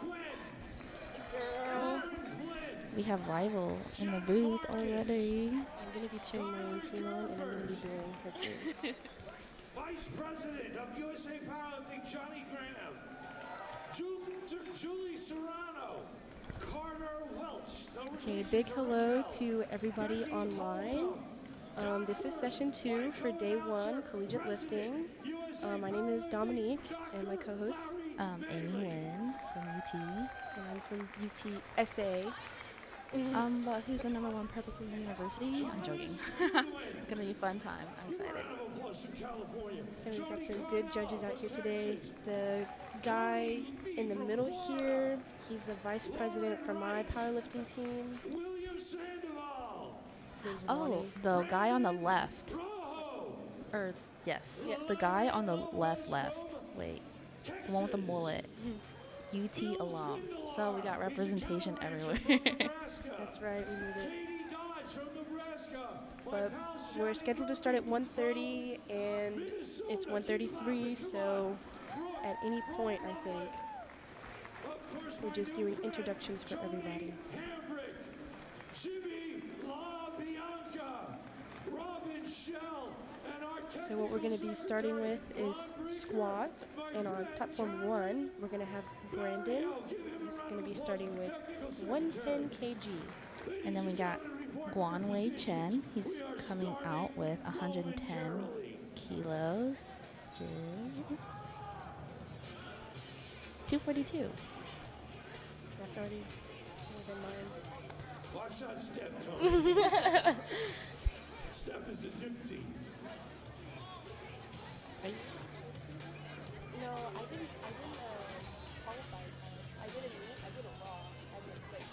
Girl. We have rival in the booth already. I'm going to be cheering my own team on, and I'm going to be booing her team. Vice President of USA Powerlifting, Johnny Graham. Julie Serrano. Carter Welch. Okay, big hello to everybody online. This is session 2 for day 1, Collegiate Lifting. My name is Dominique, and my co-host. Amy Nguyen from UT. And I'm from UTSA. But who's the #1 public university? I'm joking. It's gonna be a fun time. I'm excited. So we've got some good judges out here today. The guy in the middle here, he's the vice president for my powerlifting team. Oh, the guy on the left. Or, yes. Yeah. The guy on the left. Wait. The one with the mullet. UT alum. So we got representation everywhere. That's right, we need it. But we're scheduled to start at 1:30, and it's 1:33, so at any point, I think, we're just doing introductions for everybody. So what we're going to be starting with is squat, and on platform 1, we're going to have Brandon. He's going to be starting with 110 kg. And then we got Guanwei Chen. He's coming out with 110 kilos. 242. That's already more than mine. Watch that step, Tony. Step is a dipty. No, I didn't qualify. I didn't meet, I did a raw, I did a quick,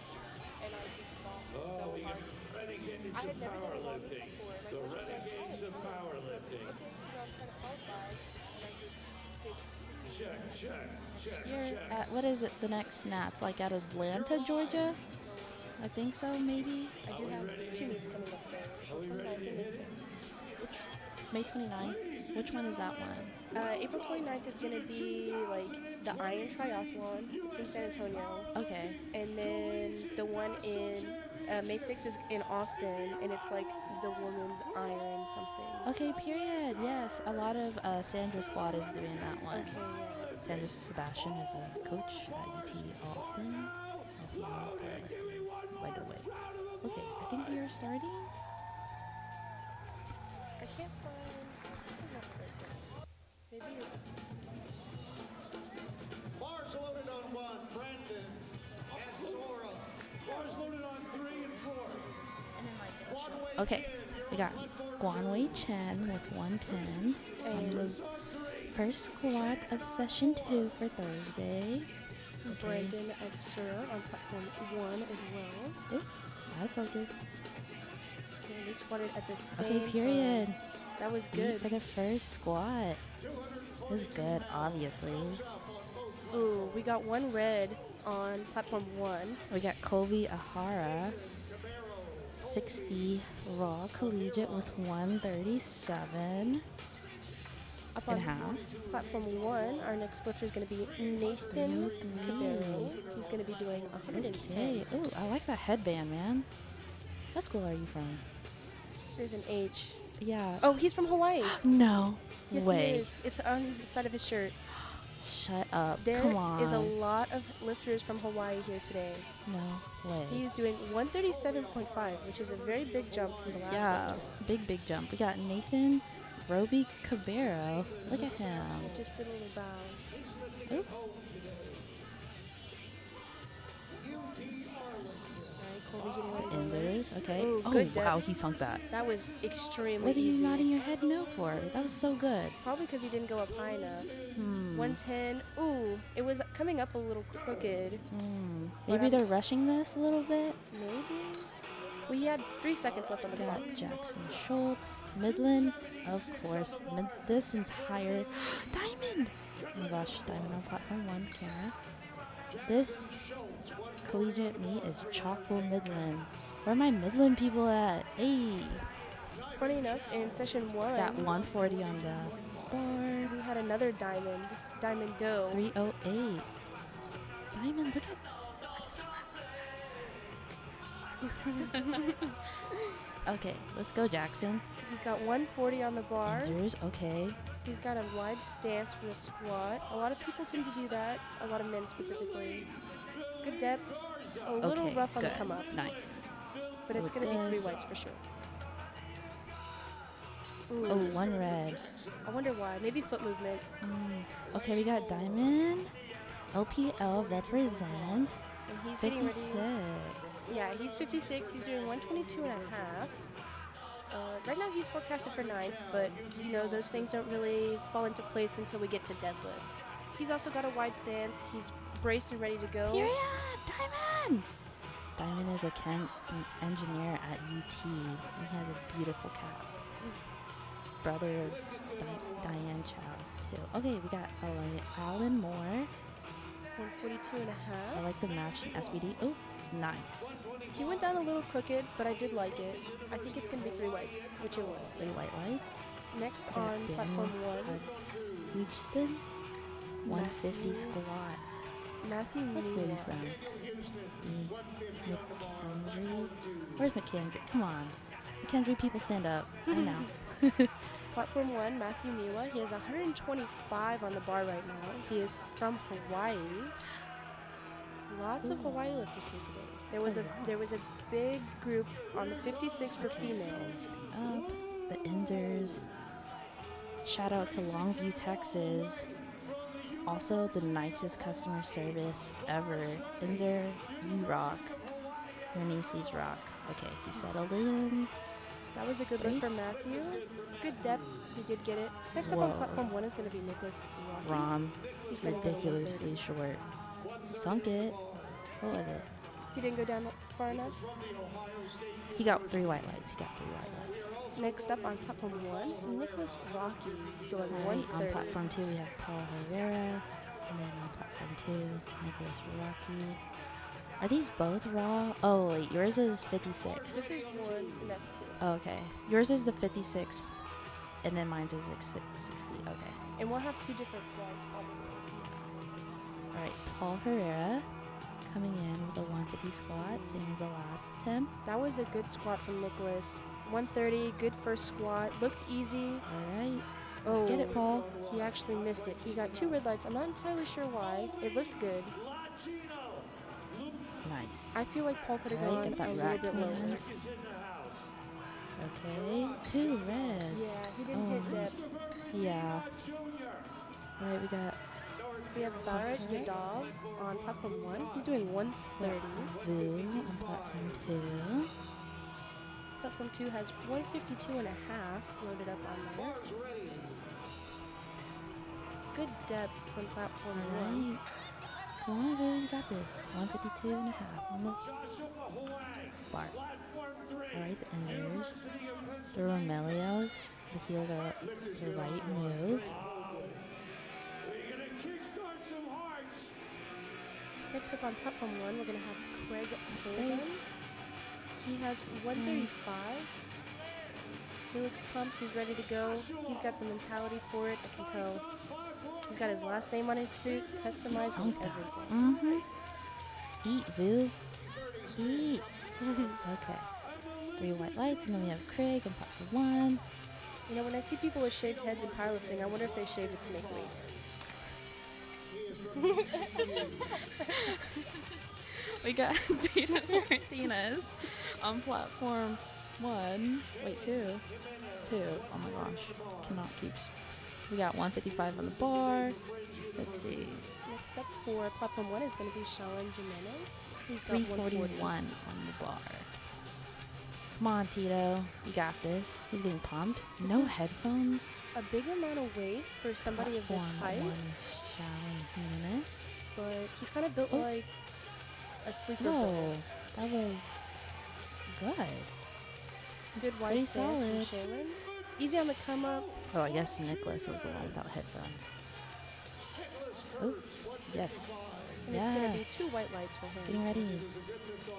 and I just fought so hard. Renegades I of had never done a raw meet powerlifting. before. The Like, when she started renegades of telling me, powerlifting. okay, I'm trying to qualify, and I just did. Check. You're at, what is it, the next snaps? Like at Atlanta, Georgia? I think so, maybe? I do have 2 meets coming up there. April 29th and May 6th. May 29th? Which one is that one? April 29th is going to be like the Iron Triathlon. It's in San Antonio. Okay. And then the one in May 6th is in Austin, and it's like the women's iron something. Okay, period. Yes, a lot of Sandra Squad is doing that one. Okay, yeah. Sandra Sebastian is a coach at UT Austin. If you know powerlifting, by the way. Okay, I think we are starting. I can't find. This is not the right one. Maybe it's. Bars loaded on 1, Brandon and Sora. Bars loaded on 3 and 4. Guanwei Okay, Chen, we you're got 114. Guanwei Chen with 110 on the first squat of session 2 for Thursday. Brandon and Sura on platform 1 as well. Oops, out of focus. And they squatted at the same Okay, period. time. That was Beat good. for the first squat. It was good, obviously. Ooh, we got 1 red on platform 1. We got Kobe Ahara, 60 raw collegiate with 137 Up and on a half. platform 1, our next lifter is going to be Nathan Cabero. He's going to be doing 110. Okay. Ooh, I like that headband, man. What school are you from? There's an H. Yeah. Oh, he's from Hawaii. No Yes, way. he is. It's on the side of his shirt. Shut up. There Come on. is a lot of lifters from Hawaii here today. No way. He's doing 137.5, which is a very big jump from the last Yeah, session. big jump. We got Nathan Roby Cabero. Look at him. He just did a little bow. Oops. Alright, Colby getting ready to Enders. race. Okay. Ooh, Oh, good depth. wow, he sunk that. That was extremely What are you easy. nodding your head no for? That was so good. Probably because he didn't go up high enough. 110. Hmm. Ooh, it was coming up a little crooked. Maybe they're rushing this a little bit. Maybe. We had 3 seconds left on the We clock. got Jackson Schultz, Midland, of course. This entire Diamond. Oh my gosh, Diamond on platform 1 camera. This collegiate meet is chock full Midland. Where are my Midland people at? Hey, Funny enough, in session 1, got 140 on the board. we had another diamond, Diamond Doe. 308. Diamond, look at. Okay, let's go, Jackson. He's got 140 on the bar. Inzers, okay. He's got a wide stance for the squat. A lot of people tend to do that. A lot of men specifically. Good depth. A little Okay, rough on good. the come up, Nice. but it's With going to be 3 this. whites for sure. Ooh, Oh, 1 red. I wonder why. Maybe foot movement. Okay, we got Diamond. LPL represent. And he's getting 56. ready. Yeah, he's 56. He's doing 122 and a half. Right now he's forecasted for 9th, but you know, those things don't really fall into place until we get to deadlift. He's also got a wide stance. He's braced and ready to go. Period! Diamond! Diamond is an engineer at UT. He has a beautiful cap. Brother of Diane Chow, too. Okay, we got Alan Moore. 142 and a I half. like the matching SBD. Oh, nice. He went down a little crooked, but I did like it. I think it's going to be 3 whites, which it was. 3 white lights. Next Got on platform 1, Houston. 150 squat. Matthew What's where Mila. from? McKendry. Where's McKendry? Come on. McKendry, people stand up. I know. Platform 1, Matthew Mila. He has 125 on the bar right now. He is from Hawaii. Lots of Hawaii lifters here today. There was a big group on the 56 for females. Up. The Inzers. Shout out to Longview, Texas. Also the nicest customer service ever. Inzer, you rock. Your nieces rock. Okay, he settled in. That was a good lift for Matthew. Good depth. He did get it. Next up on Whoa. platform 1 is going to be Nicholas Rocky. Rom, He's gonna go ridiculously 130. short. Sunk it. What was it? He didn't go down far enough. He got 3 white lights. He got 3 white lights. Next up on platform 1, Nicholas Rocky going Alright, on 130. platform 2 we have Paul Herrera. And then on platform 2, Nicholas Rocky. Are these both raw? Oh wait, yours is 56. This is 1, and that's 2. Oh, okay. Yours is the 56, and then mine's is 60. Okay. And we'll have 2 different flights probably. Alright, Paul Herrera coming in with a 150 squat, same as the last attempt. That was a good squat from Nicholas. 130, good first squat. Looked easy. Alright, let's get it, Paul. He actually missed it. He got 2 red lights. I'm not entirely sure why. It looked good. Nice. I feel like Paul could have Alright, gone get that a little rack bit man. lower. Okay, 2 reds. Yeah, he didn't hit depth. Yeah. Alright, We have Baraj Okay. Yadav on platform 1. He's doing 130. Vu on platform 2. Platform 2 has 152 and a half loaded up on there. Good depth from platform 1. Alright. Come on, Vu, you got this. 152 and a half on the bar. Alright, the Enders. The Romelios. The heels are the right move. Next up on platform 1, we're going to have Craig Space. Bowman. He has 135. He looks pumped. He's ready to go. He's got the mentality for it. I can tell. He's got his last name on his suit, customized and Santa. everything. Eat, Vu. Eat. Okay. 3 white lights, and then we have Craig on platform 1. You know, when I see people with shaved heads in powerlifting, I wonder if they shaved it to make weight. We got Tina Martinez on platform 1. Wait, 2. 2. Oh my gosh. Cannot keep. We got 155 on the bar. Let's see. Next up for platform 1 is going to be Shalan Jimenez. He's got 341 140. on the bar. Come on, Tito. You got this. He's getting pumped. This No is headphones. A big amount of weight for somebody of this Platform height, 1 is Shaolin Jimenez. but he's kind of built Oh. like a sleeper Whoa, bull. that was good. Good wide Pretty stance from solid. Shalan. Easy on the come up. Oh, I guess Nicholas was the one without headphones. Oops. Yes. And it's going to be Yes. 2 white lights for Getting him. ready.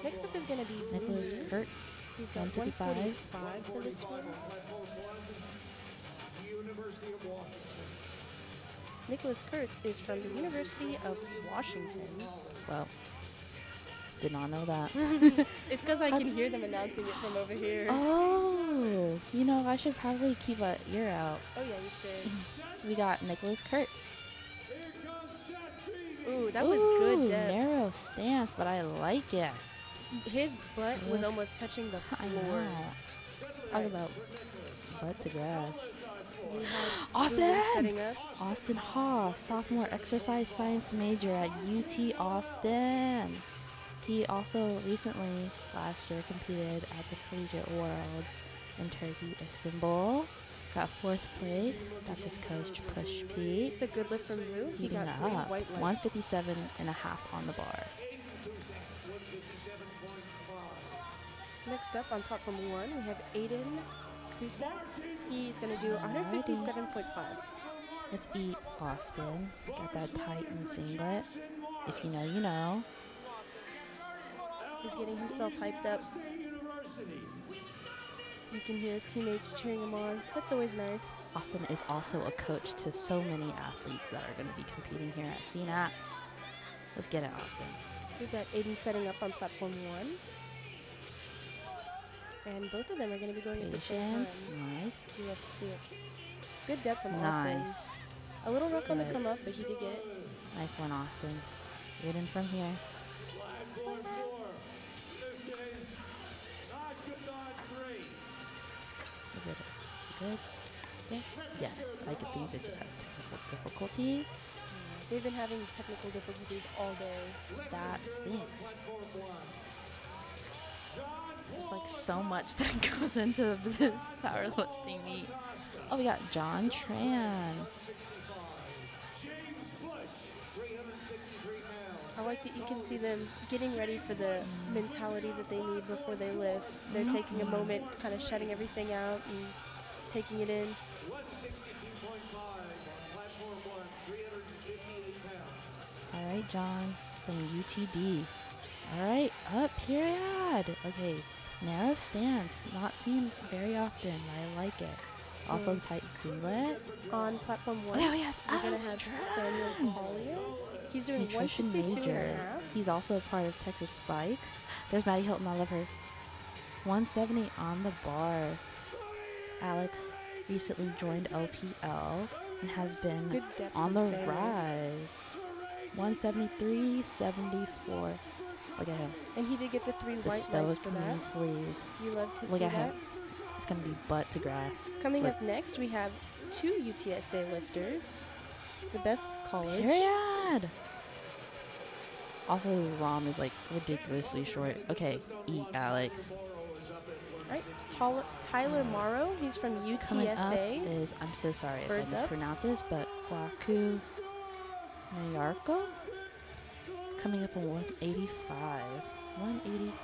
Next up is going to be Nicholas Blue. Kurtz. He's got 155. 145 for this one. Nicholas Kurtz is from the University of Washington. Well, did not know that. It's because I can hear them announcing it from over here. Oh, you know, I should probably keep an ear out. Oh yeah, you should. We got Nicholas Kurtz. Ooh, that was good Ooh, depth. narrow stance, but I like it. His butt was Yeah. almost touching the I floor. know. Talk about butt to grass. We had Austin! Ruben setting up. Austin Haas, sophomore exercise science major at UT Austin. He also recently, last year, competed at the Collegiate Worlds in Turkey, Istanbul. Got 4th place. That's his coach, Push Pete. It's a good lift from Rue. He Heating got it 3 up. white lights. 157.5 on the bar. Next up on platform 1, we have Aiden Kusak. He's going to do 157.5. Let's eat Austin. Got that Titan singlet. If you know, you know. He's getting himself hyped up. You can hear his teammates cheering him on. That's always nice. Austin is also a coach to so many athletes that are going to be competing here at CNATS. Let's get it, Austin. We've got Aiden setting up on platform 1. And both of them are going to be going at the same time. Patience. Nice. You love to see it. Good depth from Austin. Nice. A little rough on the Good. come up, but he did get it. Nice one, Austin. Aiden from here. Platform 4. This is not good, not great. Is it good? Yes. Yes. I could think they just have technical difficulties. They've been having technical difficulties all day. That stinks. There's like so much that goes into this powerlifting meet. Oh, we got John Tran. I like that you can see them getting ready for the mentality that they need before they lift. They're taking a moment, kind of shutting everything out and taking it in. 162.5 on platform 1, 358 pounds. All right, John from UTD. All right, up period. Okay, narrow stance, not seen very often. I like it. Also, So- tight singlet. On platform 1, Oh, yeah, we have we're going Alex to have Tran. Samuel Collier. He's doing Nutrition 162 major. and a half. He's also a part of Texas Spikes. There's Maddie Hilton. I love her. 170 on the bar. Alex recently joined LPL and has been Good depth on from the Samuel. rise. 173.74. Look at him. And he did get the 3 The white lights stoic for knee that. sleeves. You love to Look see at that. him. It's gonna be butt to grass. Coming Look. up next, we have 2 UTSA lifters. The best college. Period. Also, Rom is like ridiculously short. Okay, eat Alex. Right, Tyler Morrow, he's from Coming up UTSA. is, I'm so sorry if Birds I up. mispronounced this, but Waku Nyarko. Coming up on 185. 185.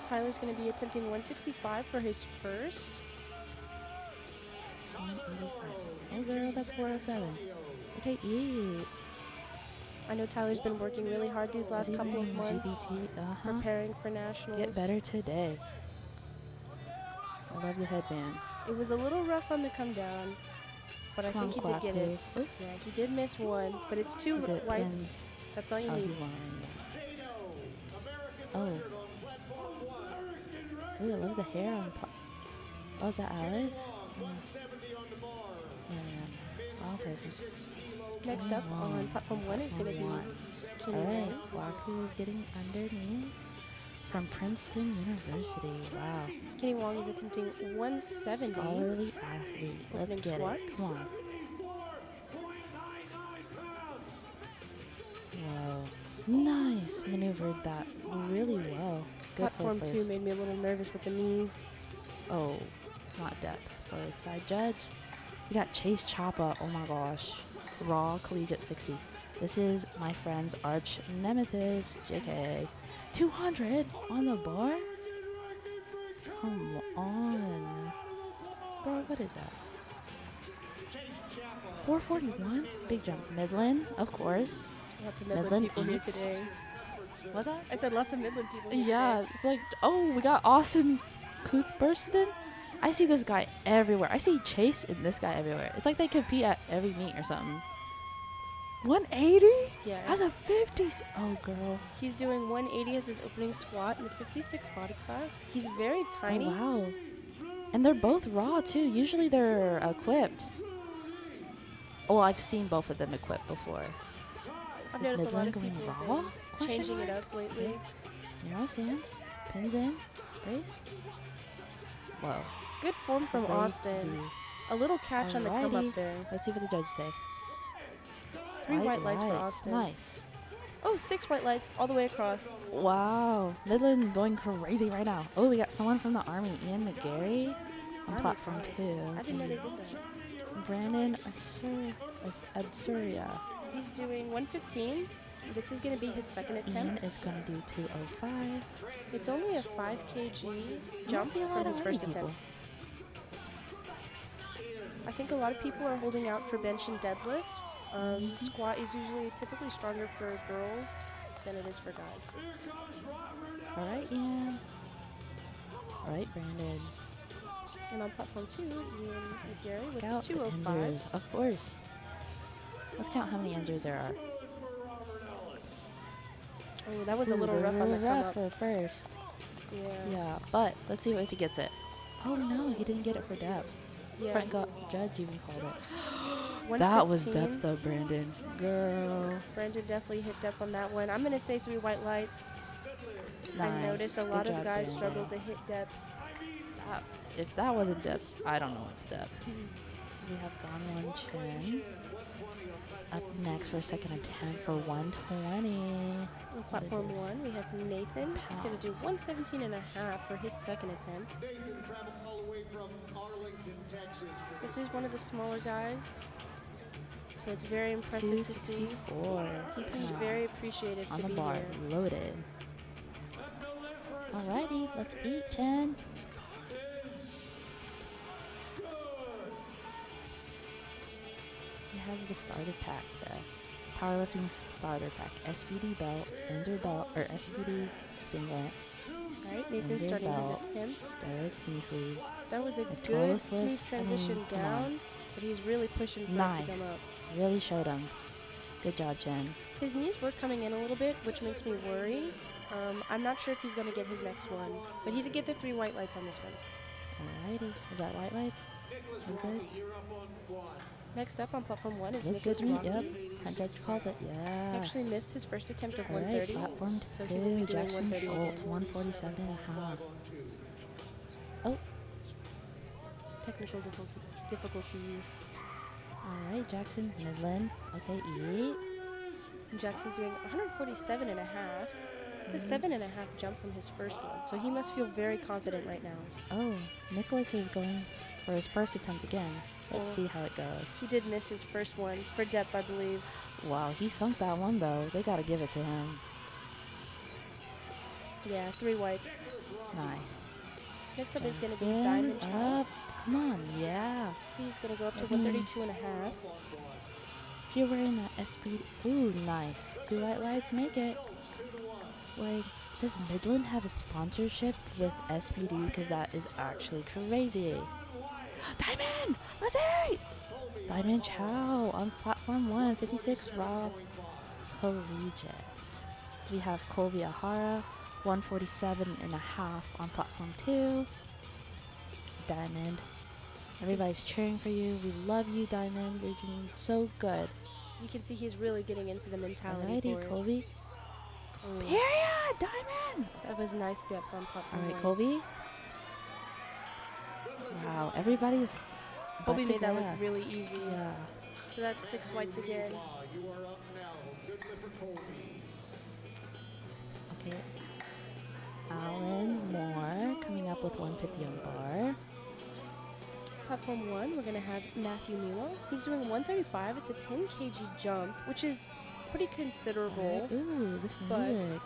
Tyler's going to be attempting 165 for his first. 185. Oh girl, that's 407. Okay, eat. I know Tyler's been working really hard these last couple of months, GBT, preparing for nationals. Get better today. I love the headband. It was a little rough on the come down, but I think he did get it. Oh, Yeah, he did miss one, but it's 2 is it whites. pins? That's all you Oh, need. he's lying. Oh. Ooh, I love the hair on. Oh, is that Alex? Yeah. Wrong person. Next up on platform 1 is going to be Kenny Alright, Wong. Waku is getting underneath from Princeton University. Wow. Kenny Wong is attempting 170. Scholarly athlete. Let's Opening get squat. it. Come on. Whoa. Nice. Maneuvered that really well. Good for Platform 2 first. made me a little nervous with the knees. Oh, not depth for a side judge. We got Chase Choppa. Oh my gosh. Raw Collegiate 60. This is my friend's arch nemesis, JK. 200 on the bar? Come on. Bro, what is that? 441? Big jump. Midland, of course. Lots of Midland Midland people here eats. today. What's that? I said lots of Midland people here Yeah, today. it's like, oh, we got Austin Cuthbertson. I see this guy everywhere. I see Chase and this guy everywhere. It's like they compete at every meet or something. 180? Yeah. As a 50s. Oh, girl. He's doing 180 as his opening squat in the 56 body class. He's very tiny. Oh, wow. And they're both raw, too. Usually they're equipped. Oh, I've seen both of them equipped before. I've Is noticed a lot Midland of going people have raw? been Question changing it mark? up lately. Narrow stance. Pins in. Brace. Whoa. Good form from Austin. A little catch on the come Alrighty. up there. Let's see what the judges say. 3 white lights for lights. Austin. Nice. Oh, 6 white lights all the way across. Wow. Midland going crazy right now. Oh, we got someone from the Army. Ian McGarry on Army platform fight. 2. I didn't know they did that. Brandon Adsuria. He's doing 115. This is going to be his second Ian attempt. is going to do 205. It's only a 5 kg I jump see a lot from of his Army first people. attempt. I think a lot of people are holding out for bench and deadlift. Squat is usually typically stronger for girls than it is for guys. Alright, Ian. Alright, Brandon. And on platform 2, Ian McGarry with Count the 205. Enzers, of course. Let's count how many Enzers there are. Oh, that was a Ooh, little they're rough on the come rough up. for first. Yeah. Yeah, but let's see if he gets it. Oh no, he didn't get it for depth. Yeah. Front judge even called it. That was 115. depth though, Brandon. Girl. Brandon definitely hit depth on that one. I'm going to say 3 white lights. I Nice. notice a Good lot of job, guys Brandon. struggle to hit depth. If that wasn't depth, I don't know what's depth. We have Ganwon Chen up next for a second attempt for 120. On What is platform this? 1, we have Nathan. He's going to do 117 and a half for his second attempt. Nathan traveled all the way from Arlington, Texas. This is one of the smaller guys, so it's very impressive to see. 264. He seems Nice. very appreciative On to the be bar, here. loaded. Alrighty, let's eat, Chen. He has the starter pack, the powerlifting starter pack, SPD belt, Enzer belt, or SPD singlet, Alright, Nathan's Enzer starting belt, his attempt. stoic knee sleeves. That was a Victoria good, smooth lifts. I mean, transition come on. down, but he's really pushing for it to come Nice. up. Really showed him. Good job, Chen. His knees were coming in a little bit, which makes me worry. I'm not sure if he's going to get his next one, but he did get the 3 white lights on this one. Alrighty, is that white lights? We're good. You're up on 1. Next up on platform 1 is Look Nicholas good meat, Rocky. yep. Head judge calls it, yeah. He actually missed his first attempt of Alright, 130, platform so he will be 2, doing Jackson 130 Schultz, again. 147 and a half. Oh, Technical difficulties. alright, Jackson, Midland. Okay, eat. And Jackson's doing 147 and a half. It's a 7.5 jump from his first one, so he must feel very confident right now. Oh, Nicholas is going for his first attempt again. Let's see how it goes. He did miss his first one for depth, I believe. Wow, he sunk that one though. They gotta give it to him. Yeah, 3 whites. Nice. Next up is going to be Jackson, Diamond Chow. up. Come on, yeah. He's going to go up to I mean- 132 and a half. If you're wearing that SPD, ooh, nice. 2 white lights, make it. Wait, does Midland have a sponsorship with SPD? Because that is actually crazy. Diamond! Let's eat! Diamond Chow on platform 1, 56 raw collegiate. We have Colby Ahara, 147 and a half on platform 2. Diamond. Everybody's cheering for you. We love you, Diamond. You're doing so good. You can see he's really getting into the mentality for Alrighty, it. Colby. Oh, Period! Diamond! that was nice depth on platform Alright, 1. Colby. Wow, everybody's. Colby butt to made that look grass. really easy. Yeah. So that's 6 whites again. You are up now. Good lift for Colby. Okay. Alan Moore coming up with 150 on bar. Platform 1, we're going to have Matthew Nilo. He's doing 135. It's a 10 kg jump, which is pretty considerable. Ooh, this but- music.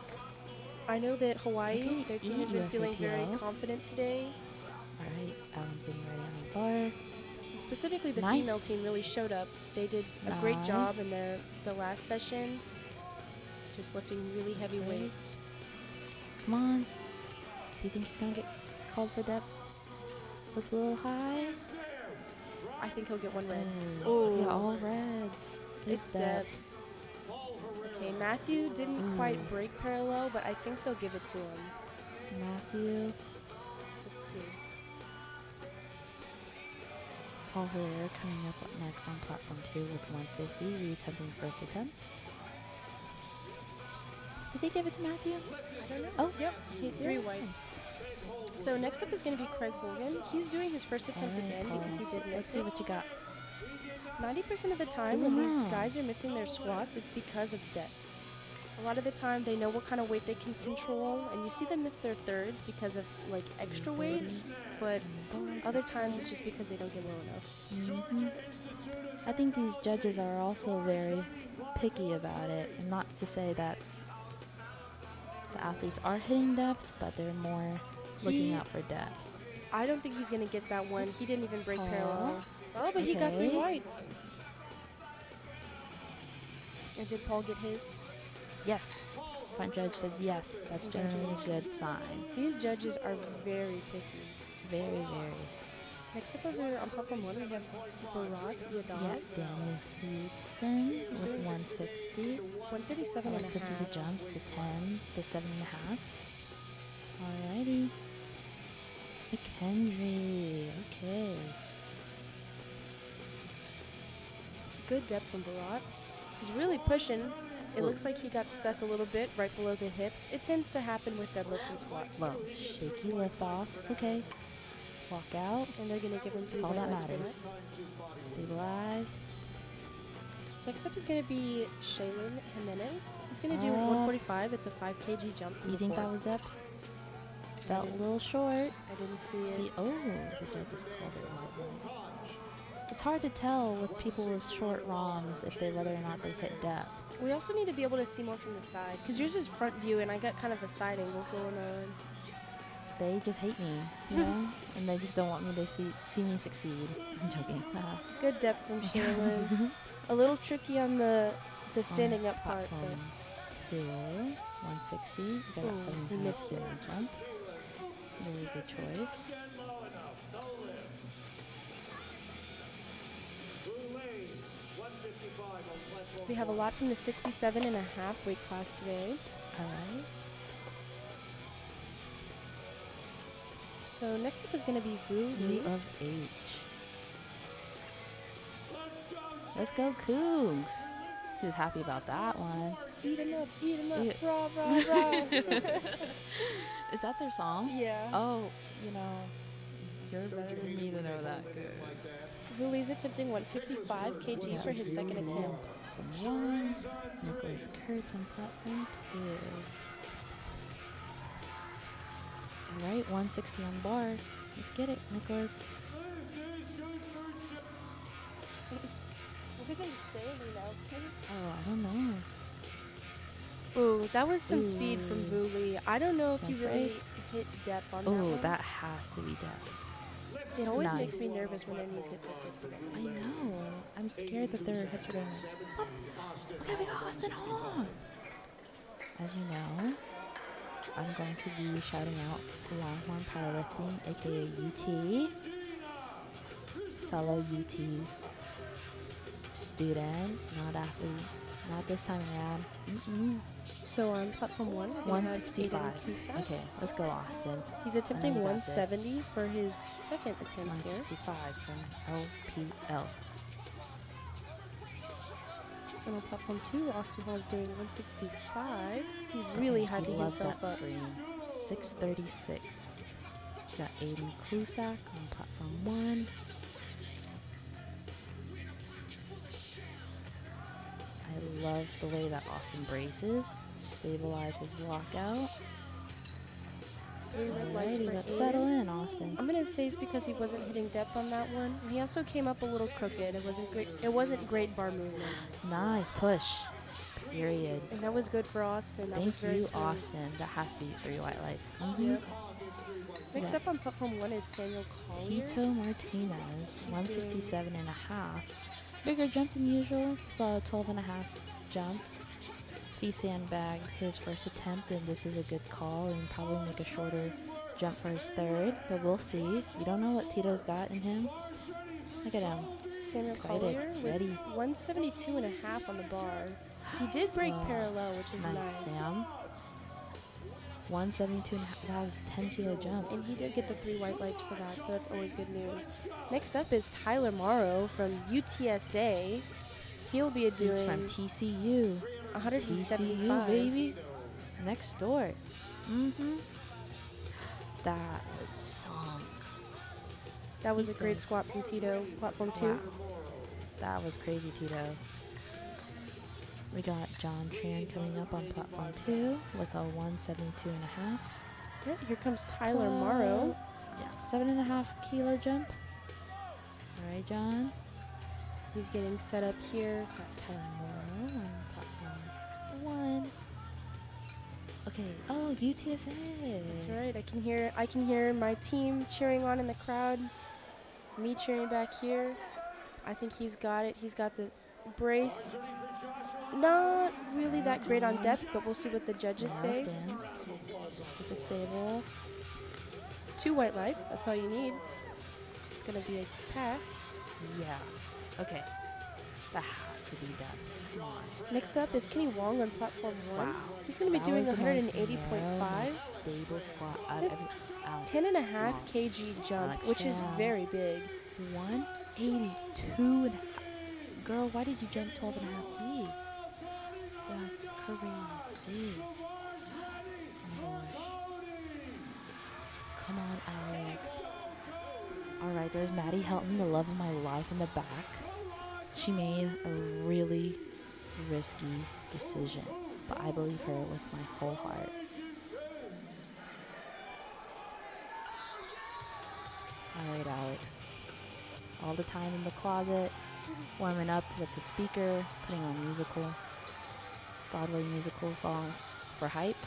I know that Hawaii, Okay, their team has been feeling very USAPL. confident today. Alright, Alan's getting ready on the bar. Specifically, the Nice. female team really showed up. They did a great job in the last session, just lifting really heavy Okay. weight. Come on. Do you think he's gonna get called for depth? Look a little high. I think he'll get 1 red. Oh, Oh. yeah, all reds. It's depth. Okay, Matthew didn't quite Ooh. break parallel, but I think they'll give it to him. Matthew. Let's see. Paul Herrera coming up next on platform 2 with 150, reattempting first attempt. Did they give it to Matthew? I don't know. Oh, Yep, he three yeah. whites. So next up is going to be Craig Hogan. He's doing his first attempt Alright, again Paul. because he did Let's miss see it. what you got. 90% of the time when these Ooh. guys are missing their squats, it's because of depth. A lot of the time they know what kind of weight they can control, and you see them miss their thirds because of like extra weight, but other times it's just because they don't get low enough. I think these judges are also very picky about it, and not to say that the athletes are hitting depth, but they're more looking out for depth. I don't think he's going to get that one. He didn't even break Aw. parallel. Oh, but he got 3 Okay. whites. And did Paul get his? Yes. Front judge said yes. That's generally a good sign. These judges are very picky. Very, very. Next up over on platform 1, we have Bharat Yeah, Yadav. Daniel Houston with 160. 137 I and like a to see half. the jumps, the 10s, the 7.5s. Alrighty. McHenry. Okay. Good depth from Bharat. He's really pushing. It looks like he got stuck a little bit right below the hips. It tends to happen with deadlift and squat. Whoa. Shaky lift off. It's okay. Walk out. And they're going to give him 3 That's all that white lights for matters. that. Stabilize. Next up is going to be Shaylin Jimenez. He's going to do 145. It's a 5 kg jump from You the think floor. that was depth? Felt a little short. I didn't see it. See, oh, the judges called it what it was. It's hard to tell with people with short ROMs if they whether or not they hit depth. We also need to be able to see more from the side because yours is front view and I got kind of a side angle going on. They just hate me, you know, and they just don't want me to see me succeed. I'm joking. Good depth from Shaylin. A little tricky on the standing up part, but Platform 2, 160. You got Ooh, that he 7.5 missed it. standing jump. Really good choice. Blue lane, 155 on platform we have a lot from the 67 and a half weight class today. Alright. So next up is going to be Vu U Li. of H. Let's go, Cougs. He was happy about that one. Eat him up, Yeah. rah, rah, rah. Is that their song? Yeah. Oh, you know, you're better than me to know that, Cougs. Vu Li's attempting 155 kg for his second attempt. From 1, Nicholas Kurtz on platform 2. Alright, 160 on bar. Let's get it, Nicholas. What did they say in the announcement? Oh, I don't know. Ooh, that was some speed from Ooh. Vu Li. I don't know if he Nice really race. hit depth on that Oh, one. that has to be depth. It always Nice. makes me nervous when their knees get so close together. I know. I'm scared that their hips are going up. Look at Austin Hall. As you know, I'm going to be shouting out Longhorn Powerlifting, aka UT. Fellow UT student, not athlete. Not this time around. So on platform 1, we have 165. Aiden Cusack. Okay, let's go, Austin. He's attempting I know you got this. 170 for his second attempt here. 165 from LPL. And on platform 2, Austin Hall is doing 165. He's really Okay, hyping he loves himself that up. screen. 636. Got Aiden Cusack on platform 1. I love the way that Austin braces. Stabilize his walkout. 3 red lights Alrighty, for let's Aiden. settle in, Austin. I'm gonna say it's because he wasn't hitting depth on that one. And he also came up a little crooked. It wasn't great. It wasn't great bar movement, Nice push. Period. and that was good for Austin. That was Thank very you, smooth. Austin. That has to be 3 white lights. Yep. Next Yeah. up on platform 1 is Samuel Collier. Tito Martinez, 167 and a half. Bigger jump than usual. It's about a 12 and a half jump. He sandbagged his first attempt, and this is a good call, and probably make a shorter jump for his third, but we'll see. We don't know what Tito's got in him. Look at him. Samuel Excited, Collier with ready. 172 and a half on the bar. He did break Oh, parallel, which is nice, nice. Sam. 172 and a half. That was 10-kilo jump. And he did get the 3 white lights for that, so that's always good news. Next up is Tyler Morrow from UTSA. He'll be He's from doing TCU. TCU, 175. baby. Next door. Mm-hmm. That was sunk. That was He a great said- squat from Tito, platform 2. Wow. That was crazy, Tito. We got John Tran coming up on platform 2 with a 172 and a half. Right, here comes Tyler Morrow. Yeah, 7.5-kilo jump. All right, John. He's getting set up here. Got Tyler Morrow on platform 1. Okay. Oh, UTSA. That's right. I can hear my team cheering on in the crowd. Me cheering back here. I think he's got it. He's got the brace. Not really that great on depth, but we'll see what the judges Narrow say. stance. Keep it stable. 2 white lights. That's all you need. It's gonna be a pass. Yeah. Okay. That has to be done. Come on. Next up is Kenny Wong on platform 1. Wow. He's gonna be That doing was the most 180.5. narrow, most stable squat It's I've a ever. Alex, 10.5 Wong. kg jump, Alex which is Brown. very big. 182 and a half. Girl, why did you jump 12 and a half keys? That's crazy. Oh my gosh. Come on, Alex. Alright, there's Maddie Helton, the love of my life, in the back. She made a really risky decision, but I believe her with my whole heart. Alright, Alex. All the time in the closet, warming up with the speaker, putting on Broadway musical songs for hype.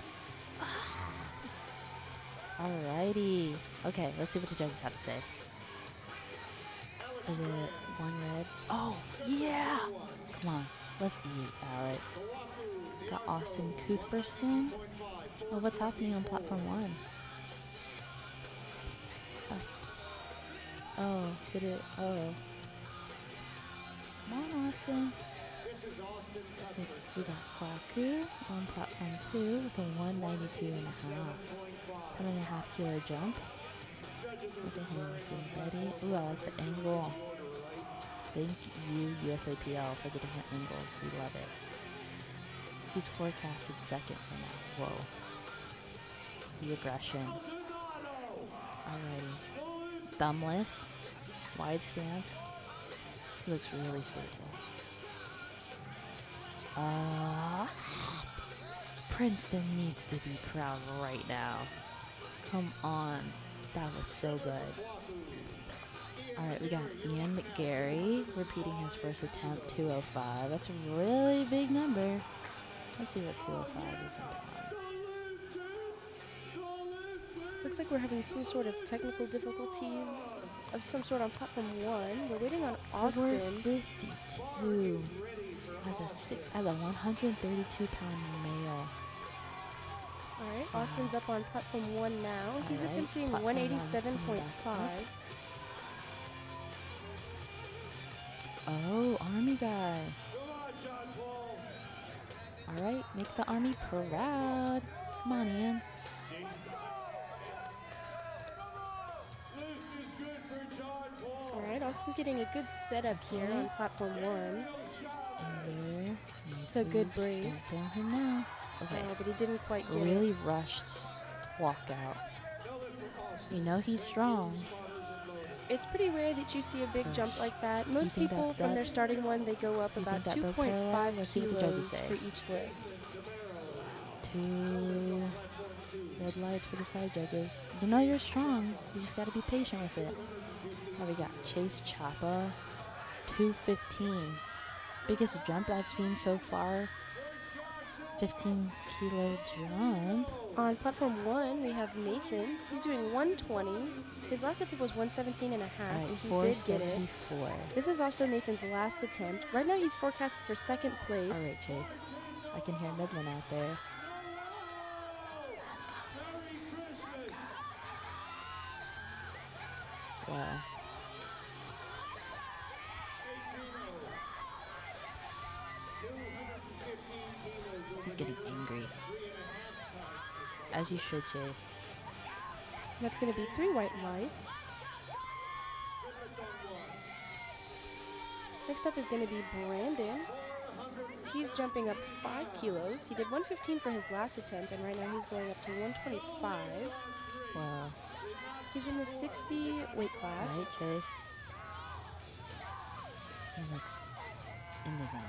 Alrighty. Okay, let's see what the judges have to say. Is it one red? Oh, yeah! Come on, let's eat, Alex. Got Austin Cuthbertson. Oh, what's happening on platform 1? Oh, did it? Oh. Come on, Austin. We got Kwaku on platform 2 with a 192 and a half. 10.5-kilo jump. Look at him, he's getting ready. Ooh, I like the angle. Thank you, USAPL, for the different angles. We love it. He's forecasted second for now. Whoa. The aggression. Alrighty. Thumbless. Wide stance. He looks really stable. Princeton needs to be proud right now. Come on. That was so good. Alright, we got Ian McGarry repeating his first attempt, 205. That's a really big number. Let's see what 205 is in pounds. Looks like we're having some sort of technical difficulties of some sort on platform 1. We're waiting on Austin. 52 as a 132-pound male. Alright, Wow. Austin's up on platform 1 now. He's Alright, attempting platform one's coming 187.5. back up. Oh, Army guy. Alright, make the Army proud. Come on, Ian. Alright, Austin's getting a good setup here on platform 1. And there. It's a good brace. On him now. Okay. But he didn't quite get it. Really rushed walkout. You know he's strong. It's pretty rare that you see a big jump like that. Most think people, that's from that? their starting one, they go up You about think that broke parallel? 2.5 Let's see what the judges kilos say. for each lift. 2 red lights for the side judges. You know you're strong. You just gotta be patient with it. Now we got Chase Chapa, 215. Biggest jump I've seen so far. 15-kilo jump. On platform 1, we have Nathan. He's doing 120. His last attempt was 117 and a half, Alright, and he did get it. 474. This is also Nathan's last attempt. Right now, he's forecasted for second place. Alright, Chase. I can hear Midland out there. Let's go. Let's go. Wow. He's getting angry. As you should, Jace. That's going to be 3 white lights. Next up is going to be Brandon. He's jumping up 5 kilos. He did 115 for his last attempt, and right now he's going up to 125. Well, He's in the 60 weight class. right, Chase. He looks in the zone.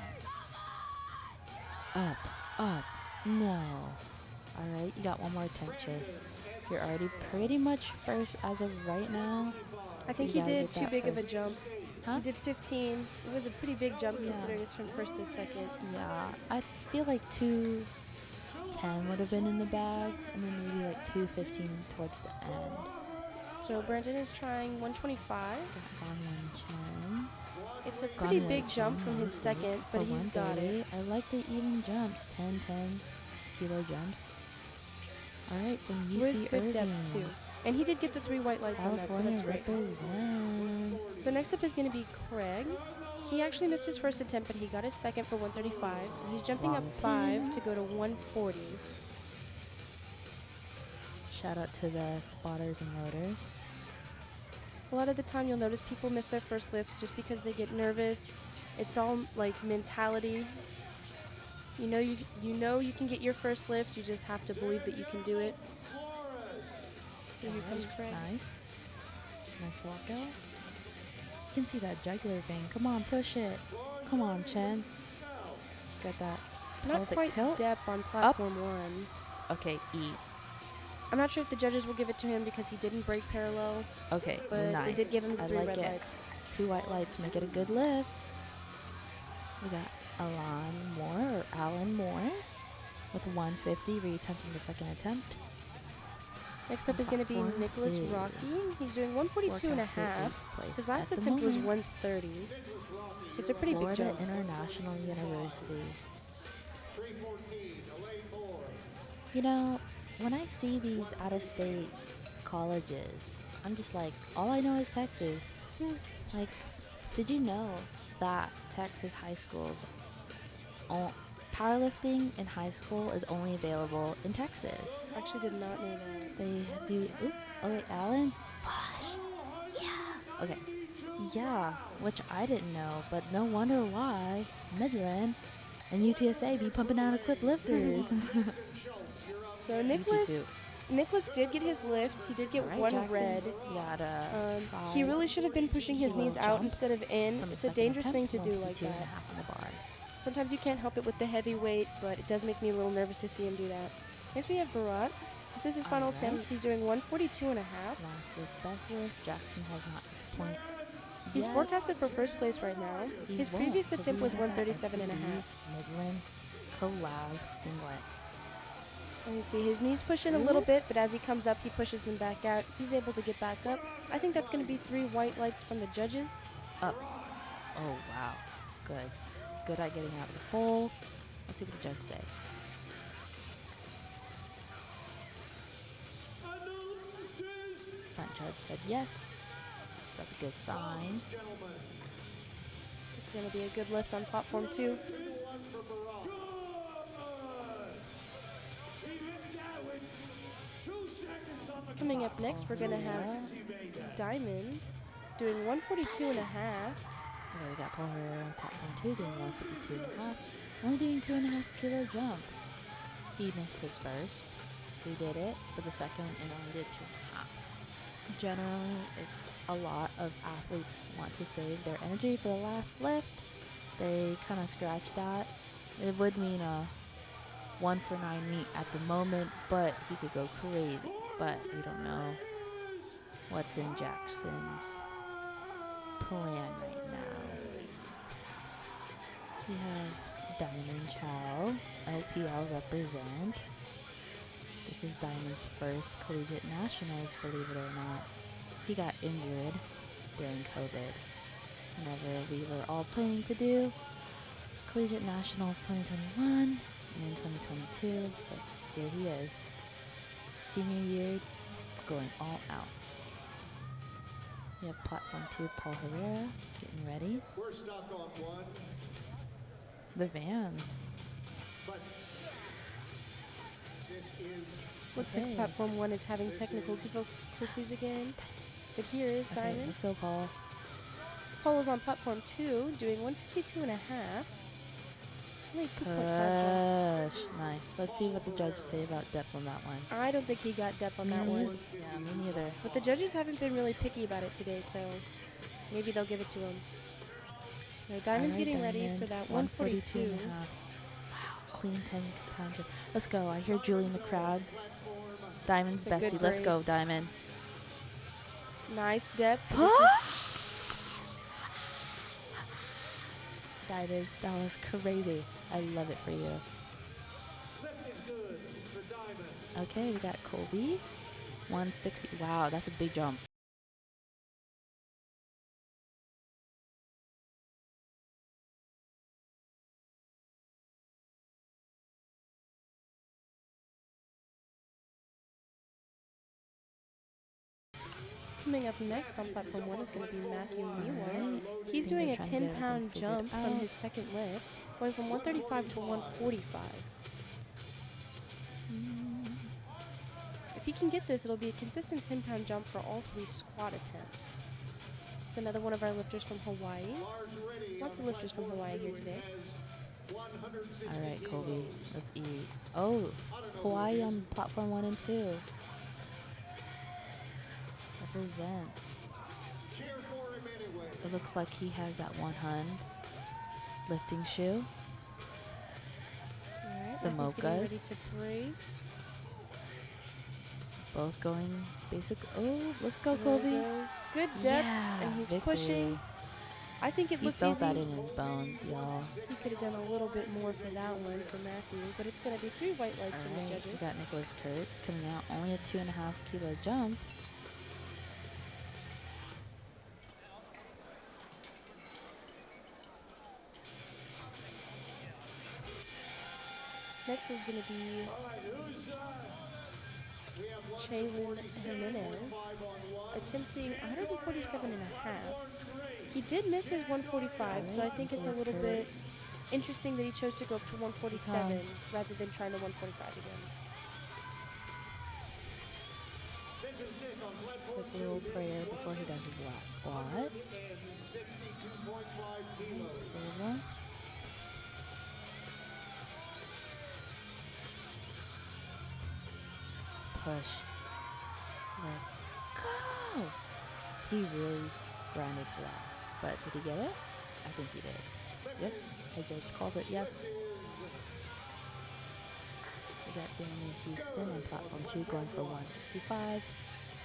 Up, up, no. Alright, you got one more attempt, Chase. You're already pretty much first as of right now. I think You he gotta did get too that big of a first. jump. Huh? He did 15. It was a pretty big jump Yeah. considering it's from first to second. Yeah, I feel like 210 would have been in the bag, and then maybe like 215 towards the end. So Brandon is trying 125. Gone Chen. It's a pretty Gone big jump Chen, from his 130 second, but for he's got it. 130. I like the even jumps, 10 kilo jumps. Alright, from With UC good Irving. depth too. And he did get the 3 white lights on that, so California that's great. represent. So next up is going to be Craig. He actually missed his first attempt, but he got his second for 135. And he's jumping up Long 5 pin. to go to 140. Shout out to the spotters and loaders. A lot of the time you'll notice people miss their first lifts just because they get nervous. It's all like mentality. You know you can get your first lift, you just have to believe that you can do it. So here comes Craig. Nice. Nice walkout. You can see that jugular vein. Come on, push it. Come on, Chen. Got that Not pelvic quite tilt. depth on platform 1. Okay, E. I'm not sure if the judges will give it to him because he didn't break parallel, Okay, but nice. they did give him the I 3 like red it. lights. 2 white lights make it a good lift. We got Alan Moore with 150, re-attempting the second attempt. Next up is going to be Platform Nicholas 2. Rocky. He's doing 142 and a half. His last At the attempt was moment. 130. So it's a pretty Florida big jump. International University. 314, Elaine Moore. You know, when I see these out-of-state colleges, I'm just like, all I know is Texas. Like, did you know that Texas high schools, powerlifting in high school is only available in Texas? Actually did not know that. They do, oh wait, Alan? Push! Yeah! Okay. Yeah, which I didn't know, but no wonder why Midland and UTSA be pumping out equipped lifters. So UT2. Nicholas did get his lift. He did get Alright, 1 Jackson. red. You got a He 5 really should have been pushing his kilo knees out jump instead of in. from the It's a second dangerous thing attempt, to do like 152 and a that. half on the bar. Sometimes you can't help it with the heavy weight, but it does make me a little nervous to see him do that. Next we have Barat. This is his final Alright. attempt. He's doing 142 and a half. Last lift, best lift. Jackson has not disappointed. He's yet. forecasted for first place right now. He His won't, previous 'cause attempt he was has that 137 and a SPD half. Midland collab singlet. And you see his knees push in a little bit, but as he comes up, he pushes them back out. He's able to get back up. I think that's going to be 3 white lights from the judges. Up. Oh, wow. Good. Good at getting out of the hole. Let's see what the judges say. Front judge said yes. So that's a good sign. It's going to be a good lift on platform 2. Coming up next, we're going to have Diamond doing 142 and a half. Okay, we got Paul Herrera on platform 2 doing 152 and a half. Only doing 2.5 kilo jump. He missed his first. We did it for the second and only did 2.5. Generally, a lot of athletes want to save their energy for the last lift. They kind of scratch that. It would mean a 1 for 9 meet at the moment, but he could go crazy. But we don't know what's in Jackson's plan right now. We have Diamond Chow, LPL represent. This is Diamond's first collegiate nationals, believe it or not. He got injured during COVID. Whenever we were all planning to do collegiate nationals 2021 and 2022, but here he is. Senior year, going all out. We have platform 2, Paul Herrera, getting ready. We're stuck on 1, The Vans. but Looks Okay. like platform 1 is having technical difficulties again. But here is Okay, Diamond. let's go, Paul. Paul is on platform 2, doing 152 and a half. Only 2.5 jump. Push. Nice. Let's see what the judges say about depth on that one. I don't think he got depth on that one. Yeah, me neither. But the judges haven't been really picky about it today, so maybe they'll give it to him. Now, Diamond's Alright, getting ready Diamond, for that 142 142. and a half. Wow, clean 10-pound jump. Let's go. I hear Julie in the crowd. Diamond's It's a good bestie. Let's go, brace. Diamond. Nice depth. Diamond, that was crazy. I love it for you. Lift is good for Diamond. Okay, we got Colby. 160. Wow, that's a big jump. Coming up next on platform 1 is going to be Matthew Miwa. Alright. He's I think doing they're a trying to get 10-pound everything figured jump from out. his second lift, going from 135 to 145. If he can get this, it'll be a consistent 10-pound jump for all 3 squat attempts. It's another one of our lifters from Hawaii. Bars ready Lots on of lifters from platform Hawaii here two. today. Has 160 Alright, Colby, kilos. let's eat. Oh, Hawaii on platform 1 and 2. Represent. Cheer for him anyway. It looks like he has that 100 lifting shoe. Alright, The Matthew's getting ready Mochas. to brace. Both going basic. Oh, let's go, There Colby. he goes. Good depth, Yeah, and he's victory. pushing. I think it He looked felt easy. that in his bones, y'all. He could have done a little bit more for that one for Matthew, but it's going to be 3 white lights from the Alright, we judges. got Nicholas Kurtz coming out. Only a 2.5 kilo jump. Next is going to be All right, who's we have one Chaylin Jimenez, 5 on 1. attempting 147 and a half. He did miss his 145, so I think it's a Nicholas little bit Kurtz. interesting that he chose to go up to 147 Because- rather than trying to 145 again. This is Nick on platform Quick little prayer before he does his last squat. 62.5 kilos. Stable. Push. Let's go. He really grounded for that. But did he get it? I think he did. Yep. Head coach calls it yes. We got Danny Houston on platform 2 going for 165.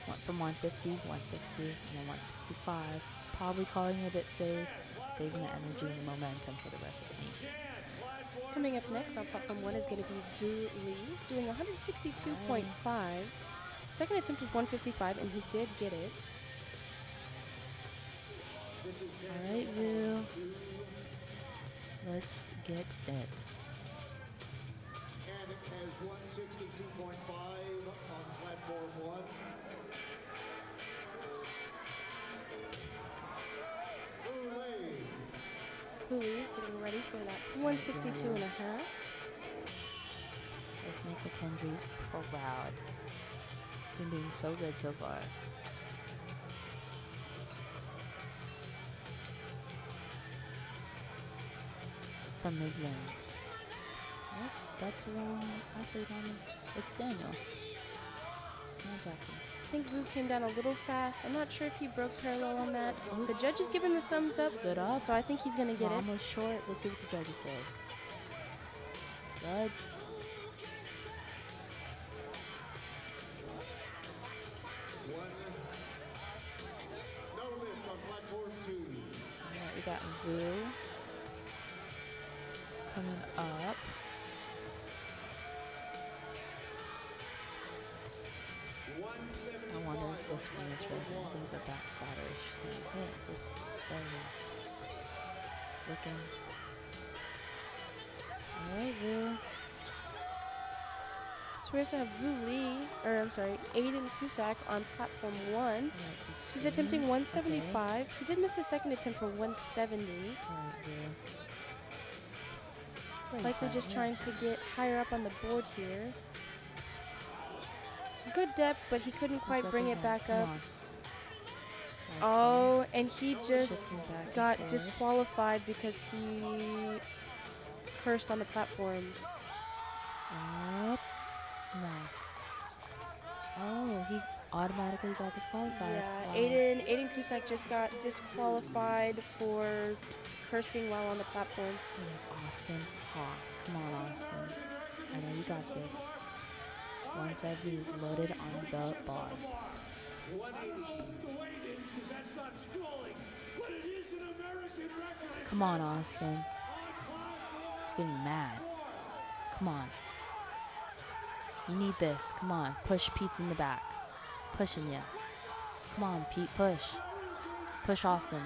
Went from 150, 160, and then 165. Probably calling it a bit safe, saving the energy and the momentum for the rest of the meet. Coming up next on platform 1 is going to be Vu Lee, doing 162.5. Second attempt was 155, and he did get it. Alright, Vu. Let's get it. And it has 162.5 on platform 1. Oulet. Vu Lee is getting ready for that 162 and a half. Let's make McKendry proud. Been doing so good so far. From Midland. What? That's the wrong athlete on it. It's Daniel. Not Jackson. I think Vu came down a little fast. I'm not sure if he broke parallel on that. The judge is giving the thumbs up, Stood up. so I think he's going to get it. Mom was short. Let's see what the judges say. Good. No lift on platform 2. Alright, we got Vu coming up. I wonder if this one is frozen. I think the back spotter is saying, hey, this is frozen. Looking. Alright, Vu. So we also have Vu Lee, or I'm sorry, Aiden Cusack on platform 1. He's attempting 175. He did miss his second attempt for 170. Alright, Vu. Likely just trying to get higher up on the board here. Good depth, but he couldn't Let's quite bring it represent. back Come up. on. Oh, Nice and he Shifting just back and got forth. disqualified because he cursed on the platform. Up. Nice. Oh, he automatically got disqualified. Yeah, Wow. Aiden Cusack just got disqualified for cursing while on the platform. We have Austin Hawk. Come on, Austin. I know you got this. 170 is loaded on the bar. 180. The way it is, because that's not schooling, but it is an American record. Come on, Austin. He's getting mad. Come on. You need this. Come on. Push Pete's in the back. Pushing ya. Come on, Pete. Push. Push Austin.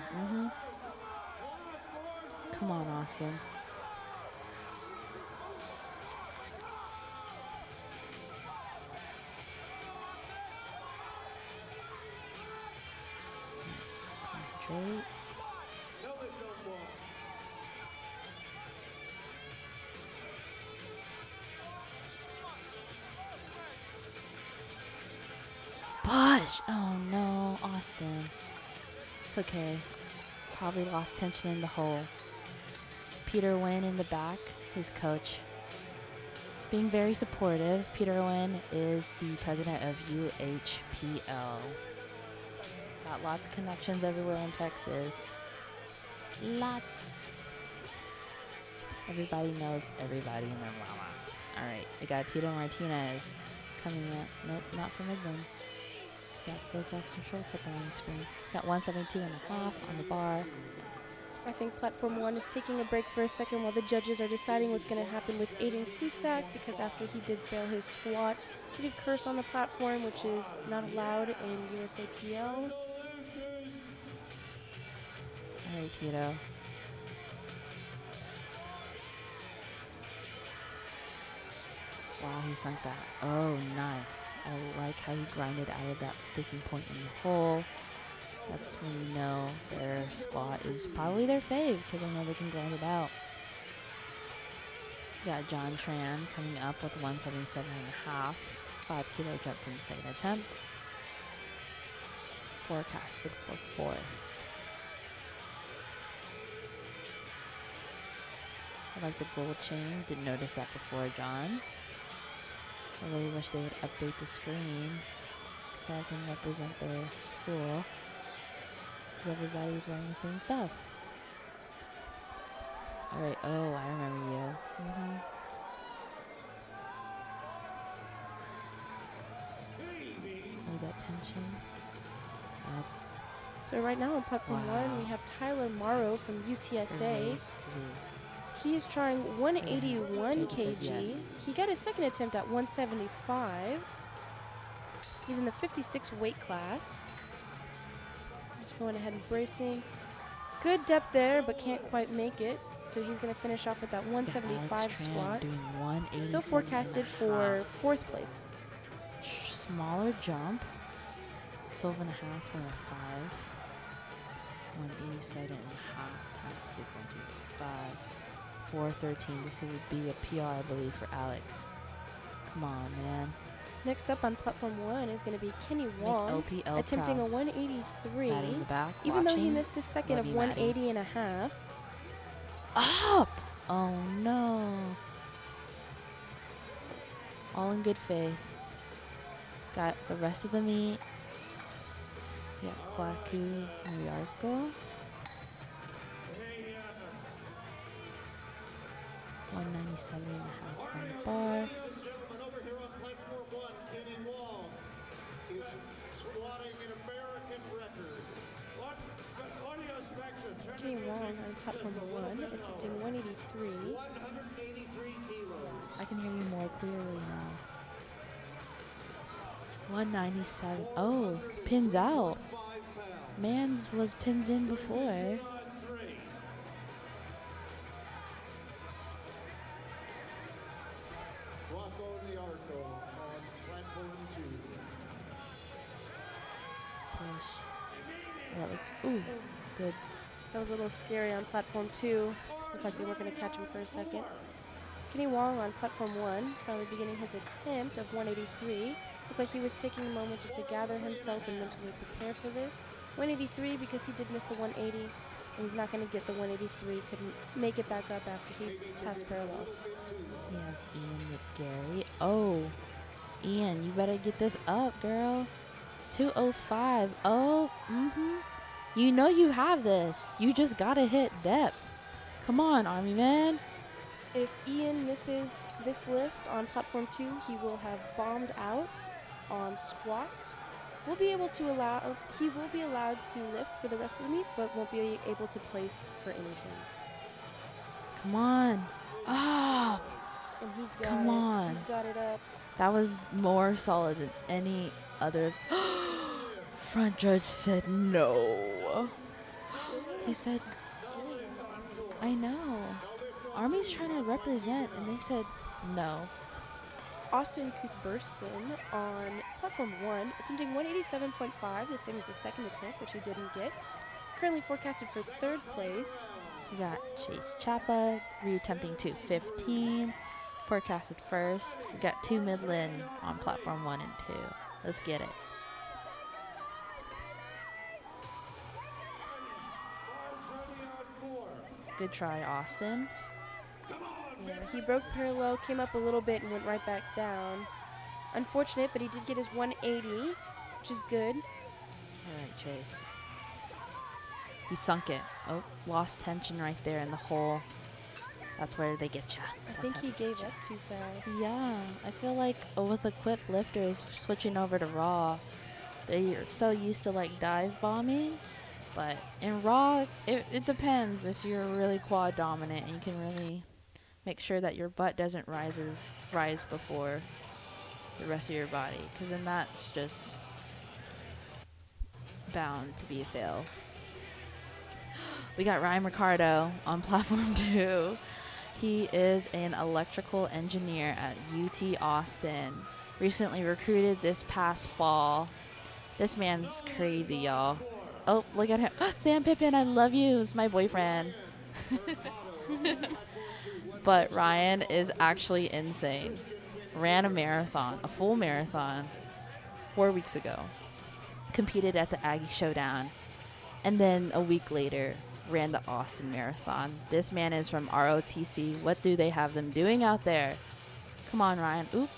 Come on, Austin. Nice. Concentrate. Helmet don't walk. Push! Oh no, Austin. It's okay. Probably lost tension in the hole. Peter Wynn in the back, his coach. Being very supportive, Peter Wynn is the president of UHPL. Got lots of connections everywhere in Texas. Lots. Everybody knows everybody and their mama. Alright, I got Tito Martinez coming up. Nope, not from Midland. Got Phil Jackson Schultz up on the screen. Got 172.5 on the bar. I think platform 1 is taking a break for a second while the judges are deciding what's going to happen with Aiden Cusack, because after he did fail his squat, he did curse on the platform, which is not allowed in USAPL. Alright, Tito. Wow, he sunk that. Oh, nice. I like how he grinded out of that sticking point in the hole. That's when you know their squat is probably their fave, because I know they can grind it out. Got John Tran coming up with 177.5. 5 kilo jump from the second attempt. Forecasted for fourth. I like the gold chain. Didn't notice that before, John. I really wish they would update the screens so I can represent their school. Everybody's wearing the same stuff. Alright, oh, I remember you. Hold that tension. Up. So right now on platform Wow. 1, we have Tyler Morrow from UTSA. Z. He is trying 181 Jake said kg. yes. He got his second attempt at 175. He's in the 56 weight class. He's going ahead and bracing. Good depth there, but can't quite make it. So he's going to finish off with that 175 squat. Still forecasted for fourth place. Smaller jump. 12.5 for a 5. 187.5 times 2.25. 413. This would be a PR, I believe, for Alex. Come on, man. Next up on platform 1 is going to be Kenny Wong, OPL attempting proud. a 183, Maddie in the back, even though he watching. missed his second Love of you, Maddie. 180 and a half. Up! Oh no. All in good faith. Got the rest of the meat. Got Kwaku Muyarko. 197.5 on the bar. Ladies and gentlemen, over here on platform 1, Kenny Wong is squatting an American record. Audio spectrum. Turn Kenny the Wong music on platform just a little 1, bit attempting louder. 183. 183 kilos. I can hear you more clearly now. 197. Oh, pins out. 5 pounds. Mans was pins in before. On 3. Rocco Niarco on platform 2. Push. That looks, ooh, good. That was a little scary on platform 2. Looked like they were going to catch him for a second. Kenny Wong on platform 1, probably beginning his attempt of 183. Looked like he was taking a moment just to gather himself and mentally prepare for this. 183 because he did miss the 180, and he's not going to get the 183. Couldn't make it back up after he passed parallel. We have Ian with Gary. Oh, Ian, you better get this up, girl. 205. Oh, You know you have this. You just gotta hit depth. Come on, Army man. If Ian misses this lift on platform 2, he will have bombed out on squat. He will be allowed to lift for the rest of the meet, but won't be able to place for anything. Come on. Oh, And he's got come on. He's got it up. That was more solid than any other. Front judge said no. He said, I know. Army's trying to represent, and they said no. Austin Cuthbertson on platform 1, attempting 187.5, the same as the second attempt, which he didn't get. Currently forecasted for 3rd place. We got Chase Chappa reattempting 215, forecasted first. We got 2 Midland on platform 1 and 2. Let's get it. Good try, Austin. Yeah, he broke parallel, came up a little bit, and went right back down. Unfortunate, but he did get his 180, which is good. All right, Chase. He sunk it. Oh, lost tension right there in the hole. That's where they get you. I think he gave up too fast. Yeah, I feel like with equipped lifters switching over to raw, they're so used to like dive bombing. But in raw, it depends if you're really quad dominant and you can really make sure that your butt doesn't rise before the rest of your body, because then that's just bound to be a fail. We got Ryan Ricardo on platform 2. He is an electrical engineer at UT Austin. Recently recruited this past fall. This man's crazy, y'all. Oh, look at him. Sam Pippin, I love you. It's my boyfriend. But Ryan is actually insane. Ran a marathon, a full marathon, 4 weeks ago. Competed at the Aggie Showdown. And then a week later, ran the Austin Marathon. This man is from ROTC. What do they have them doing out there? Come on, Ryan. Oop.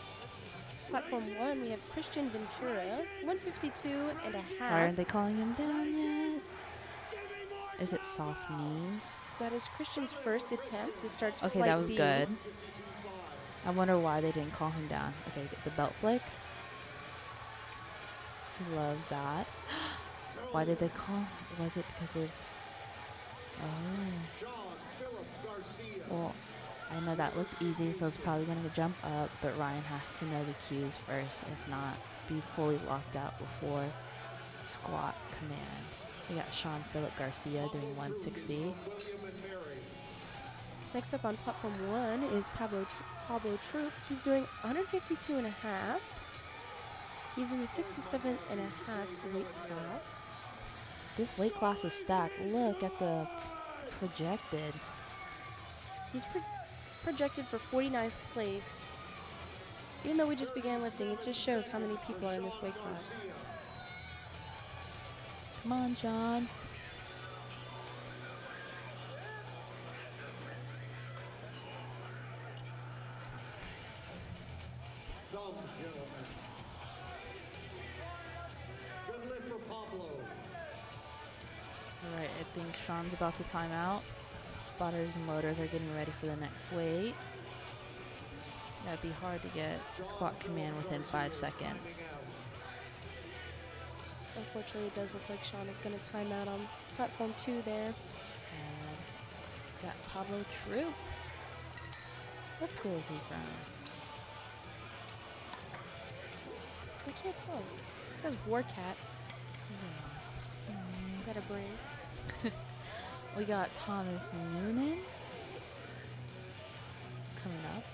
Platform 1, we have Christian Ventura, 152 and a half. Why aren't they calling him down yet? Is it soft knees? That is Christian's first attempt. He starts Okay, flight that was B. good. I wonder why they didn't call him down. Okay, get the belt flick. He loves that. Why did they call? Was it because of... Oh. Well, I know that looked easy, so it's probably going to jump up, but Ryan has to know the cues first. If not, be fully locked out before squat command. We got Sean Philip Garcia doing 160. Next up on platform 1 is Pablo Troop. He's doing 152 and a half. He's in the 67 and a half weight class. This weight class is stacked. Look at the projected. He's projected for 49th place. Even though we just began lifting, it just shows how many people are in this weight class. Come on, John. Alright, I think Sean's about to time out. Spotters and loaders are getting ready for the next weight. That'd be hard to get squat command within 5 seconds. Unfortunately, it does look like Sean is going to time out on platform 2 there. Sad. Got Pablo Troop. What school is he from? I can't tell. It says Warcat. Is that a brand? We got Thomas Noonan coming up.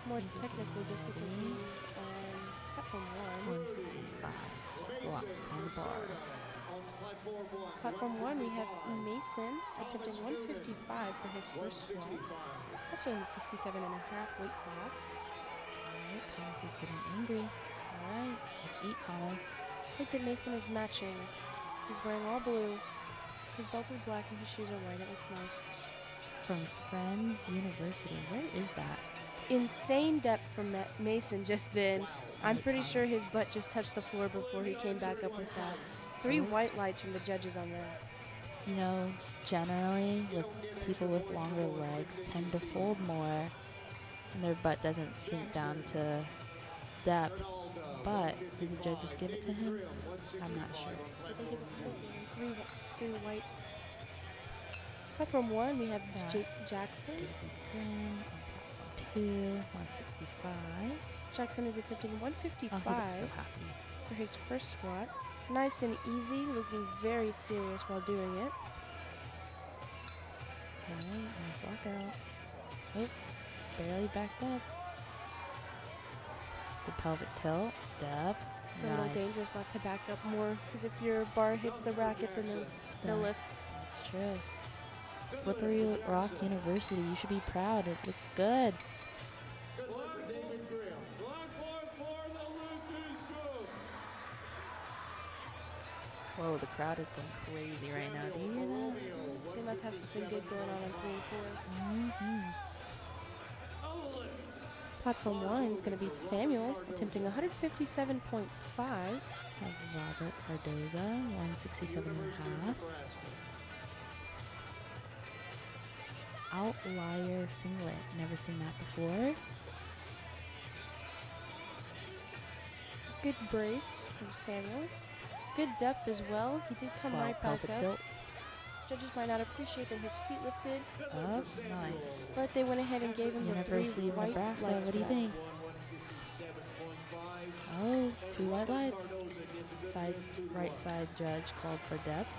More technical difficulties on platform 1. 165 squat on the bar. Platform 1, we have Mason attempting 155 for his first squat. Also in the 67 and a half weight class. Alright, Thomas is getting angry. Alright, let's eat Thomas. I think that Mason is matching. He's wearing all blue. His belt is black and his shoes are white. It looks nice. From Friends University. Where is that? Insane depth from Mason just then. I'm pretty sure his butt just touched the floor before he came back up with that. 3 white lights from the judges on that. You know, generally, with people with longer legs tend to fold more and their butt doesn't sink down to depth. But did the judges give it to him? I'm not sure. Did they give it to him? Three white. Platform 1, we have Yeah. Jackson. Graham on platform 2, 165. Jackson is attempting Oh, he 155 looks so happy. for his first squat. Nice and easy, looking very serious while doing it. Alright, nice walkout. Oh, barely backed up. The pelvic tilt, depth. It's a little dangerous not to back up more, because if your bar hits the rack, it's in the lift. That's true. Slippery Rock University, you should be proud. It looked good. Whoa, the crowd is going crazy right now. Do you hear that? They must have something good going on 3 and 4. Mm-hmm. Platform 1 is going to be Samuel, attempting 157.5. Have Robert Cardoza, 167 and a half. Outlier singlet. Never seen that before. Good brace from Samuel. Good depth as well. He did come Wow, right back pelvic up. tilt. Judges might not appreciate that his feet lifted, Up, nice. but they went ahead and gave him the 3 University of white Nebraska, lights. what do you for that. think? Oh, 2 white lights. Right side judge called for depth.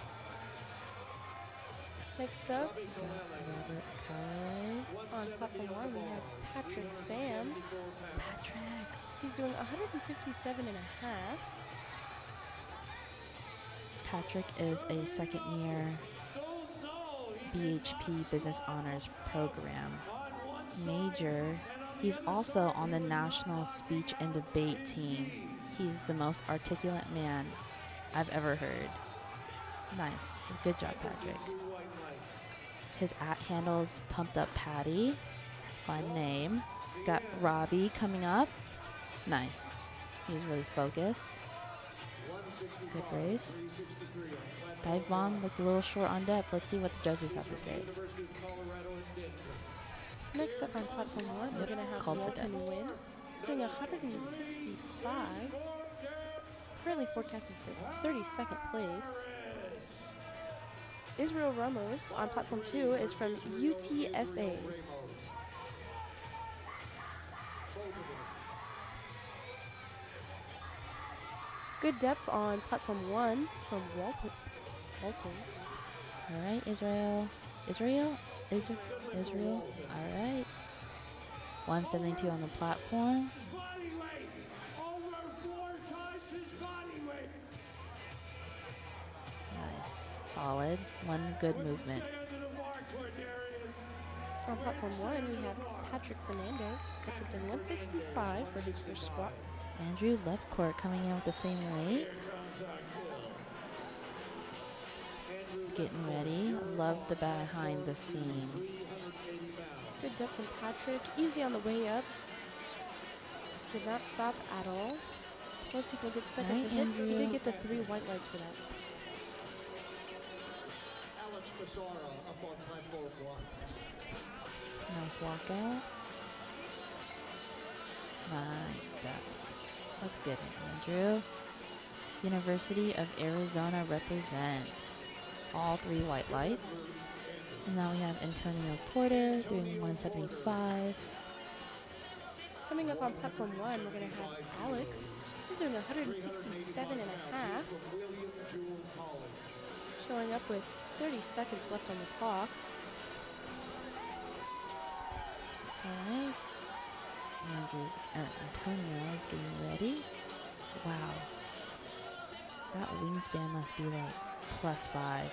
Next up, Robert Carey. on platform 1, we have Patrick Pham. Patrick. He's doing 157 and a half. Patrick is a second year BHP Business Honors Program major. He's also on the National Speech and Debate team. He's the most articulate man I've ever heard. Nice. Good job, Patrick. His @ handle's Pumped Up Patty. Fun name. Got Robbie coming up. Nice. He's really focused. Good race. Dive bomb looked a little short on depth. Let's see what the judges have to say. Next up on platform 1, we're going to have Called for Walton Wynn. He's doing 165. Currently forecasted for 32nd place. Israel Ramos on platform 2 is from UTSA. Good depth on platform 1 from Walton. All right, Israel. Israel? Israel? All right. 172 on the platform. Body weight over 4 times his body weight. Nice. Solid. One good movement. Stay under the mark, Cordarius. On platform 1, we have Patrick Fernandez attempting 165 for his first squat. Andrew left court coming in with the same weight. Getting ready. Love the behind the scenes. Good depth from Patrick. Easy on the way up. Did not stop at all. Most people get stuck at Right, the hip. He Andrew. did get the 3 white lights for that. Alex Massara up on platform 1. Nice walkout. Nice depth. That's good, Andrew. University of Arizona represent. All 3 white lights. And now we have Antonio Porter doing 175. Coming up on platform 1, we're going to have Alex. He's doing 167 and a half. Showing up with 30 seconds left on the clock. All right. Antonio is getting ready. Wow. That wingspan must be like +5.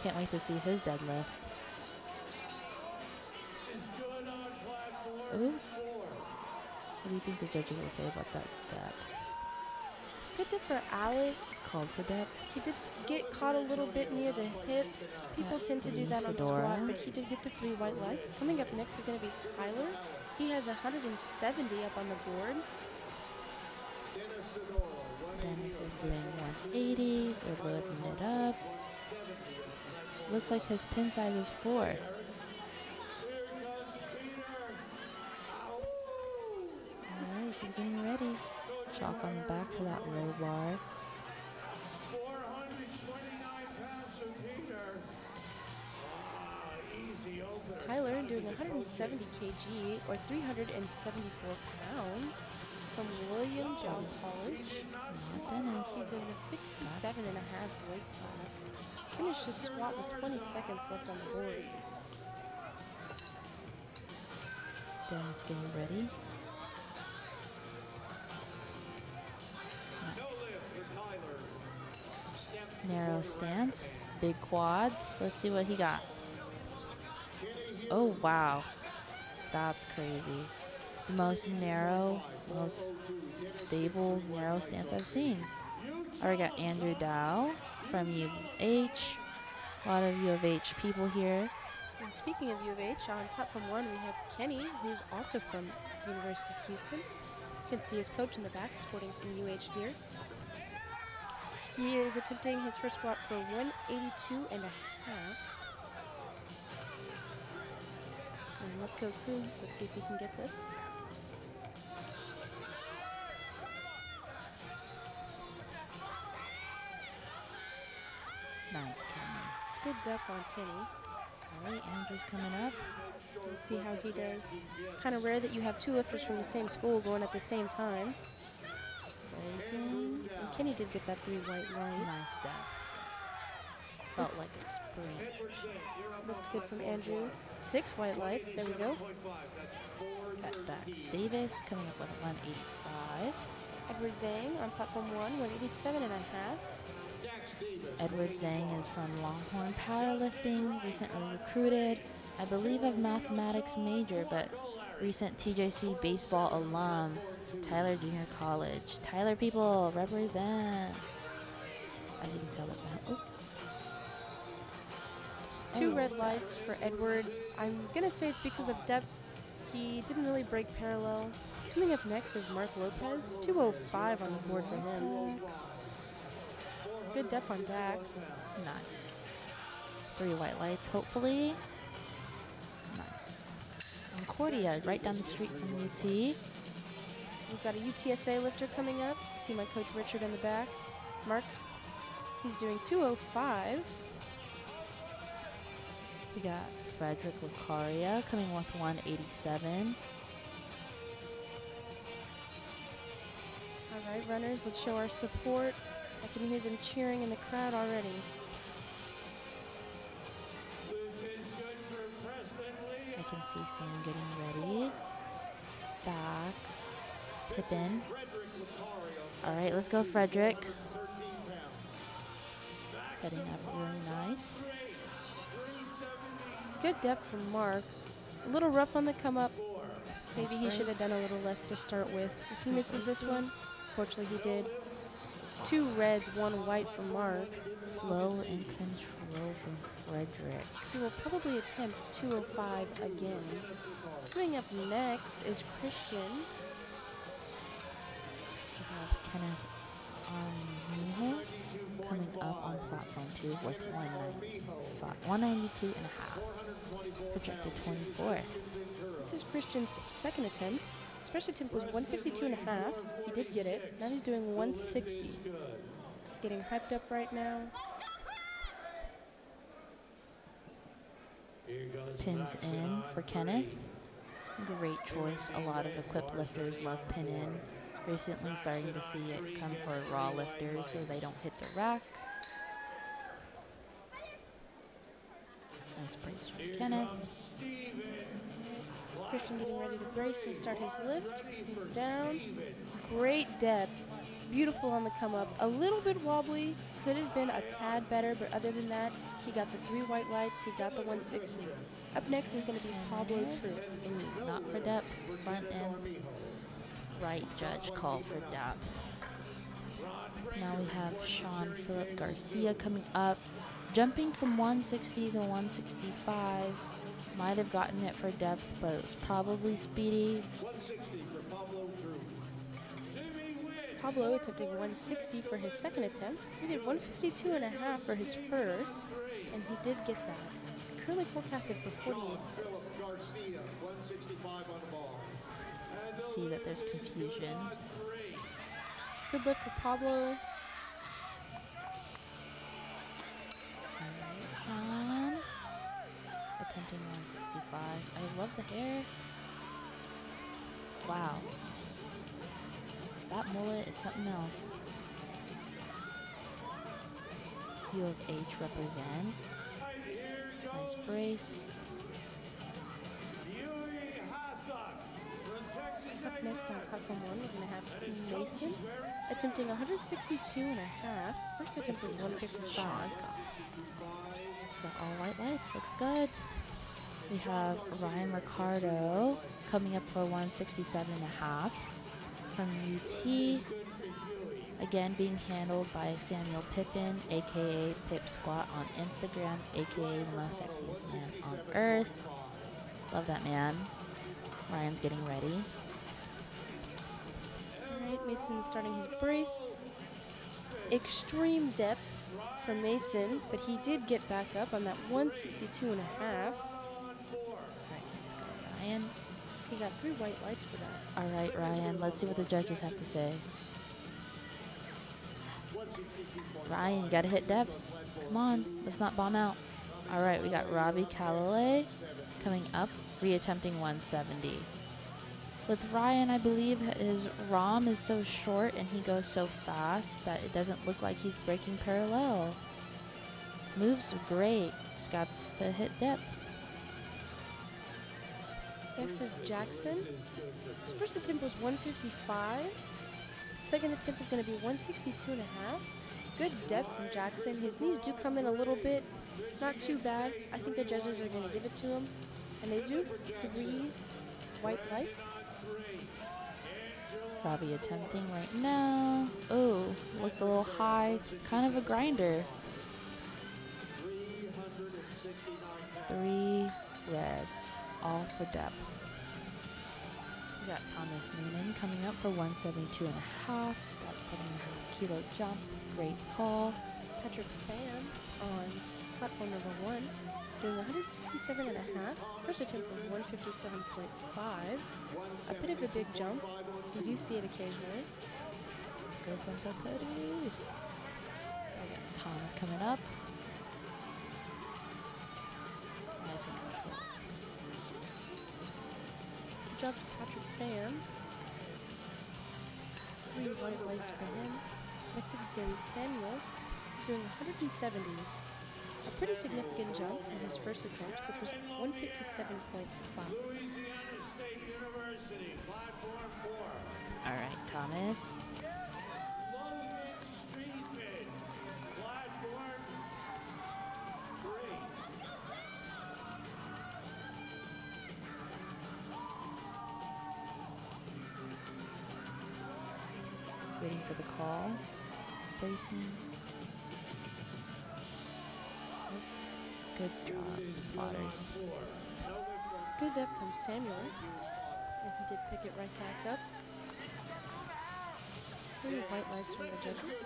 Can't wait to see his deadlift. Is good on platform Ooh. 4. What do you think the judges will say about that depth? Good dip for Alex. Called for depth? He did get caught a little bit near the hips. People tend to do that on Isadora. squat, but he did get the 3 white lights. Coming up next is going to be Tyler. He has 170 up on the board. Dennis is doing 180. They're loading it up. Looks like his pin size is 4. Alright, he's getting ready. Chalk on the back for that low bar. 429 pounds from Peter. Easy opener. Tyler doing 170 kg or 374 pounds from William John College. Not Dennis. He's in the 67.5 weight class. Finished his squat with 20 seconds left on the board. Dennis getting ready. Nice. Narrow stance. Big quads. Let's see what he got. Oh, wow. That's crazy. The most narrow, most stable narrow stance I've seen. Alright, got Andrew Dow from U of H. A lot of U of H people here. And speaking of U of H, on platform 1 we have Kenny, who's also from the University of Houston. You can see his coach in the back sporting some UH gear. He is attempting his first squat for 182.5. And let's go Cougs. Let's see if he can get this. Nice, Kenny. Good depth on Kenny. Alright, Andrew's coming up. Let's see how he does. Kind of rare that you have 2 lifters from the same school going at the same time. Raising. And Kenny did get that 3 white line. Nice depth. Felt like a sprint. Looked good from Andrew. 6 white lights. There we go. Got Dax Davis coming up with a 185. Edward Zhang on platform 1, 187.5. Edward Zhang is from Longhorn Powerlifting, recently recruited. I believe a mathematics major, but recent TJC baseball alum. Tyler Junior College. Tyler people, represent. As you can tell, that's my hand. 2 red lights for Edward. I'm going to say it's because of depth. He didn't really break parallel. Coming up next is Mark Lopez. 205 on the board for him. Good depth on Dax. Nice. 3 white lights, hopefully. Nice. Concordia, right down the street from UT. We've got a UTSA lifter coming up. You can see my coach Richard in the back. Mark, he's doing 205. We got Frederick Lucaria coming with 187. All right, runners, let's show our support. I can hear them cheering in the crowd already. I can see someone getting ready. Back. Pippin. All right, let's go, Frederick. Setting up really nice. Good depth from Mark. A little rough on the come up. Maybe he should have done a little less to start with. If he misses this one, fortunately he did. 2 reds, 1 white from Mark. Slow and control from Frederick. He will probably attempt 205 again. Coming up next is Christian. We have Kenneth Armijo coming up on platform 2 with 192 and a half. Projected 24. This is Christian's second attempt. His first attempt was 152 and a half. He did get it. Now he's doing 160. He's getting hyped up right now. Pins in for Kenneth. Great choice. A lot of equipped lifters love pin in. Recently starting to see it come for raw lifters so they don't hit the rack. Nice brace from Kenneth. Christian getting ready to brace and start his lift. He's down. Great depth. Beautiful on the come up. A little bit wobbly. Could have been a tad better, but other than that, he got the 3 white lights. He got the 160. Up next is going to be Pablo Troop. Ooh, not for depth. Front end. right judge call for depth. Now we have Sean Philip Garcia coming up, jumping from 160 to 165. Might have gotten it for depth, but it was probably speedy. 160 for Pablo Drew. Pablo attempting 160 for his second attempt. He did 152 and a half for his first, and he did get that. Currently forecasted for 48 Sean minutes. Philip Garcia, 165 on the ball. See that there's confusion. Good lift for Pablo. Sean attempting 165. I love the hair. Wow. That mullet is something else. U of H represent. Nice brace. Up next on platform 1, we're going to have Mason attempting 162 and a half. First attempt was 155. Got all white lights. Looks good. We have Ryan Ricardo coming up for 167 and a half from UT. Again, being handled by Samuel Pippin, aka Pip Squat on Instagram, aka the most sexiest man on earth. Love that man. Ryan's getting ready. Alright, Mason starting his brace. Extreme depth for Mason, but he did get back up on that 162 and a half. Alright, let's go, Ryan. He got 3 white lights for that. Alright, Ryan, let's see what the judges have to say. Ryan, you gotta hit depth. Come on, let's not bomb out. Alright, we got Robbie Calalay coming up, re-attempting 170. With Ryan, I believe his ROM is so short and he goes so fast that it doesn't look like he's breaking parallel. Moves great, just got to hit depth. Next is Jackson. His first attempt was 155. Second attempt is going to be 162 and a half. Good depth from Jackson. His knees do come in a little bit. Not too bad. I think the judges are going to give it to him. And they do 3 white lights. Robbie attempting right now. Oh, looked a little high. Kind of a grinder. 3 reds, all for depth. We got Thomas Noonan coming up for 172 and a half. That 7.5 kilo jump. Great call. Patrick Pham on platform number 1, doing 167 and a half. First attempt was 157.5. A bit of a big jump. You do see it occasionally. Let's go Bronco Cody. We got Thomas coming up. Nice and controlled. Good job to Patrick Pham. 3 white lights for him. Next up is going to be Samuel. He's doing 170. A pretty significant jump in his first attempt, which was 157.5. All right, Thomas. Waiting for the call. Bracing. Good job, spotters. Good depth from Samuel. And he did pick it right back up. 3 white lights from the judges.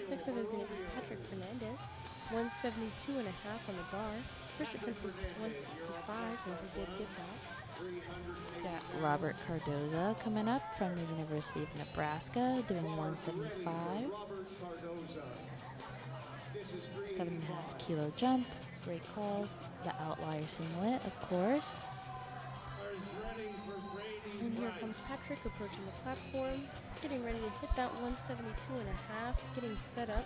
Next up is going to be Patrick Fernandez. 172 and a half on the bar. First attempt was 165, and he did get that. Got Robert Cardoza coming up from the University of Nebraska, doing 175. 7.5 kilo jump. Great calls. The outlier singlet, of course. And here comes Patrick approaching the platform, getting ready to hit that 172 and a half, getting set up,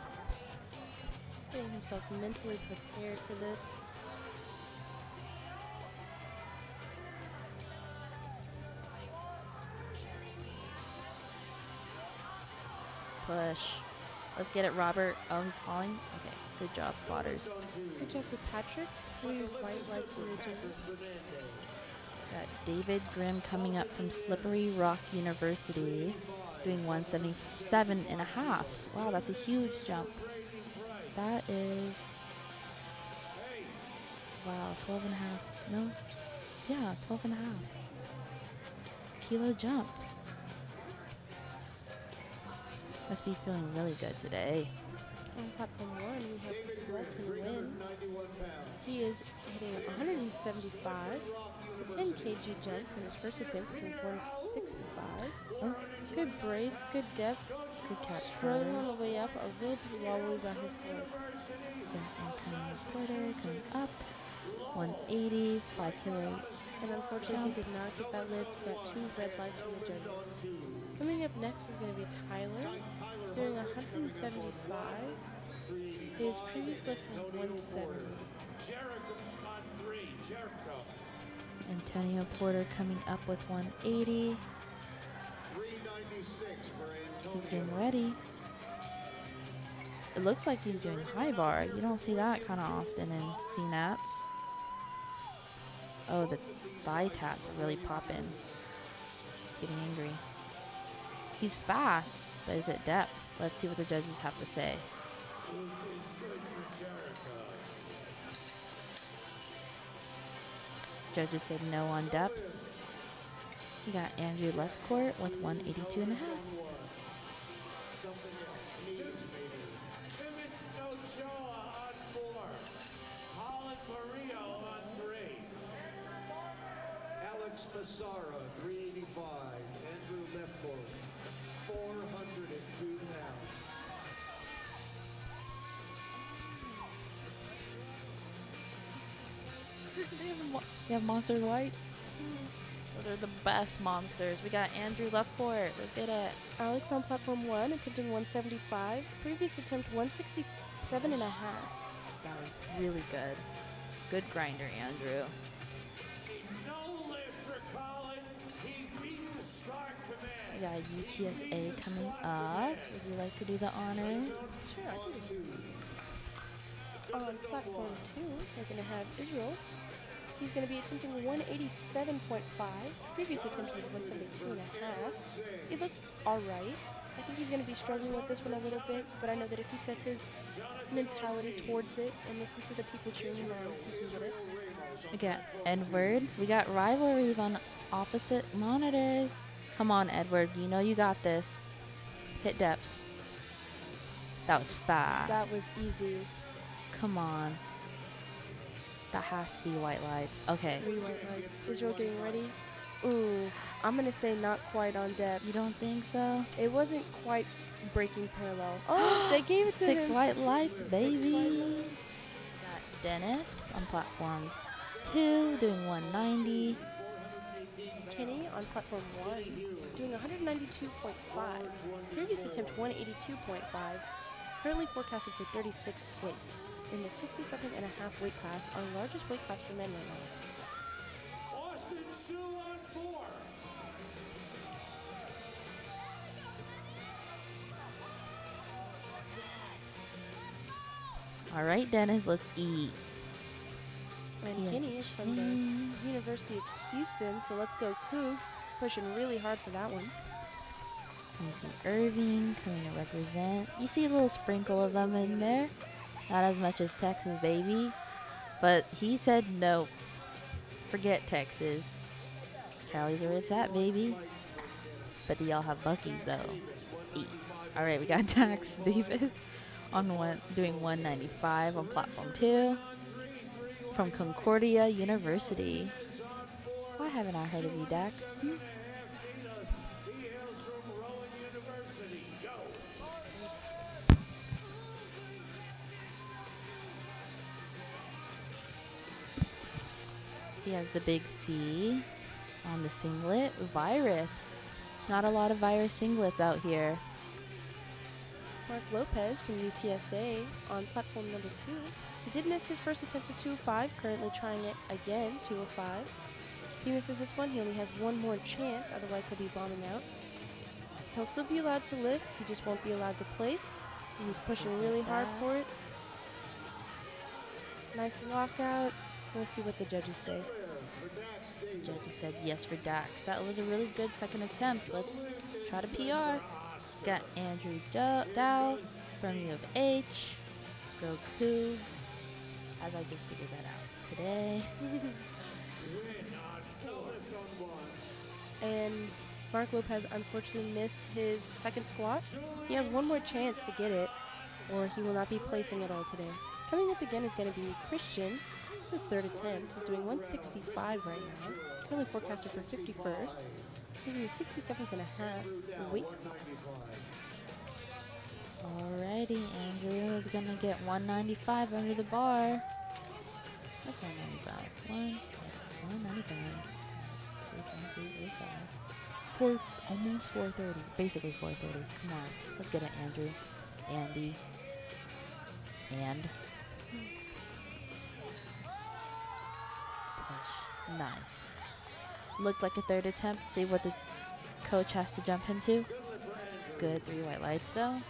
getting himself mentally prepared for this. Push. Let's get it, Robert. Oh, he's falling? Okay. Good job, spotters. Good job for Patrick. 3 white lights from the judges. Got David Grimm coming up from Slippery Rock University, doing 177.5. Wow, that's a huge jump. That is, wow, 12.5. No, yeah, 12.5 kilo jump. Must be feeling really good today. On platform 1, we have Walton Wynn. He is hitting 175. It's a 10 kg jump from his first attempt from 165. Oh, Good brace, good depth. good catch. Strolling on the way up, a little bit wobbly back and forth. Got Antonio Porter coming up, 180, 5 kilo. And unfortunately, he did not get that lift. He got 2 red lights from the judges. Coming up next is going to be Tyler. He's doing 175. His previous lift was 170. Antonio Porter coming up with 180. 396 for He's Antonio. getting ready. It looks like he's doing high bar. You don't see that kind of often in CNATs. Oh, the thigh tats are really popping. He's getting angry. He's fast, but is it depth? Let's see what the judges have to say. Judges said no on depth. We got Andrew left court with 182.5. Alex Massara, 385. Andrew Lefcourt, 402 pounds. You have Monster White? Those are the best monsters. We got Andrew left court. Let's get it. Alex on platform 1, attempting 175. Previous attempt 167 and a half. That was really good. Good grinder, Andrew. No lift for Colin. He beat the Star Command. We got UTSA coming up. Would you like to do the honors? Sure, I can do it. On platform 2, we're going to have Israel. He's going to be attempting 187.5. His previous attempt was 172 and a half. He looked all right. I think he's going to be struggling with this one a little bit, but I know that if he sets his mentality towards it and listens to the people cheering him on, he can get it. We got Edward. We got rivalries on opposite monitors. Come on, Edward. You know you got this. Hit depth. That was fast. That was easy. Come on. That has to be white lights. Okay. 3 white lights. Israel getting ready. Ooh, I'm going to say not quite on depth. You don't think so? It wasn't quite breaking parallel. Oh, they gave it to 6 him. white lights, 6 baby. white lights. Got Dennis on platform 2 doing 190. Kenny on platform 1 doing 192.5. Previous attempt 182.5. Currently forecasted for 36th place in the 67.5 weight class, our largest weight class for men right now. Austin Sue on 4. All right, Dennis, let's eat. And Yes, Kenny is from Kenny. the University of Houston, so let's go Cougs. Pushing really hard for that one. You see Irving coming to represent. You see a little sprinkle of them in there. Not as much as Texas, baby. But he said no. Forget Texas. Cali's where it's at, baby. But do y'all have Bucky's, though? Eat. All right, we got Dax Davis on doing 195 on platform 2 from Concordia University. Why haven't I heard of you, Dax? He hails from Rowan University. Go. He has the big C on the singlet. Virus. Not a lot of virus singlets out here. Mark Lopez from UTSA on platform number 2. He did miss his first attempt at 205, currently trying it again, 205. If he misses this one, he only has one more chance, otherwise he'll be bombing out. He'll still be allowed to lift, he just won't be allowed to place. He's pushing really hard for it. Nice lockout. We'll see what the judges say. For Dax Davis, judges said yes for Dax. That was a really good second attempt. Let's try to PR. Got Andrew Dow from U of H. Go Cougs. As I just figured that out today. And Mark Lopez unfortunately missed his second squat. He has one more chance to get it, or he will not be placing at all today. Coming up again is going to be Christian. This is his third attempt. He's doing 165 right now. Currently forecasted for 51st. He's in the 67th and a half weight class. Alrighty, Andrew is gonna get 195 under the bar. That's 195. 195. 4, almost 430. Basically 430. Come on, let's get it, Andrew. Andy. And push. Nice. Looked like a third attempt. See what the coach has to jump into. Good 3 white lights though.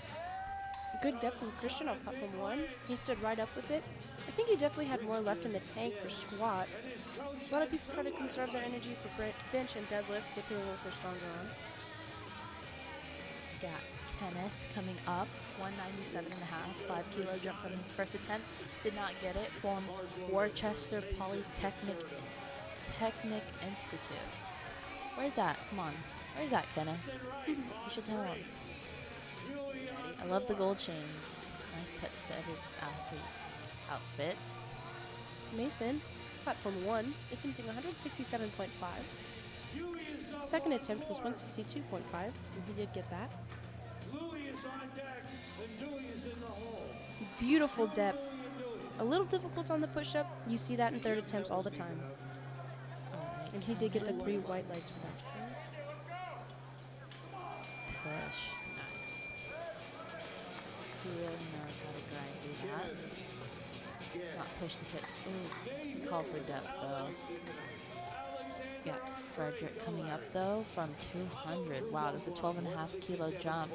Good depth from Christian on platform 1. He stood right up with it. I think he definitely had more left in the tank for squat. A lot of people try to conserve their energy for bench and deadlift, depending on what they're stronger on. Got Kenneth coming up, 197 and a half, 5 kilo jump from his first attempt. Did not get it from Worcester Polytechnic Institute. Where's that? Come on. Where's that, Kenneth? You should tell him. I love the gold chains. Nice touch to every athlete's outfit. Mason, platform 1, attempting 167.5. Second attempt was 162.5, and he did get that. Louis is on deck, and Dewey is in the hole. Beautiful depth. A little difficult on the push-up. You see that in third attempts all the time. Alright, And he did get the 3 white lights for that. push. Nice. He really knows how to grind through that. Not push the hips. Ooh, call for depth though. Got Frederick coming up though from 200. Wow, that's a 12.5 kilo jump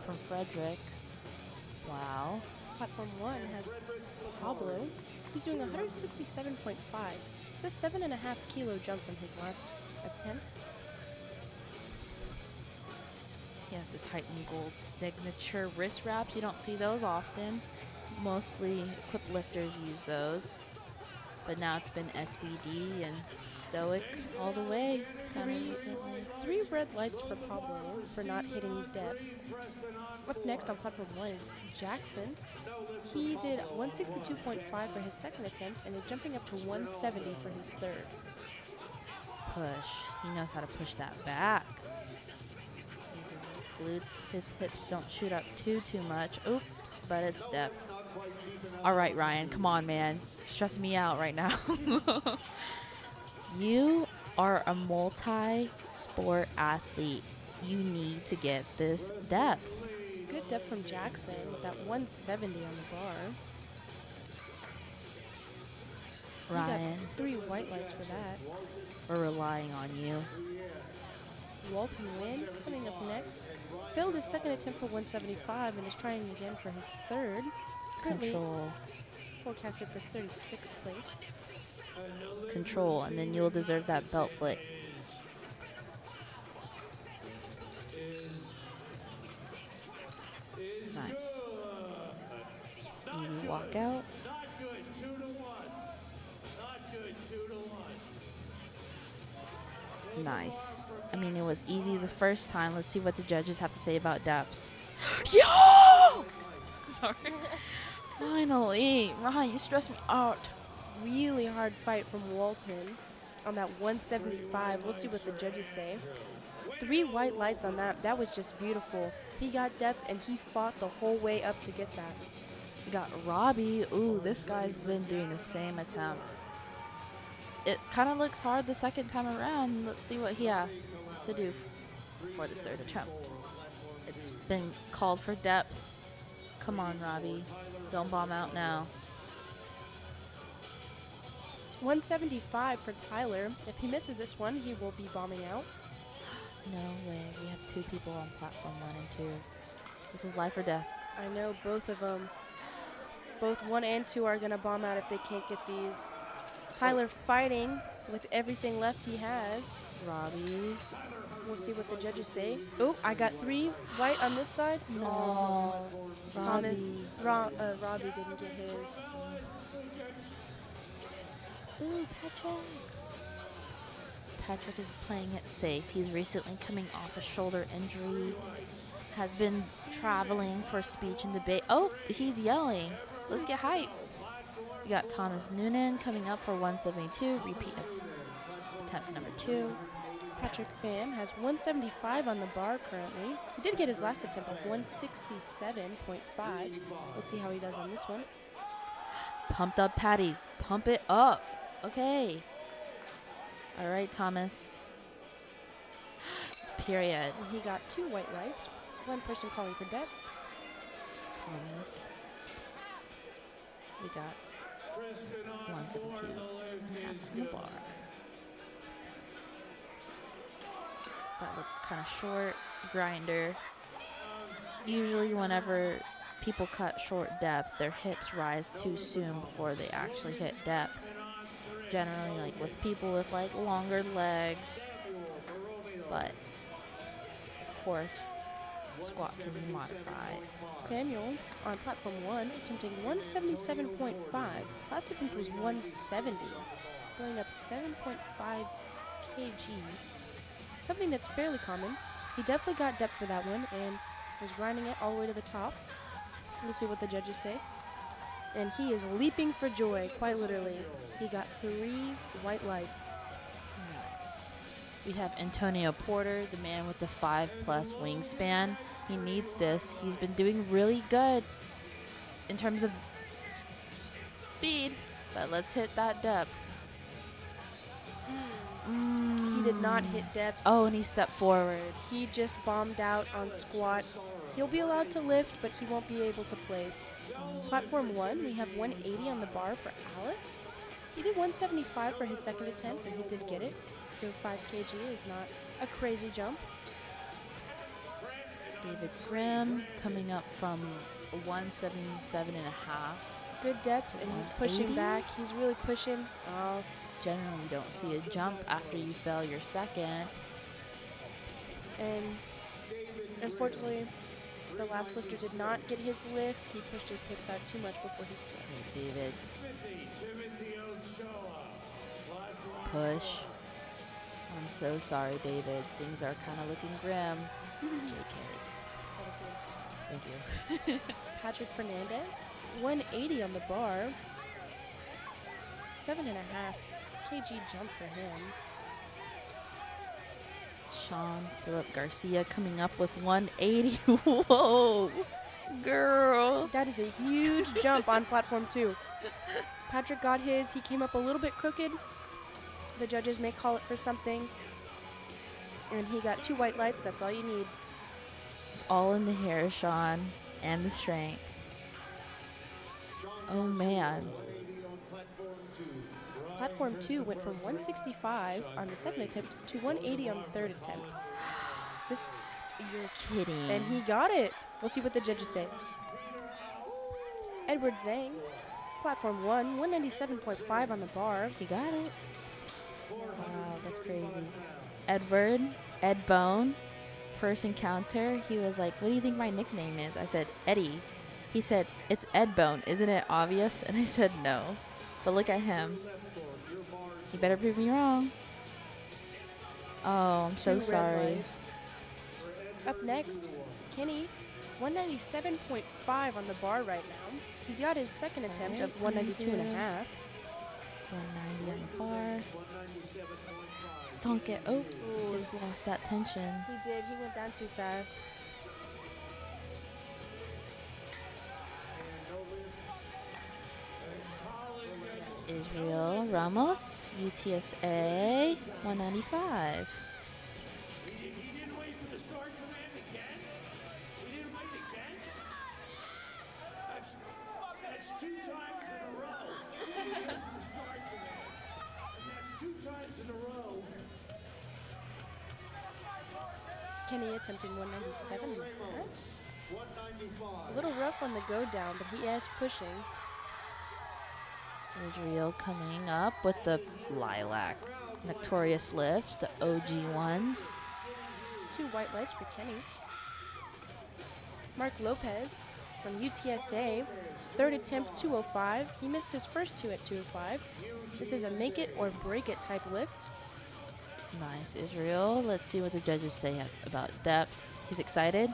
from Frederick. Wow. Platform 1 has Pablo. He's doing 167.5. It's a 7.5 kilo jump from his last attempt. He has the Titan Gold signature wrist wraps. You don't see those often. Mostly equipped lifters use those. But now it's been SBD and Stoic all the way. Kind of recently. 3 red lights for Pablo for not hitting depth. Up next on platform 1 is Jackson. He did 162.5 for his second attempt and is jumping up to 170 for his third. Push. He knows how to push that back. His glutes, his hips don't shoot up too much. Oops, but it's depth. All right, Ryan, come on, man. You're stressing me out right now. You are a multi-sport athlete. You need to get this depth. Good depth from Jackson with that 170 on the bar. Ryan, He got 3 white lights for that. we're relying on you. Walton Wynn coming up next. Failed his second attempt for 175 and is trying again for his third. Currently Control. forecasted for 36th place. Control, and then you'll deserve that belt flick. Nice. Easy walkout. Not good, 2 to 1. Not good, 2 to 1. Nice. I mean, it was easy the first time. Let's see what the judges have to say about depth. Yo! Sorry. Finally. Ryan, you stressed me out. Really hard fight from Walton on that 175. We'll see what the judges say. 3 white lights on that. That was just beautiful. He got depth and he fought the whole way up to get that. We got Robbie. Ooh, this guy's been doing the same attempt. It kind of looks hard the second time around. Let's see what he has to do for this third attempt. It's been called for depth. Come on, Robbie. Don't bomb out now. 175 for Tyler. If he misses this one, he will be bombing out. No way. We have 2 people on platform 1 and 2. This is life or death. I know both of them. Both 1 and 2 are going to bomb out if they can't get these. Tyler fighting with everything left he has. Robbie. We'll see what the judges say. Oh, I got 3 white on this side. No. Thomas, Robbie. Robbie didn't get his. Ooh, Patrick. Patrick is playing it safe. He's recently coming off a shoulder injury. Has been traveling for speech and debate. Oh, he's yelling. Let's get hype. We got Thomas Noonan coming up for 172. Repeat of attempt number 2. Patrick Pham has 175 on the bar currently. He did get his last attempt of 167.5. We'll see how he does on this one. Pumped up, Patty. Pump it up. Okay. All right, Thomas. Period. And he got 2 white lights. 1 person calling for debt. Thomas. We got 172 on the bar. That looked kind of short. Grinder. Usually whenever people cut short depth, their hips rise too soon before they actually hit depth. Generally, like with people with like longer legs. But of course, squat can be modified. Samuel on platform 1 attempting 177.5. Last attempt was 170, going up 7.5 kg. Something that's fairly common. He definitely got depth for that one and was grinding it all the way to the top. We'll see what the judges say. And he is leaping for joy, quite literally. He got 3 white lights. Nice. We have Antonio Porter, the man with the 5+ wingspan. He needs this. He's been doing really good in terms of speed, but let's hit that depth. He did not hit depth. Oh, and he stepped forward. He just bombed out on squat. He'll be allowed to lift, but he won't be able to place. Platform 1, we have 180 on the bar for Alex. He did 175 for his second attempt, and he did get it. So 5 kg is not a crazy jump. David Grimm coming up from 177.5. Good depth, and he's pushing 180? back. He's really pushing. Oh, Generally, you don't see a jump after you fail your second. and unfortunately, the last lifter did not get his lift. He pushed his hips out too much before he stood. Hey, David. Push. I'm so sorry, David. Things are kind of looking grim. JK. That was good. Thank you. Patrick Fernandez, 180 on the bar. 7.5 kg jump for him. Sean Philip Garcia coming up with 180. Whoa, girl. That is a huge jump on platform 2. Patrick got his. He came up a little bit crooked. The judges may call it for something. And he got 2 white lights. That's all you need. It's all in the hair, Sean, and the strength. Oh, man. Platform 2 went from 165 on the second attempt to 180 on the third attempt. This, You're kidding. and he got it. We'll see what the judges say. Edward Zhang, platform 1, 197.5 on the bar. He got it. Wow, that's crazy. Edward, Ed Bone, first encounter, he was like, what do you think my nickname is? I said, Eddie. He said, it's Ed Bone, isn't it obvious? And I said, no. But look at him. He better prove me wrong. Oh, I'm so 2 red sorry. lights. Up next, Kenny, 197.5 on the bar right now. He got his second attempt of 192.5. 190 on the bar. Sunk it. Oh, just lost that tension. He did. He went down too fast. Israel Ramos, UTSA, 195. He didn't wait for the start command again? He didn't wait again? That's 2 times in a row. He missed the start command. And that's 2 times in a row. Kenny attempting 197. 195. A little rough on the go down, but he is pushing. Israel coming up with the lilac Notorious lifts, the OG ones. 2 white lights for Kenny. Mark Lopez from UTSA, third attempt 205. He missed his first 2 at 205. This is a make it or break it type lift. Nice, Israel. Let's see what the judges say about depth. He's excited.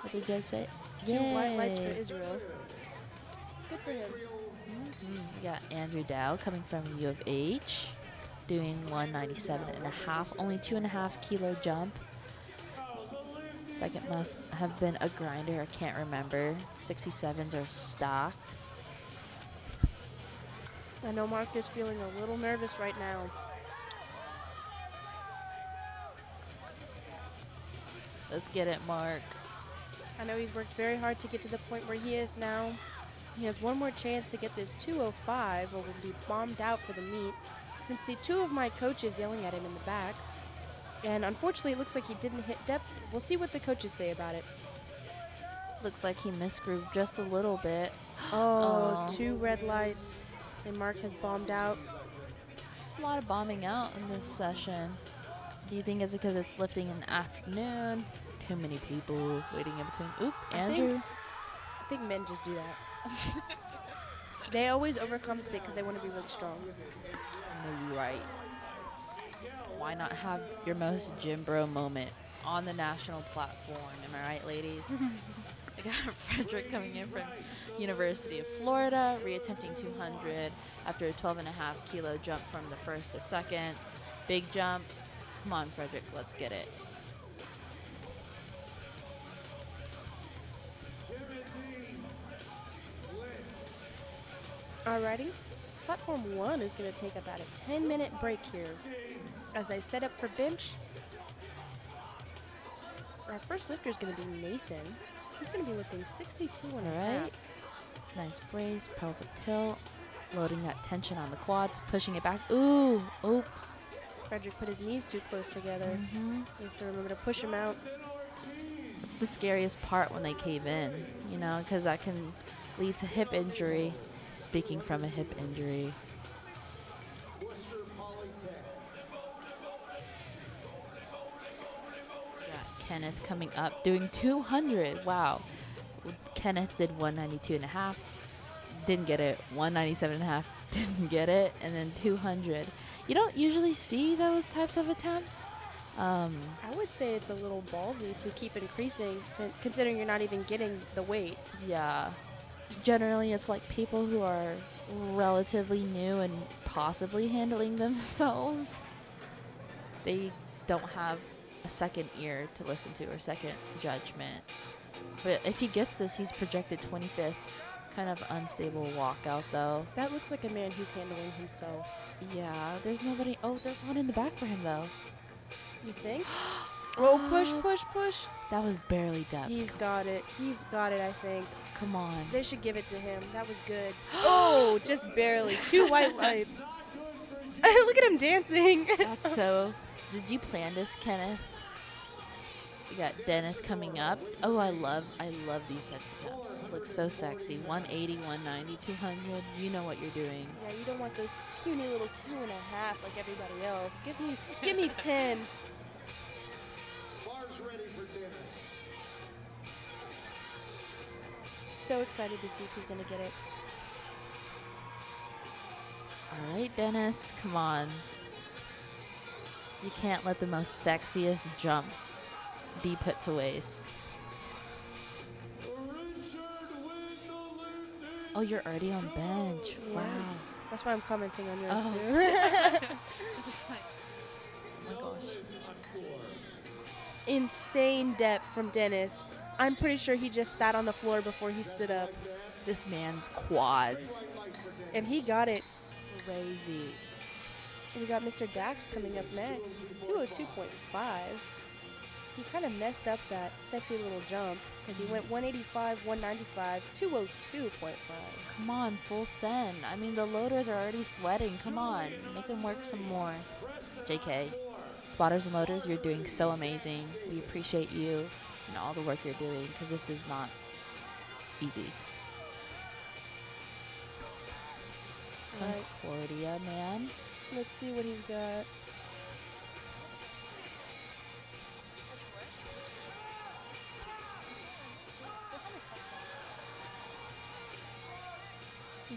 What did the judge say? 2 white lights for Yay. Israel. Good for him. We got Andrew Dow coming from U of H, doing 197.5, only 2.5 kilo jump. Second must have been a grinder, I can't remember. 67s are stocked. I know Mark is feeling a little nervous right now. Let's get it, Mark. I know he's worked very hard to get to the point where he is now. He has one more chance to get this 205 or will be bombed out for the meet. You can see 2 of my coaches yelling at him in the back. And unfortunately, it looks like he didn't hit depth. We'll see what the coaches say about it. Looks like he misgrooved just a little bit. Oh, 2 red lights. And Mark has bombed out. A lot of bombing out in this session. Do you think it's because it's lifting in the afternoon? Too many people waiting in between. Oop, Andrew. I think men just do that. They always overcompensate because they want to be really strong. Maybe right. Why not have your most gym bro moment on the national platform? Am I right, ladies? I got Frederick coming in from University of Florida, reattempting 200 after a 12.5 kilo jump from the first to second. Big jump. Come on, Frederick, let's get it. Alrighty. Platform 1 is going to take about a 10-minute break here as they set up for bench. Our first lifter is going to be Nathan. He's going to be lifting 62 and a half. Alright. Nice brace, pelvic tilt, loading that tension on the quads, pushing it back. Ooh, oops. Frederick put his knees too close together. Needs to remember to push him out. It's the scariest part when they cave in, you know, because that can lead to hip injury. Speaking from a hip injury. Got Kenneth coming up, doing 200. Wow. Kenneth did 192.5. Didn't get it. 197.5. Didn't get it. And then 200. You don't usually see those types of attempts. I would say it's a little ballsy to keep increasing considering you're not even getting the weight. Yeah. Generally, it's like people who are relatively new and possibly handling themselves. They don't have a second ear to listen to or second judgment. But if he gets this, he's projected 25th. Kind of unstable walkout, though. That looks like a man who's handling himself. Yeah, there's nobody. Oh, there's one in the back for him, though. You think? Oh, push, push, push. That was barely depth. He's got it. He's got it, I think. Come on. They should give it to him. That was good. Oh, just barely. 2 white lights. Look at him dancing. That's so. Did you plan this, Kenneth? We got Dennis coming up. Oh, I love these types of jumps. Looks so sexy. 180, 190, 200. You know what you're doing. Yeah, you don't want those puny little 2.5 like everybody else. Give me 10. Bars ready for Dennis. So excited to see if he's gonna get it. All right, Dennis, come on. You can't let the most sexiest jumps be put to waste. Oh, you're already on bench. Yeah. Wow. That's why I'm commenting on yours Oh. too. Just like, oh my gosh. Insane depth from Dennis. I'm pretty sure he just sat on the floor before he stood up. This man's quads. And he got it. Crazy. We got Mr. Dax coming up next. 202.5. He kind of messed up that sexy little jump because he went 185, 195, 202.5. Come on, full send. I mean, the loaders are already sweating. Come on, make them work some more. JK, spotters and loaders, you're doing so amazing. We appreciate you and all the work you're doing because this is not easy. Right. Concordia, man. Let's see what he's got.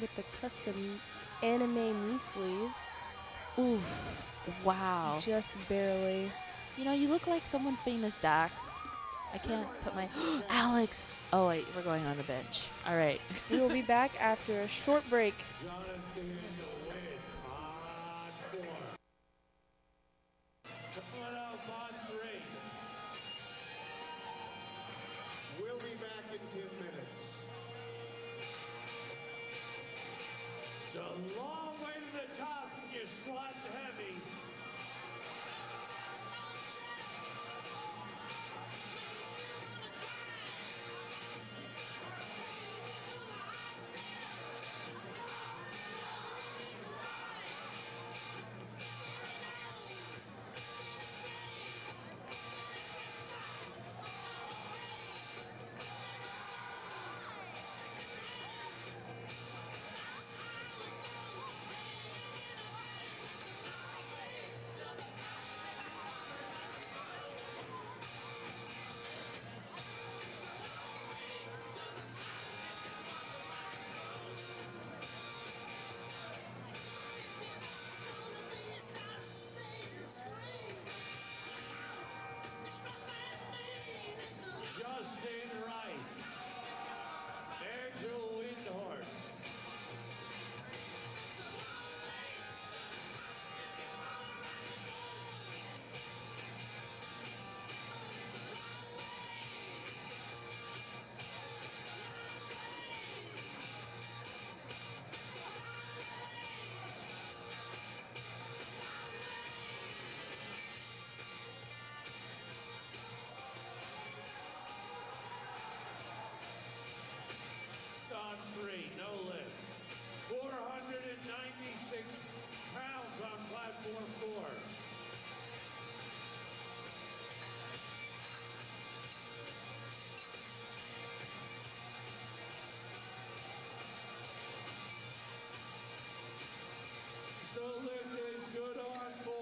With the custom anime knee sleeves. Ooh, wow. Just barely. You know, you look like someone famous, Dax. I can't put my Alex. Oh wait, we're going on the bench. All right. We will be back after a short break. Jonathan Witt on 4. Coming up on 3. We'll be back in 10 minutes. It's a long way to the top. You're squatting heavy. Justin Wright. Angel Windhorst. On 3, no lift. 496 pounds on platform 4. Still lift is good on 4.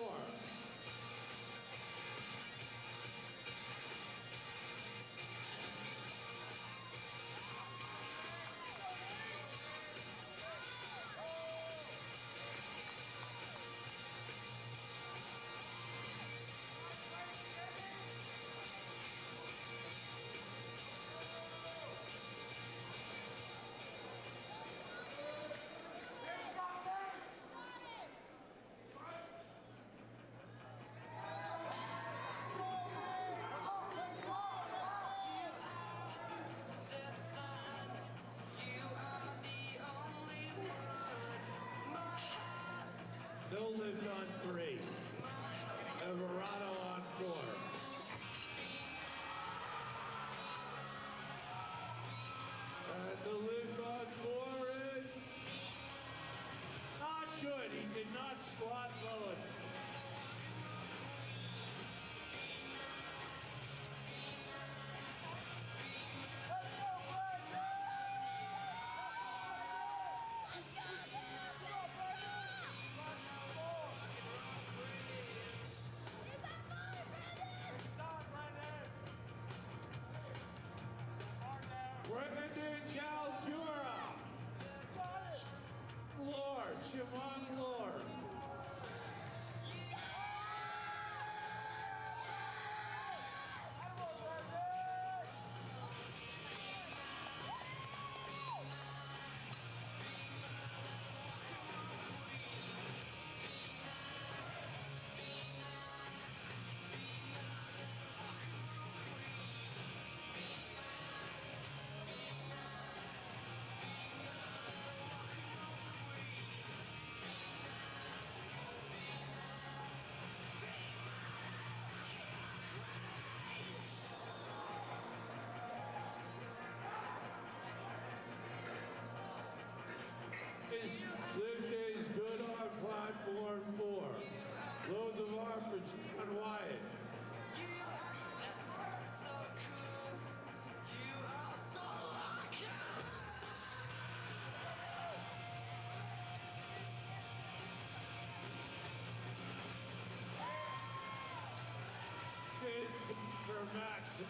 No lift on 3. Everado on 4. And the lift on 4 is not good. He did not squat low enough. Brandon Calcura. Lord, Shimon Lord. His lift is good on platform 4. Load the bar for John Wyatt. Max.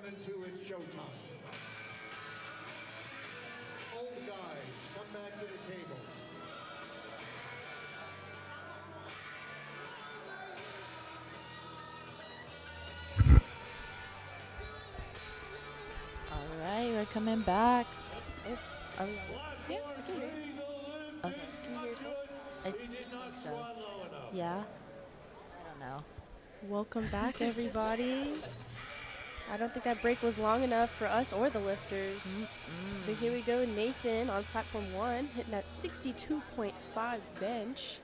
1 and 2, it's showtime. Old guys, come back to the table. All right, we're coming back. Oh, are we on? Yeah, I can hear you. Okay. Can you hear yourself? I He did not think so. squat low enough. Yeah. I don't know. Welcome back, everybody. I don't think that break was long enough for us or the lifters. But here we go, Nathan on platform 1, hitting that 62.5 bench.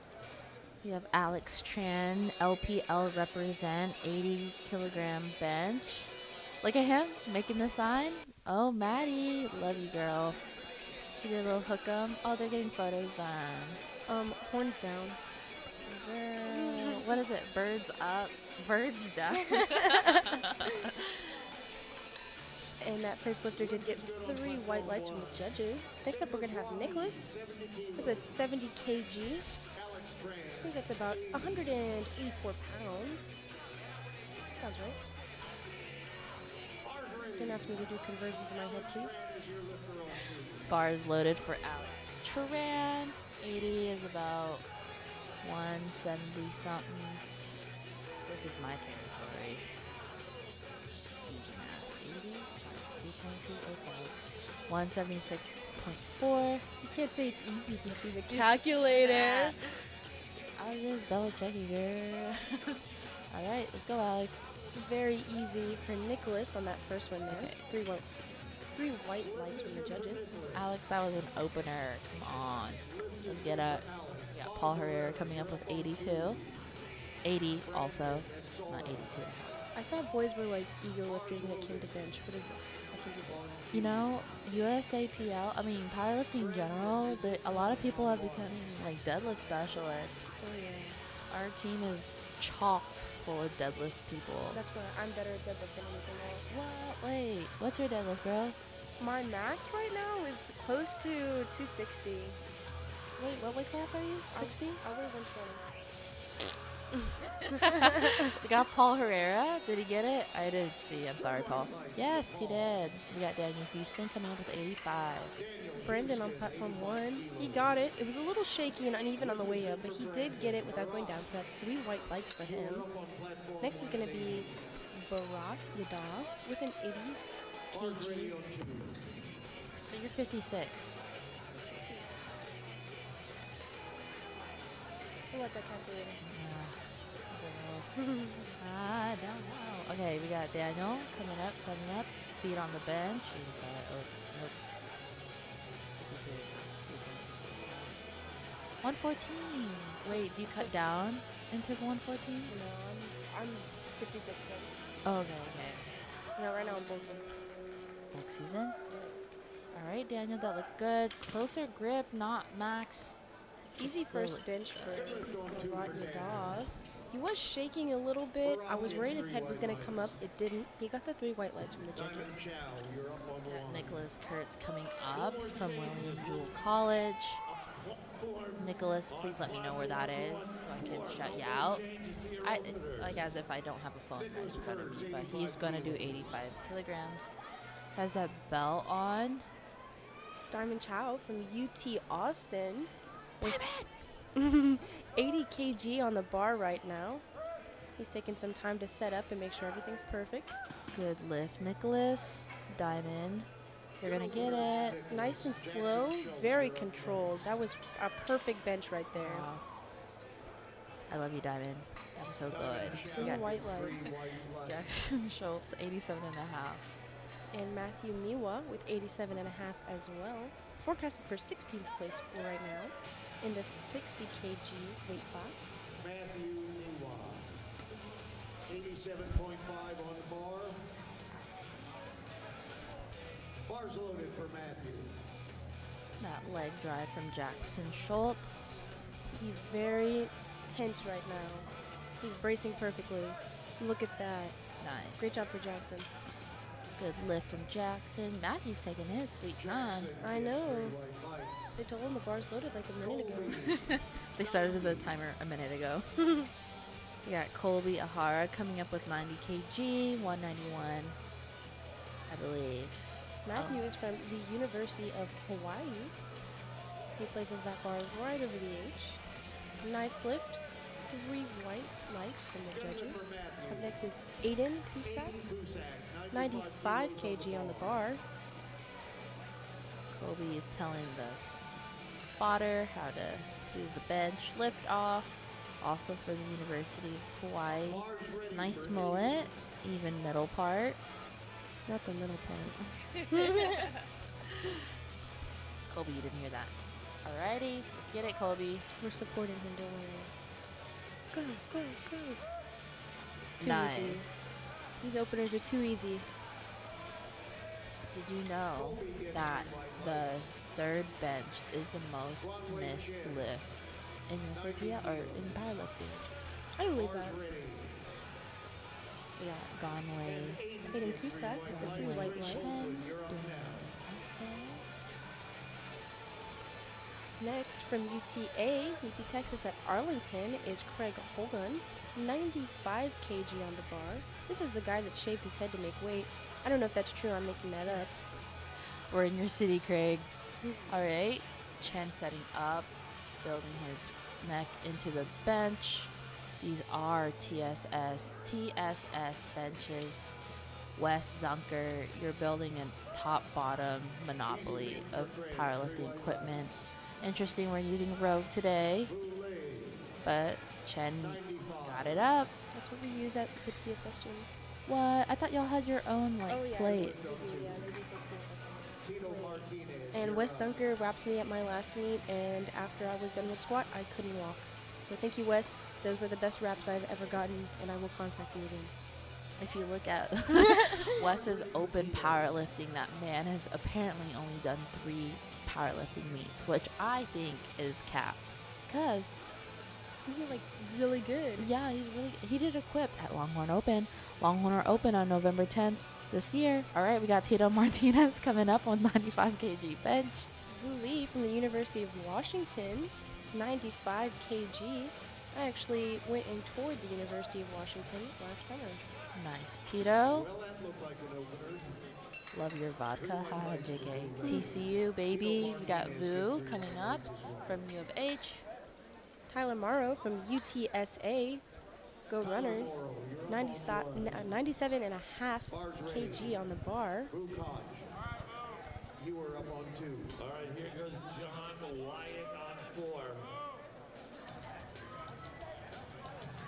We have Alex Tran, LPL represent, 80 kilogram bench. Look at him making the sign. Oh, Maddie, love you, girl. She did a little hook 'em. Oh, they're getting photos done. Horns down. Girl, what is it? Birds up, birds down. And that first lifter did get 3 white lights from the judges. Next up, we're going to have Nicholas with a 70 kg. I think that's about 184 pounds. Sounds right. Don't ask me to do conversions in my head, please. Bars loaded for Alex Turan. 80 is about 170 somethings. This is my territory. Easy math. 80 times 2.205. 176.4. You can't say it's easy if you do the calculator. I was just double checking here. All right, let's go, Alex. Very easy for Nicholas on that first one there. Okay. 3 white lights from the judges. Alex, that was an opener. Come on. Let's get up. We got Paul Herrera coming up with 82. 80 also. Not 82. I thought boys were like ego lifters when it came to bench. What is this? I can do this. You know, USAPL, I mean, powerlifting in general, a lot of people have become like deadlift specialists. Oh yeah. Our team is chocked full of deadlift people. That's why I'm better at deadlift than anything else. What? Wait, what's your deadlift, girl? My max right now is close to 260. Wait, what weight class are you? 60? I weigh 120. We got Paul Herrera. Did he get it? I didn't see. I'm sorry, Paul. Yes, he did. We got Daniel Houston coming up with 85. Brendan on platform 1, he got it. It was a little shaky and uneven on the way up, but he did get it without going down, so that's 3 white lights for him. Next is going to be Bharat Yadav with an 80 kg. So you're 56. We'll let that calculator. I don't know. Okay, we got Daniel coming up, setting up, feet on the bench. 85, oh, nope. 114. Wait, do you cut down into 114? No, I'm 56 right Oh, okay. now. Right now I'm bulking. Next season. All right, Daniel, that looked good. Closer grip, not max. Easy Still first look bench good. for Bharat Yadav. He was shaking a little bit. I was worried his head was going to come up. It didn't. He got the 3 white lights from the judges. Got Nicholas Kurtz coming up from William Jewell College. Nicholas, please let me know where that is so I can shut you out. Like as if I don't have a phone right in front of me, but he's going to do 85 kilograms. Has that belt on. Diamond Chow from UT Austin. Damn it! 80 kg on the bar right now. He's taking some time to set up and make sure everything's perfect. Good lift, Nicholas. Diamond. You're going to get it. Nice and slow, very controlled. That was a perfect bench right there. Wow. I love you, Diamond. That was so good. 3 We got white lights. Jackson Schultz, 87 and a half. And Matthew Miwa with 87 and a half as well. Forecasted for 16th place right now in the 60 kg weight class. Matthew Niwa, 87.5 on the bar. Bars loaded for Matthew. That leg drive from Jackson Schultz. He's very tense right now. He's bracing perfectly. Look at that. Nice. Great job for Jackson. Good lift from Jackson. Matthew's taking his sweet time. I know. They told him the bar's loaded like a minute ago. They started the timer a minute ago. We got Colby Ahara coming up with 90 kg, 191. I believe. Matthew is from the University of Hawaii. He places that bar right over the H. Nice lift. 3 white lights from the judges. Up next is Aiden Cusack. 95 kg on the bar. Kobe is telling the spotter how to do the bench lift off. Also for the University of Hawaii. Nice mullet, even middle part. Not the middle part. Kobe, you didn't hear that. Alrighty, let's get it, Kobe. We're supporting him, don't worry. Go, go, go. Too Nice. easy. These openers are too easy. Did you know that the third bench is the most missed lift in USAPL or in powerlifting? I believe that. We got Gonway. Aiden Cusack with the 3 white lights. Next, from UTA, UT Texas at Arlington, is Craig Holgun, 95 kg on the bar. This is the guy that shaved his head to make weight. I don't know if that's true, I'm making that up. We're in your city, Craig. All right. Chen setting up, building his neck into the bench. These are TSS benches. Wes Zunker, you're building a top-bottom monopoly of powerlifting equipment. Interesting, we're using Rogue today, but Chen got it up. That's what we use at the TSS gyms. What? I thought y'all had your own like plates. They do say And Wes Zunker wrapped me at my last meet, and after I was done with squat, I couldn't walk. So thank you, Wes. Those were the best wraps I've ever gotten, and I will contact you again. If you look at Wes's open powerlifting, that man has apparently only done 3 powerlifting meets, which I think is cap. Cause You're like really good. yeah, he did equipped at Longhorn Open. Longhorn Open on November 10th this year. All right, we got Tito Martinez coming up on 95 kg bench. Wu Lee from the University of Washington, 95 kg. I actually went and toured the University of Washington last summer. Nice, Tito. Love your vodka. Hi, JK. TCU, baby. We got Vu coming up from U of H. Tyler Morrow from UTSA. Go Runners. 97 and a half kg on the bar. You were up on 2. All right, here goes John Wyatt on 4.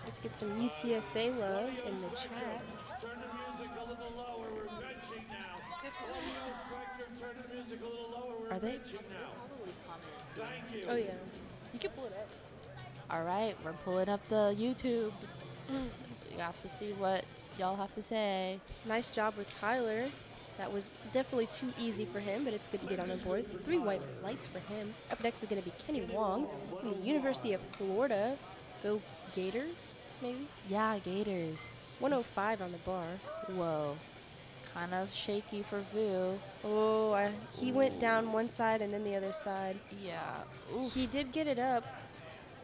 Let's get some UTSA love in the chat. Turn the music a little lower. We're benching now. Audio Spectrum, turn the music a little lower. We're Are they? benching now. Thank you. Oh yeah. You can pull it up. All right, we're pulling up the YouTube. You got to see what y'all have to say. Nice job with Tyler. That was definitely too easy for him, but it's good to get on the board. 3 white lights for him. Up next is going to be Kenny Wong from the University of Florida. Go Gators, maybe? Yeah, Gators. 105 on the bar. Whoa. Kind of shaky for Vu. Oh, he went down one side and then the other side. Yeah. He did get it up.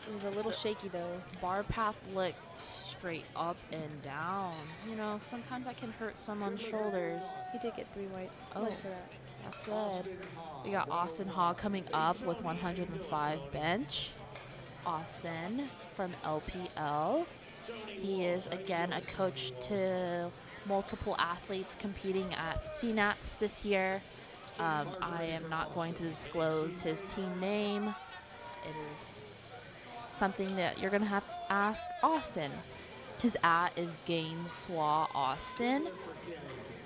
It was a little shaky though. Bar path looked straight up and down. You know, sometimes that can hurt someone's shoulders. He did get 3 white lights for that. That's good. We got Austin Hall coming up with 105 bench. Austin from LPL. He is, again, a coach to multiple athletes competing at CNATs this year. I am not going to disclose his team name. It is something that you're going to have to ask Austin. His @ is Gainswaw Austin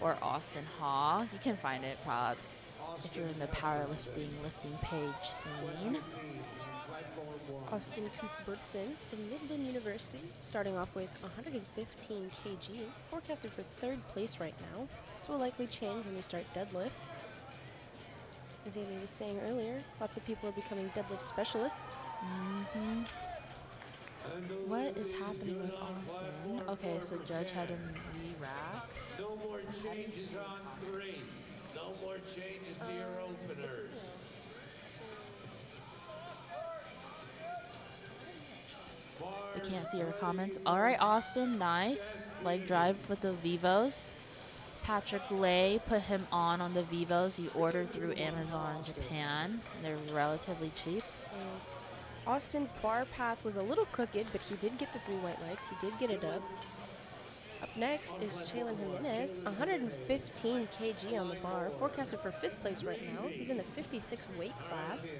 or Austin Haw. You can find it, prods, if you're in the powerlifting lifting page scene. Austin Cuthbertson from Midland University, starting off with 115 kg, forecasted for 3rd place right now. This will likely change when we start deadlift. As Amy was saying earlier, lots of people are becoming deadlift specialists. What is happening with Austin? Okay, so Judge had him re-rack. No more changes on 3. No more changes to your openers. We can't see your comments. All right, Austin, nice. Leg drive with the Vivos. Patrick Lay put him on the Vivos you ordered through Amazon Japan. They're relatively cheap. Austin's bar path was a little crooked, but he did get the 3 white lights. He did get it up. Up next is Chalen Jimenez, 115 kg on the bar, forecasted for 5th place right now. He's in the 56 weight class.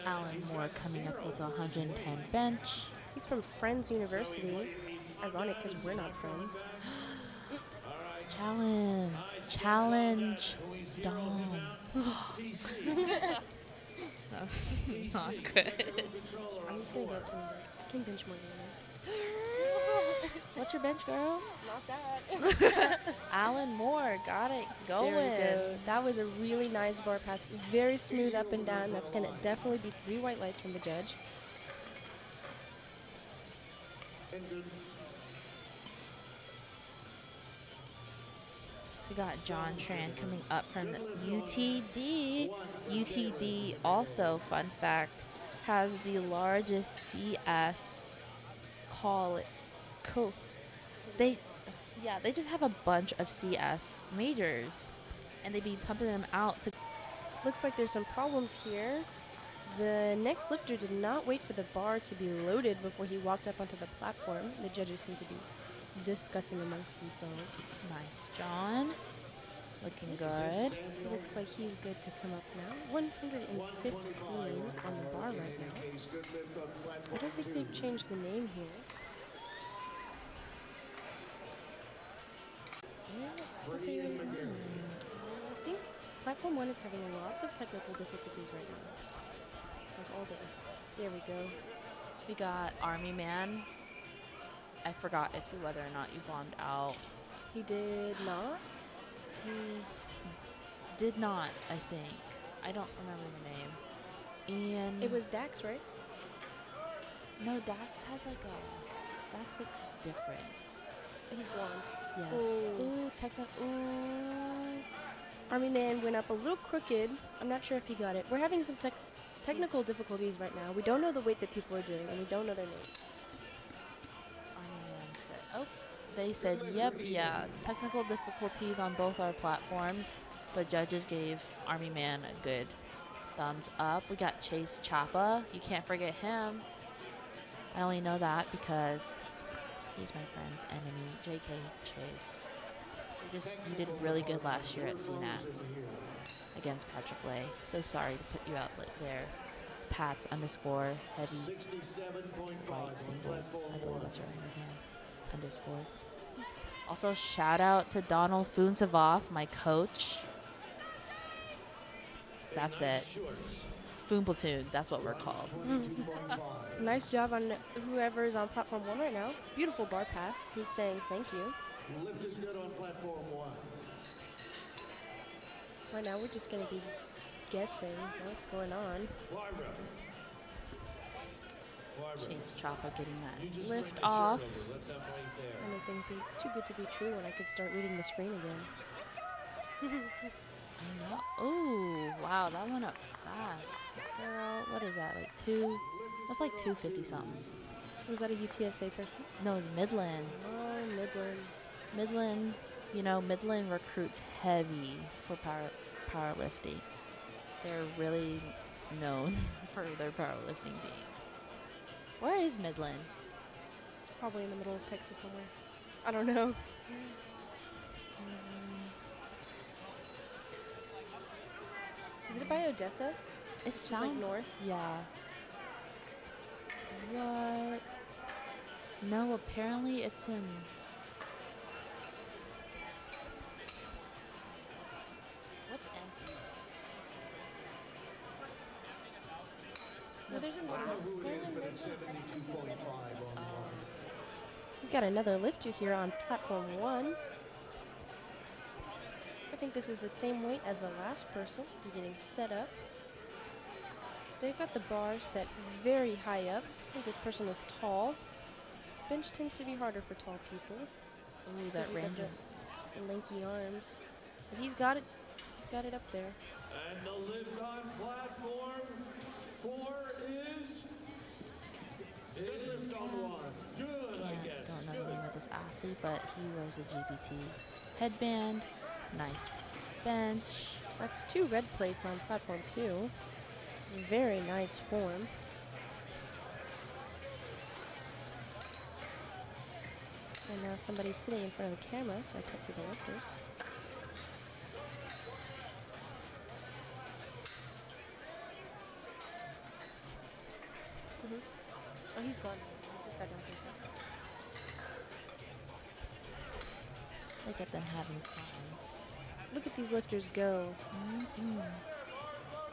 Alan Moore coming up with a 110 bench. He's from Friends University. Ironic because we're not friends. Challenge. Dom. That's not good. I'm just gonna go up to him. I can bench more than What's your bench, girl? Not that. Alan Moore got it going. There we go. That was a really nice bar path. Very smooth up and down. That's gonna definitely be 3 white lights from the judge. We got John Tran coming up from UTD. UTD also, fun fact, has the largest CS they just have a bunch of CS majors, and they be pumping them out to. Looks like there's some problems here. The next lifter did not wait for the bar to be loaded before he walked up onto the platform. The judges seem to be discussing amongst themselves. Nice, John. Looking good. Looks like he's good to come up now. 115 on the bar right now. I don't think they've changed the name here. I think Platform 1 is having lots of technical difficulties right now. Like all day. There we go. We got Army Man. I forgot whether or not you bombed out. He did not. He did not, I think. I don't remember the name. And It was Dax, right? no, Dax has like a. Dax looks different. He's blonde. Yes. Ooh. Ooh. Army Man went up a little crooked. I'm not sure if he got it. We're having some technical difficulties right now. We don't know the weight that people are doing, and we don't know their names. Army Man said, they said, yep, yeah, technical difficulties on both our platforms, but judges gave Army Man a good thumbs up. We got Chase Chapa. You can't forget him. I only know that because he's my friend's enemy, JK Chase. You did really good last year at CNATS against Patrick Lay. So sorry to put you out there. Pats underscore heavy white singles. I believe that's right hand underscore. Also, shout out to Donald Funsavov, my coach. That's it. Foon Platoon, that's what we're called. Nice job on whoever is on Platform 1 right now. Beautiful bar path. He's saying thank you. Lift is good on platform 1. Right now, we're just going to be guessing what's going on. Chase Choppa getting that lift off. Anything too good to be true when I could start reading the screen again. Oh, wow, that went up fast. Girl, what is that, like 2? That's like 250 something. Was that a UTSA person? No, it's Midland. Oh, Midland. Midland, Midland recruits heavy for powerlifting. They're really known for their powerlifting team. Where is Midland? It's probably in the middle of Texas somewhere. I don't know. Is it by Odessa? It sounds like north. Yeah. What? No, apparently it's in. What's MP? No, there's a Nebraska. We've got another lifter here on Platform 1. I think this is the same weight as the last person. They're getting set up. They've got the bar set very high up. I think this person is tall. Bench tends to be harder for tall people. Ooh, that range. The lanky arms. But he's got it. He's got it up there. And the lift on platform 4 is Lift on 1. good, I guess. Don't know the name of this athlete, but he wears a GPT. headband. Nice bench. That's 2 red plates on platform 2. Very nice form. And now somebody's sitting in front of the camera, so I can't see the lifters. Oh, he's gone. He just sat down for a second. Look at them having fun. Look at these lifters go.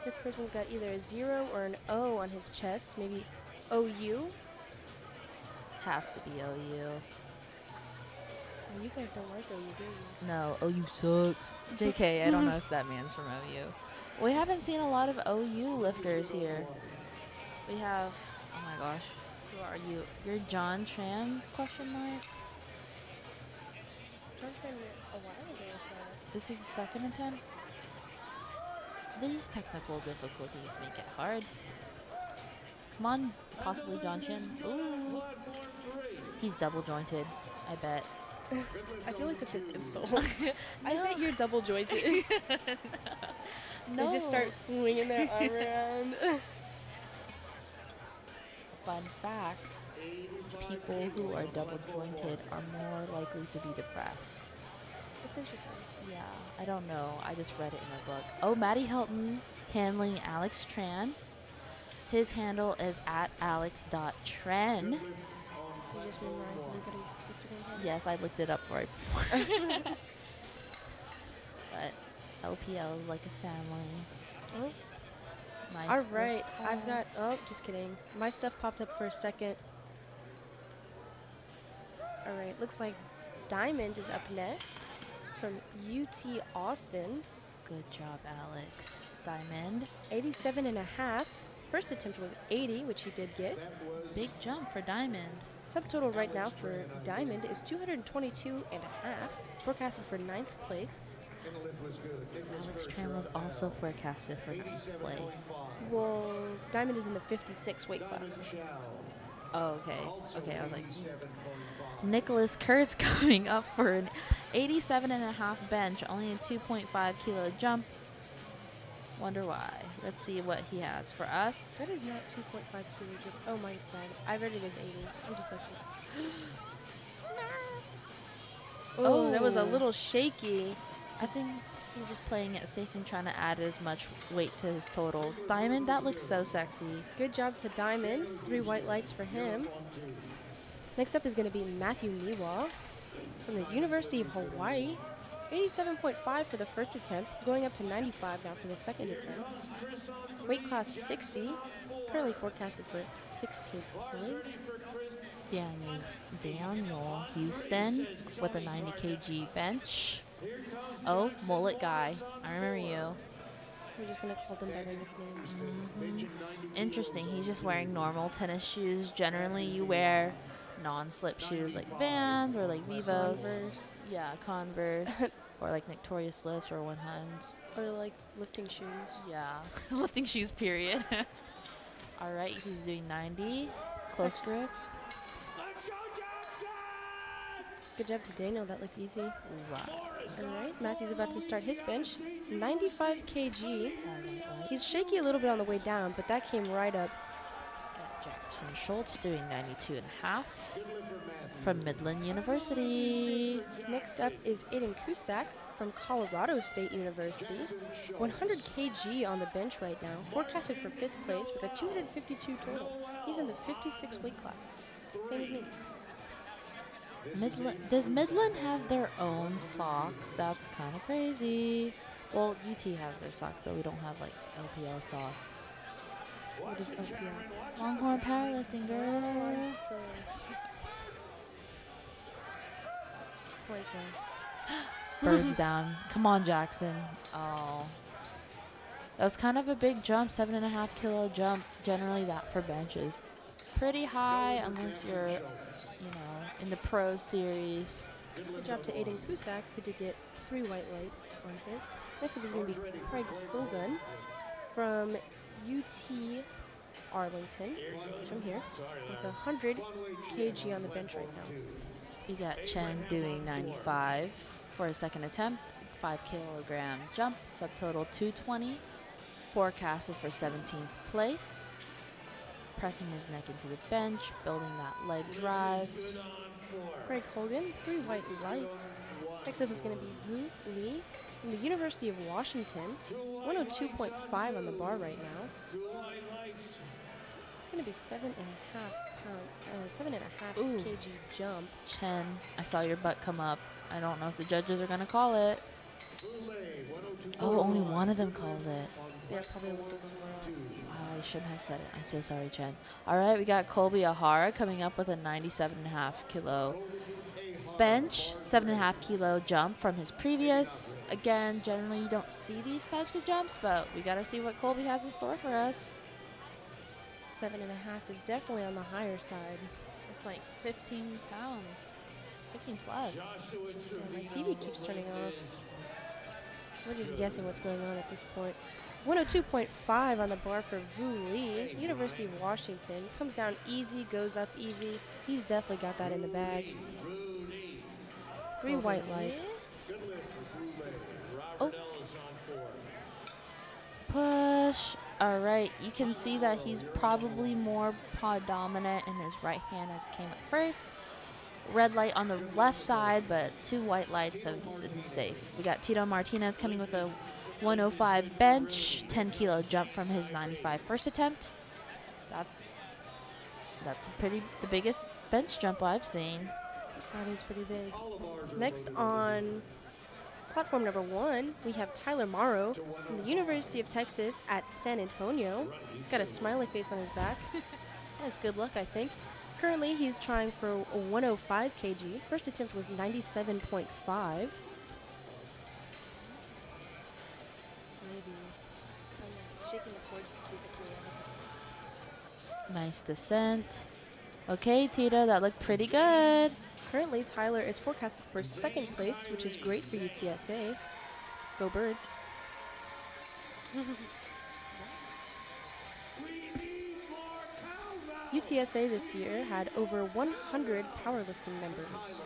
This person's got either a 0 or an O on his chest, maybe OU. Has to be OU. Oh, you guys don't like OU, do you? No, OU sucks. JK, I don't know if that man's from OU. We haven't seen a lot of OU lifters here. We have, oh my gosh, who are you? You're John Tran, question mark? John Tran a while ago, so. This is the second attempt? These technical difficulties make it hard. Come on, possibly John Chin. Ooh. He's double jointed, I bet. I feel like that's an insult. I bet you're double jointed. No. They just start swinging their arm around. Fun fact, people who are double jointed are more likely to be depressed. That's interesting. Yeah, I don't know. I just read it in a book. Oh, Maddie Hilton handling Alex Tran. His handle is at alex.tren. Did you just memorize everybody's Instagram handle? Yes, I looked it up for it before. But LPL is like a family. Oh. Nice. All right, I've got, oh, just kidding. My stuff popped up for a second. All right, looks like Diamond is up next from UT Austin. Good job, Alex. Diamond. 87 and a half. First attempt was 80, which he did get. Big jump for Diamond. Subtotal right now for Diamond is 222 and a half, forecasted for 9th place. Alex Tran was also forecasted for 9th place. Well, Diamond is in the 56 weight class. Oh, okay. Okay, I was like, Nicholas Kurtz coming up for an 87 and a half bench, only a 2.5 kilo jump. Wonder why. Let's see what he has for us. That is not 2.5 kilo jump. Oh my god. I read it as 80. I'm dyslexic. Oh, that was a little shaky. I think he's just playing it safe and trying to add as much weight to his total. Diamond, that looks so sexy. Good job to Diamond. 3 white lights for him. Next up is going to be Matthew Niwa from the University of Hawaii. 87.5 for the first attempt, going up to 95 now for the second attempt. Weight class 60, currently forecasted for 16th place. Daniel Houston with a 90 kg bench. Oh, mullet guy. I remember you. We're just going to call them by their nicknames. Interesting. He's just wearing normal tennis shoes. Generally, you wear non-slip shoes like Vans or like Vivos. Converse. Yeah, Converse. Or like Victoria Slips or 100s. Or like lifting shoes. Yeah, lifting shoes, period. All right, he's doing 90. Close grip. Let's go, Johnson! Good job to Daniel, that looked easy. Wow. All right, Matthew's about to start his bench. 95 kg. He's shaky a little bit on the way down, but that came right up. Got Jackson Schultz doing 92 and a half from Midland University. Next up is Aiden Cusack from Colorado State University. 100 kg on the bench right now, forecasted for 5th place with a 252 total. He's in the 56 weight class, same as me. Does Midland have their own socks? That's kind of crazy. Well, UT has their socks, but we don't have like LPL socks. What is LPL? Longhorn powerlifting, girl. So, points down. Birds down. Come on, Jackson. Oh. That was kind of a big jump, 7.5 kilo jump. Generally that for benches. Pretty high unless you're, you know, in the pro series. Good job to Aiden Cusack, who did get 3 white lights on his. Next up is going to be Craig Hogan from UT Arlington. He's from here with 100 kg on the bench right now. We got Chen doing 95 for his second attempt. 5 kilogram jump, subtotal 220. Forecasted for 17th place. Pressing his neck into the bench, building that leg drive. Greg Hogan, 3 white lights. Next up is going to be Wu Li from the University of Washington. 102.5 on the bar right now. It's going to be 7.5 pound, 7.5 Ooh. kg jump. Chen, I saw your butt come up. I don't know if the judges are going to call it. Oh, only one of them called it. They're probably looking somewhere else. I shouldn't have said it. I'm so sorry, Chen. All right, we got Colby Ahara coming up with a 97.5 kilo bench, 7.5 kilo jump from his previous. Again, generally you don't see these types of jumps, but we got to see what Colby has in store for us. 7.5 is definitely on the higher side. It's like 15 pounds, 15 plus. Yeah, my TV keeps turning off. We're just guessing what's going on at this point. 102.5 on the bar for Vu Li, University of Washington. Comes down easy, goes up easy. He's definitely got that in the bag. 3 white lights. Oh. Push. All right, you can see that he's probably more dominant in his right hand as it came up first. Red light on the left side, but 2 white lights, so he's safe. We got Tito Martinez coming with a 105 bench, 10 kilo jump from his 95 first attempt. That's the biggest bench jump I've seen. That is pretty big. Next on platform number 1, we have Tyler Morrow from the University of Texas at San Antonio. He's got a smiley face on his back. That's good luck, I think. Currently, he's trying for a 105 kg. First attempt was 97.5. Maybe. I'm shaking the cords to see if it's me. Nice descent. Okay, Tito, that looked pretty good. Currently, Tyler is forecasted for 2nd place, which is great for UTSA. Go Birds. UTSA this year had over 100 powerlifting members.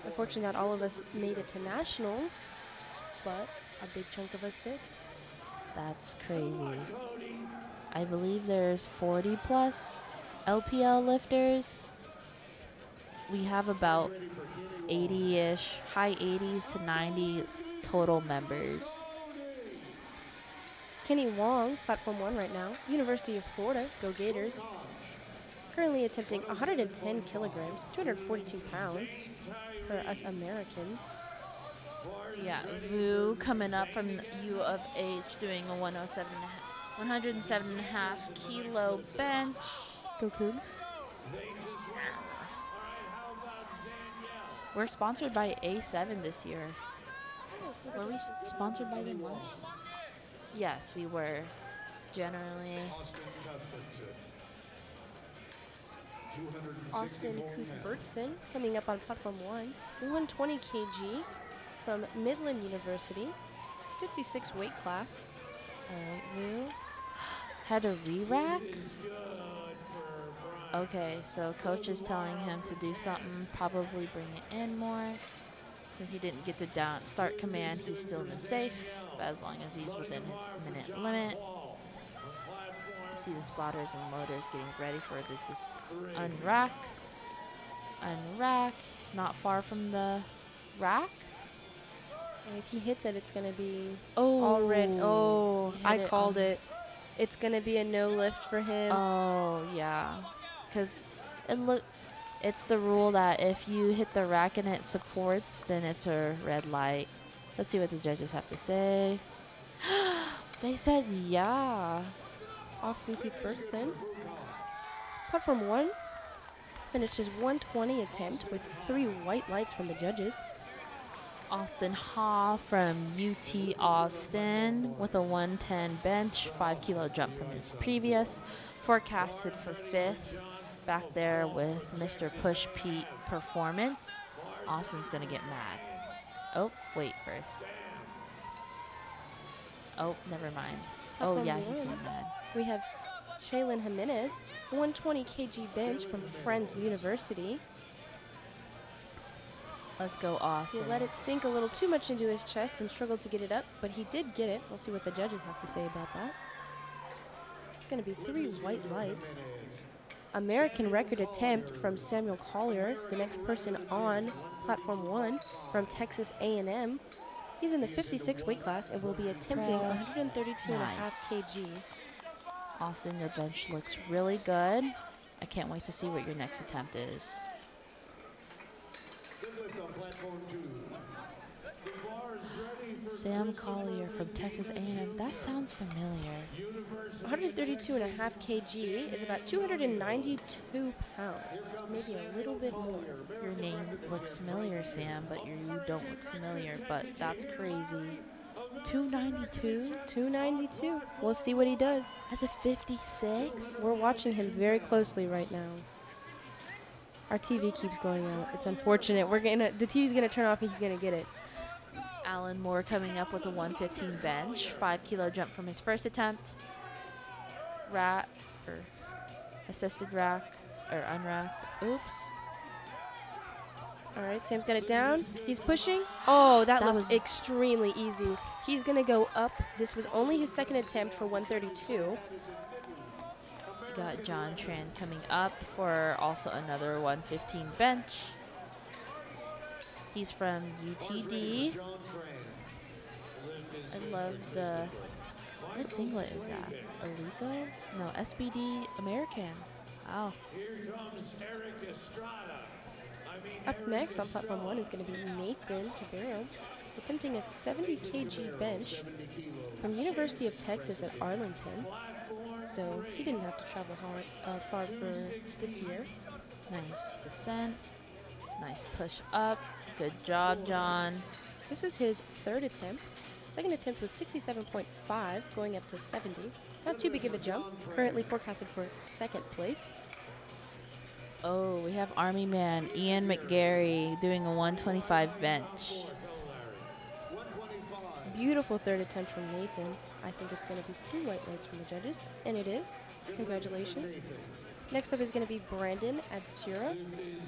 Unfortunately, not all of us made it to nationals, but a big chunk of us did. That's crazy. I believe there's 40 plus LPL lifters. We have about 80-ish, high 80s to 90 total members. Kenny Wong, platform 1 right now, University of Florida, go Gators. Currently attempting 110 kilograms, 242 pounds for us Americans. Yeah, Vu coming up from U of H doing a 107.5 kilo bench. Go Cougs. We're sponsored by A7 this year. Were we sponsored by them last? Yes, we were. Generally. Austin Cuthbertson coming up on platform 1, 120 kg from Midland University, 56 weight class. Vu had a re-rack. Okay, so coach is telling him to do something, probably bring it in more. Since he didn't get the start command, he's still in the safe, but as long as he's within his minute limit. You see the spotters and loaders getting ready for this unrack. Unrack. He's not far from the racks. And if he hits it, it's going to be Oh, already. Oh, hit I it called on- it. It's going to be a no lift for him. Oh, yeah. Because it's the rule that if you hit the rack and it supports, then it's a red light. Let's see what the judges have to say. They said yeah. Austin Cuthbertson. Platform 1 finished his 120 attempt with 3 white lights from the judges. Austin Ha from UT Austin with a 110 bench, 5 kilo jump from his previous. Forecasted for 5th. Back there with Mr. Push Pete Performance. Austin's gonna get mad. Oh, wait first. Oh, never mind. Oh Platform yeah, he's 1. getting mad. We have Shaylin Jimenez, 120 kg bench from Friends University. Let's go, He Austin. let it sink a little too much into his chest and struggled to get it up, but he did get it. We'll see what the judges have to say about that. It's going to be 3 white lights. American record attempt from Samuel Collier, the next person on platform 1 from Texas A&M. He's in the 56 weight class and will be attempting Press. 132.5 Nice. kg. Austin, your bench looks really good. I can't wait to see what your next attempt is. Deadlift on platform 2. The bar is ready for Sam Collier from Texas A&M. That sounds familiar. 132.5 kg is about 292 pounds, maybe a little bit more. Your name looks familiar, Sam, but you don't look familiar. But that's crazy. 292 292. We'll see what he does. as a 56. We're watching him very closely right now. Our TV keeps going out. It's unfortunate. The TV's gonna turn off and he's gonna get it. Alan Moore coming up with a 115 bench, 5 kilo jump from his first attempt. Rack or assisted rack or unrack. Oops. All right, Sam's got it down. He's pushing. Oh, that That looked was- extremely easy. He's gonna go up. This was only his second attempt for 132. We got John Tran coming up for also another 115 bench. He's from UTD. I love the, what singlet is that? Alico? No, SBD American. Wow. Here comes Eric Estrada. Up next on platform 1 is going to be Nathan Cabero, attempting a 70 kg bench from University of Texas at Arlington. So he didn't have to travel far for this year. Nice descent. Nice push up. Good job, John. This is his third attempt. Second attempt was 67.5, going up to 70. Not too big of a jump. Currently forecasted for second place. Oh, we have Army man Ian McGarry doing a 125 bench. Beautiful third attempt from Nathan. I think it's going to be 3 white lights from the judges, and it is. Congratulations. Next up is going to be Brandon Adsura.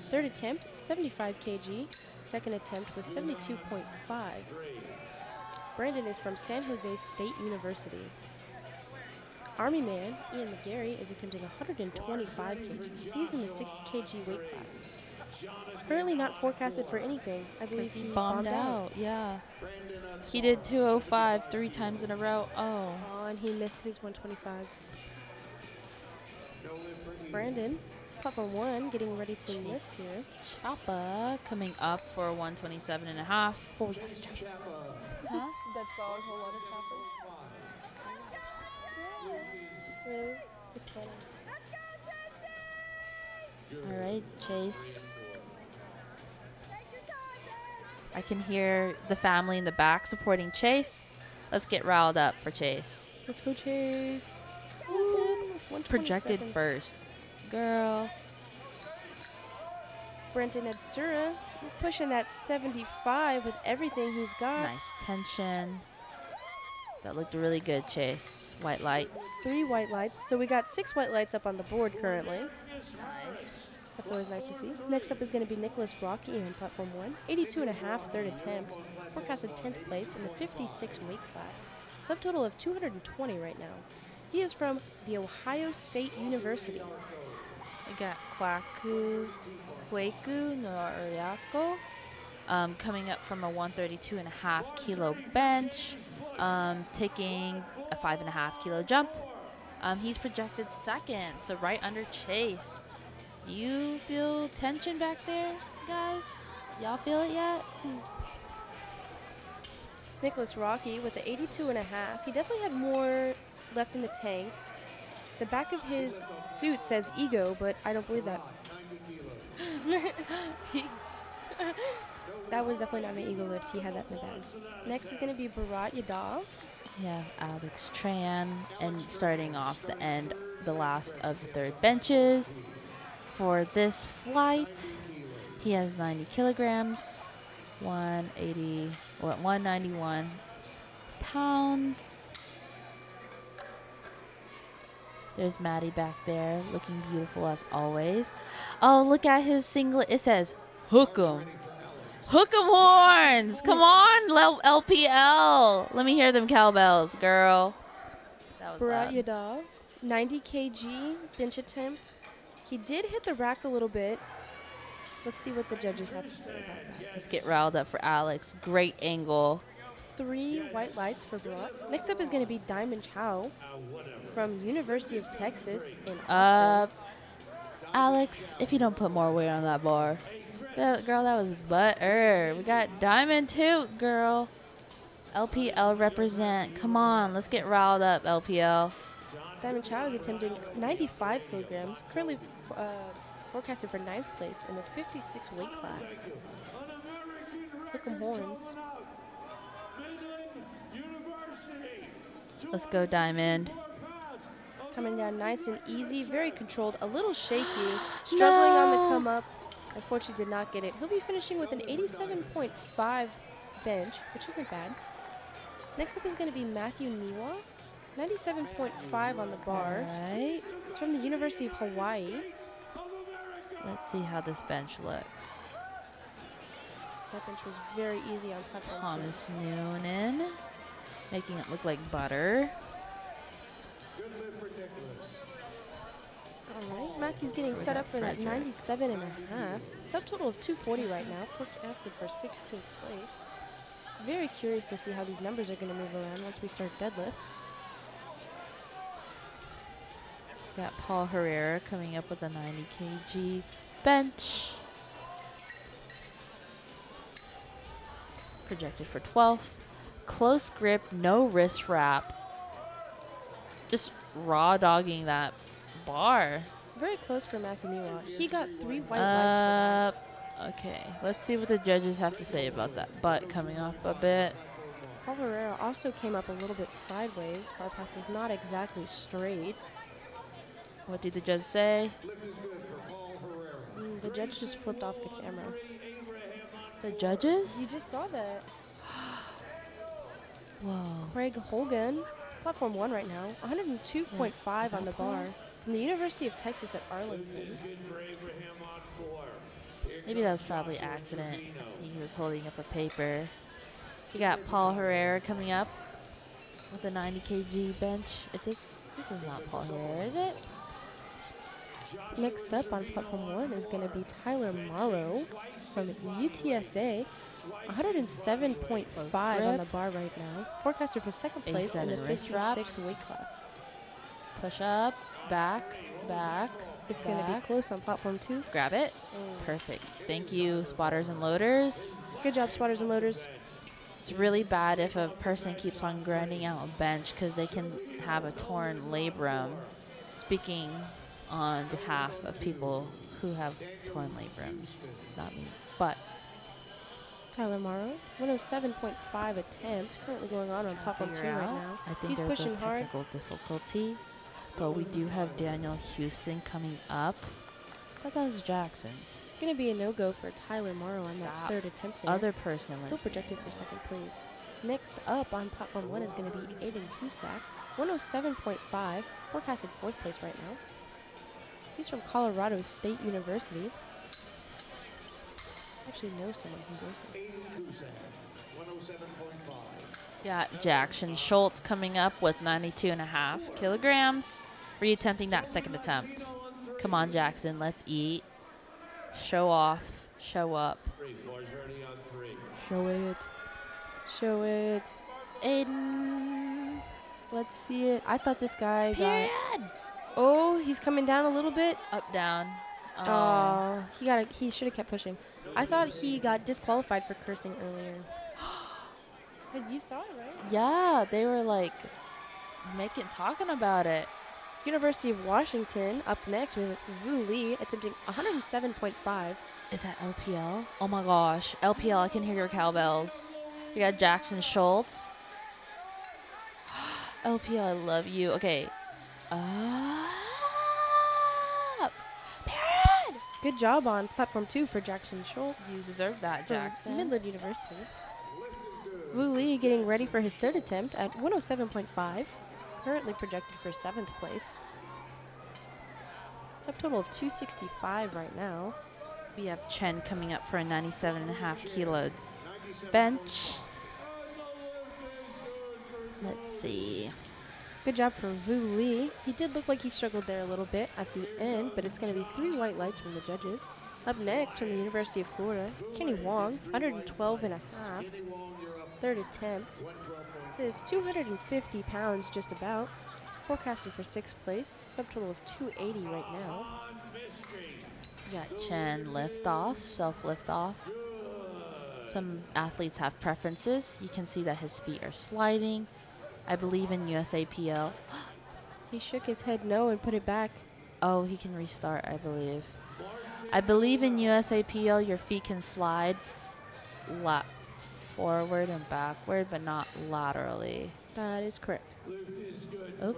Third attempt, 75 kg. Second attempt was 72.5. Brandon is from San Jose State University. Army man Ian McGarry is attempting 125 kg. He's in the 60 kg weight class. Currently not forecasted for anything. I believe he bombed out. Yeah. He did 205 3 times in a row. Oh. Oh, and he missed his 125. Brandon, platform 1, getting ready to lift here. Choppa coming up for 127 and a half. Oh, Huh? that song, Whole Lot of Choppers. Really? It's funny. All right, Chase. I can hear the family in the back supporting Chase. Let's get riled up for Chase. Let's go, Chase. Projected 127. first. Girl. Brenton Adsura pushing that 75 with everything he's got. Nice tension. That looked really good, Chase. White lights. 3 white lights. So we got 6 white lights up on the board currently. Nice. That's always nice to see. Next up is going to be Nicholas Rocky on platform 1. 82.5 third attempt. Forecasted 10th place in the 56 weight class. Subtotal of 220 right now. He is from the Ohio State University. We got Kwaku Noriako coming up from a 132.5 kilo bench, taking a 5.5 kilo jump. He's projected second, so right under Chase. Do you feel tension back there, guys? Y'all feel it yet? Nicholas Rocky with the 82.5. He definitely had more left in the tank. The back of his suit says ego, but I don't believe that. That was definitely not an ego lift. He had that in the bag. Next is going to be Bharat Yadav. Yeah, Alex Tran, and starting off the last of the third benches. For this flight, he has 90 kilograms, 191 pounds. There's Maddie back there, looking beautiful as always. Oh, look at his singlet. It says, hook 'em. Hook 'em horns! Come on, LPL. Let me hear them cowbells, girl. That was loud. Buratyadov, 90 kg bench attempt. He did hit the rack a little bit. Let's see what the judges have to say about that. Let's get riled up for Alex. Great angle. 3 white lights for Burat. Next up is going to be Diamond Chow from University of Texas in Austin. Alex, if you don't put more weight on that bar. Girl, that was butter. We got Diamond too, girl. LPL represent. Come on, let's get riled up, LPL. Diamond Chow is attempting 95 kilograms, currently forecasted for 9th place in the 56 weight class. Hook 'em horns. Let's go, Diamond. Coming down nice and easy, very controlled, a little shaky, struggling on the come up. Unfortunately did not get it. He'll be finishing with an 87.5 bench, which isn't bad. Next up is going to be Matthew Niwa, 97.5 on the bar. Right. He's from the University of Hawaii. Let's see how this bench looks. That bench was very easy on platform 2. Thomas Noonan, making it look like butter. All right, Matthew's getting set up for that 97.5. Subtotal of 240 right now, forecasted for 16th place. Very curious to see how these numbers are going to move around once we start deadlift. Got Paul Herrera coming up with a 90 kg bench. Projected for 12th. Close grip, no wrist wrap. Just raw dogging that bar. Very close for Matthew Niwa. He got 3 white lights for that. Okay, let's see what the judges have to say about that butt coming off a bit. Paul Herrera also came up a little bit sideways. Bar path was not exactly straight. What did the judge say? The judge just flipped off the camera. The judges? You just saw that. Whoa. Craig Holgan, platform 1 right now, 102.5 on the bar. From the University of Texas at Arlington. Maybe that was probably accident. See, he was holding up a paper. You got Paul Herrera coming up with a 90 kg bench. If this is not Paul Herrera, is it? Next up on platform 1 is going to be Tyler Morrow from UTSA, 107.5 on the bar right now. Forecasted for 2nd place in the 56 weight class. Push up, back, back. It's going to be close on platform 2. Grab it. Perfect. Thank you, spotters and loaders. Good job, spotters and loaders. It's really bad if a person keeps on grinding out a bench because they can have a torn labrum. Speaking on behalf of people who have torn labrums, not me, but Tyler Morrow, 107.5 attempt, currently going on platform 2 right now. I think he's there's pushing a technical difficulty, but we do have Daniel Houston coming up. I thought that was Jackson. It's going to be a no-go for Tyler Morrow on that 3rd attempt there. Other person. Still projected for 2nd place. Next up on platform 1 is going to be Aiden Cusack, 107.5, forecasted 4th place right now. He's from Colorado State University. I actually know someone who goes there. Got Jackson Schultz coming up with 92.5 kilograms. Reattempting that 2nd attempt. Come on, Jackson, let's eat. Show off. Show up. Show it. Show it. Aiden. Let's see it. I thought this guy Period. got... Oh, he's coming down a little bit. Up, down. Oh, he should have kept pushing. I thought he got disqualified for cursing earlier. But you saw it, right? Yeah, they were like talking about it. University of Washington up next with Wu Lee attempting 107.5. Is that LPL? Oh my gosh, LPL! I can hear your cowbells. We got Jackson Schultz. LPL, I love you. Okay. Up. Period. Good job on platform 2 for Jackson Schultz. You deserve that, Jackson. Midland University. Wu Lee getting ready for his 3rd attempt at 107.5. Currently projected for 7th place. Subtotal of 265 right now. We have Chen coming up for a 97.5 kilo bench. Let's see. Good job for Vu Lee. He did look like he struggled there a little bit at the end, but it's going to be 3 white lights from the judges. Up next from the University of Florida, Kenny Wong, 112 and a half, third attempt. This is 250 pounds just about. Forecasted for 6th place, subtotal of 280 right now. We got Chen lift off, self lift off. Some athletes have preferences. You can see that his feet are sliding. I believe in USAPL. He shook his head no and put it back. Oh, he can restart, I believe. I believe in USAPL, your feet can slide forward and backward, but not laterally. That is correct. Oh,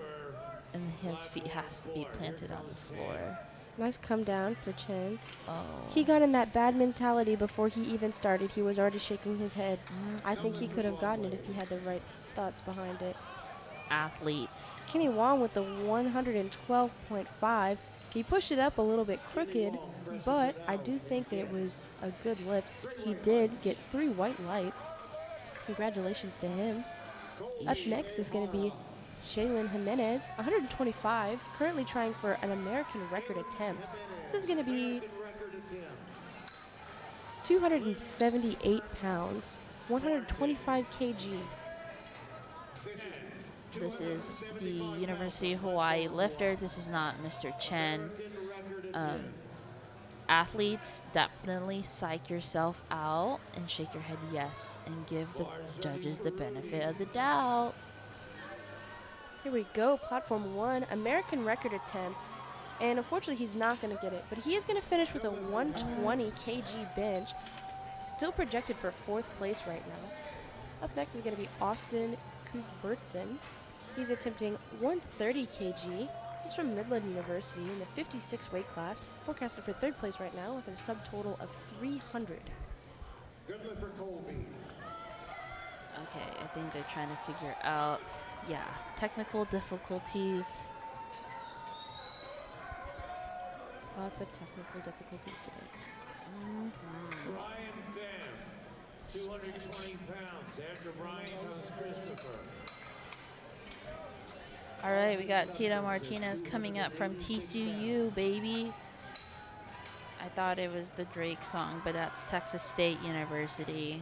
and his feet has to be planted on the floor. Nice come down for Chen. Oh. He got in that bad mentality before he even started. He was already shaking his head. I think he could have gotten it if he had the right thoughts behind it. Athletes. Kenny Wong with the 112.5. He pushed it up a little bit crooked, but I do think that it was a good lift. He did get 3 white lights. Congratulations to him. Up next is going to be Shaylin Jimenez, 125, currently trying for an American record attempt. This is going to be 278 pounds, 125 kg. This is the University of Hawaii lifter. This is not Mr. Chen. Athletes, definitely psych yourself out and shake your head yes and give the judges the benefit of the doubt. Here we go, platform 1, American record attempt. And unfortunately, he's not going to get it, but he is going to finish with a 120 kg bench. Still projected for 4th place right now. Up next is going to be Austin Cuthbertson. He's attempting 130 kg. He's from Midland University in the 56 weight class. Forecasted for 3rd place right now with a subtotal of 300. Good lift for Colby. Okay, I think they're trying to figure out, yeah, technical difficulties. Lots of technical difficulties today. Brian Dam, 220 pounds. After Brian comes Christopher. All right, we got Tito Martinez coming up from TCU, baby. I thought it was the Drake song, but that's Texas State University.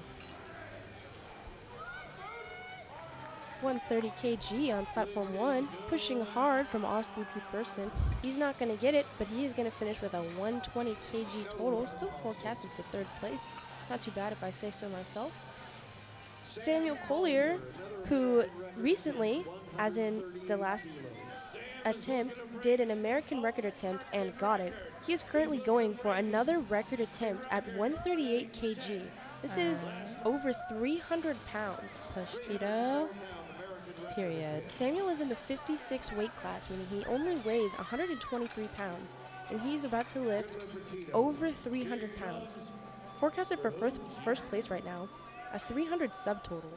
130 kg on platform 1, pushing hard from Austin Cuthbertson. He's not going to get it, but he is going to finish with a 120 kg total, still forecasted for 3rd place. Not too bad if I say so myself. Samuel Collier, who recently, as in the last attempt, did an American record attempt and got it. He is currently going for another record attempt at 138 kg. This is over 300 pounds. Push Tito. Period. Samuel is in the 56 weight class, meaning he only weighs 123 pounds, and he's about to lift over 300 pounds. Forecasted for first place right now, a 300 subtotal.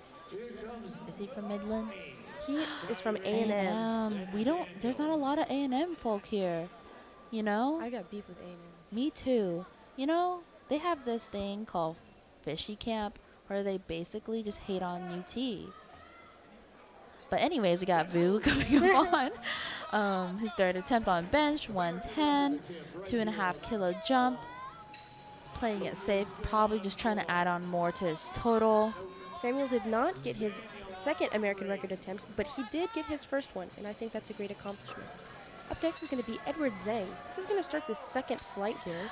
Is he from Midland? He is from A&M. There's not a lot of A&M folk here, you know? I got beef with A&M. Me too. You know, they have this thing called Fishy Camp where they basically just hate on UT. But anyways, we got Vu coming up on his 3rd attempt on bench, 110, 2.5 kilo jump. Playing it safe, probably just trying to add on more to his total. Samuel did not get his 2nd American record attempt, but he did get his 1st one, and I think that's a great accomplishment. Up next is going to be Edward Zhang. This is going to start the 2nd flight here.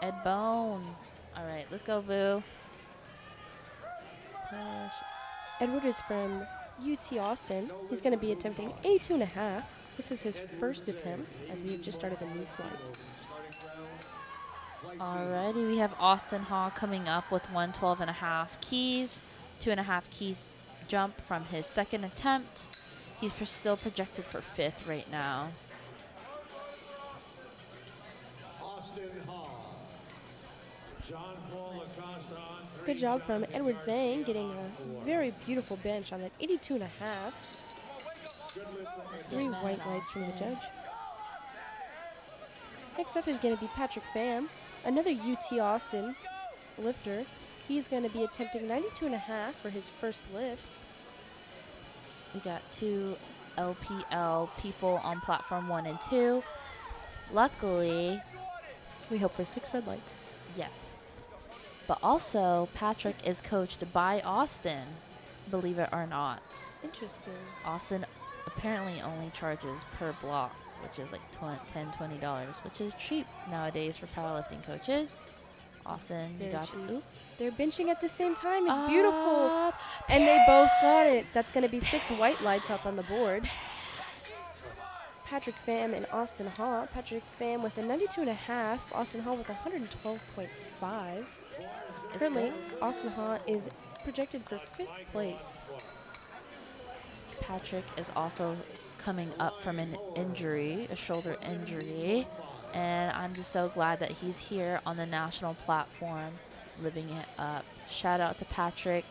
Ed Bone. All right, let's go, Vu. Push. Edward is from UT Austin. He's going to be attempting 82.5. This is his 1st attempt, as we have just started the new flight. Alrighty, we have Austin Hall coming up with 112.5 keys, 2.5 keys jump from his 2nd attempt. He's still projected for 5th right now. Austin Hall. John Paul Acosta on 3. Good job from Edward Zhang, getting a very beautiful bench on that 82.5. 3 white lights from the judge. Next up is going to be Patrick Pham, another UT Austin lifter. He's going to be attempting 92.5 for his first lift. We got 2 LPL people on platform 1 and 2. Luckily, We hope for 6 red lights. yes. But also, Patrick is coached by Austin, believe it or not. Interesting. Austin apparently only charges per block, which is like $10, $20, which is cheap nowadays for powerlifting coaches. Austin, you Very got cheap. the oop. They're benching at the same time. It's beautiful. Up. And they both got it. That's going to be 6 white lights up on the board. Patrick Pham and Austin Haw. Patrick Pham with a 92.5. Austin Haw with 112.5. It's Currently, good. Austin Haw is projected for 5th place. Patrick is also coming up from an injury, a shoulder injury, and I'm just so glad that he's here on the national platform, living it up. Shout out to Patrick,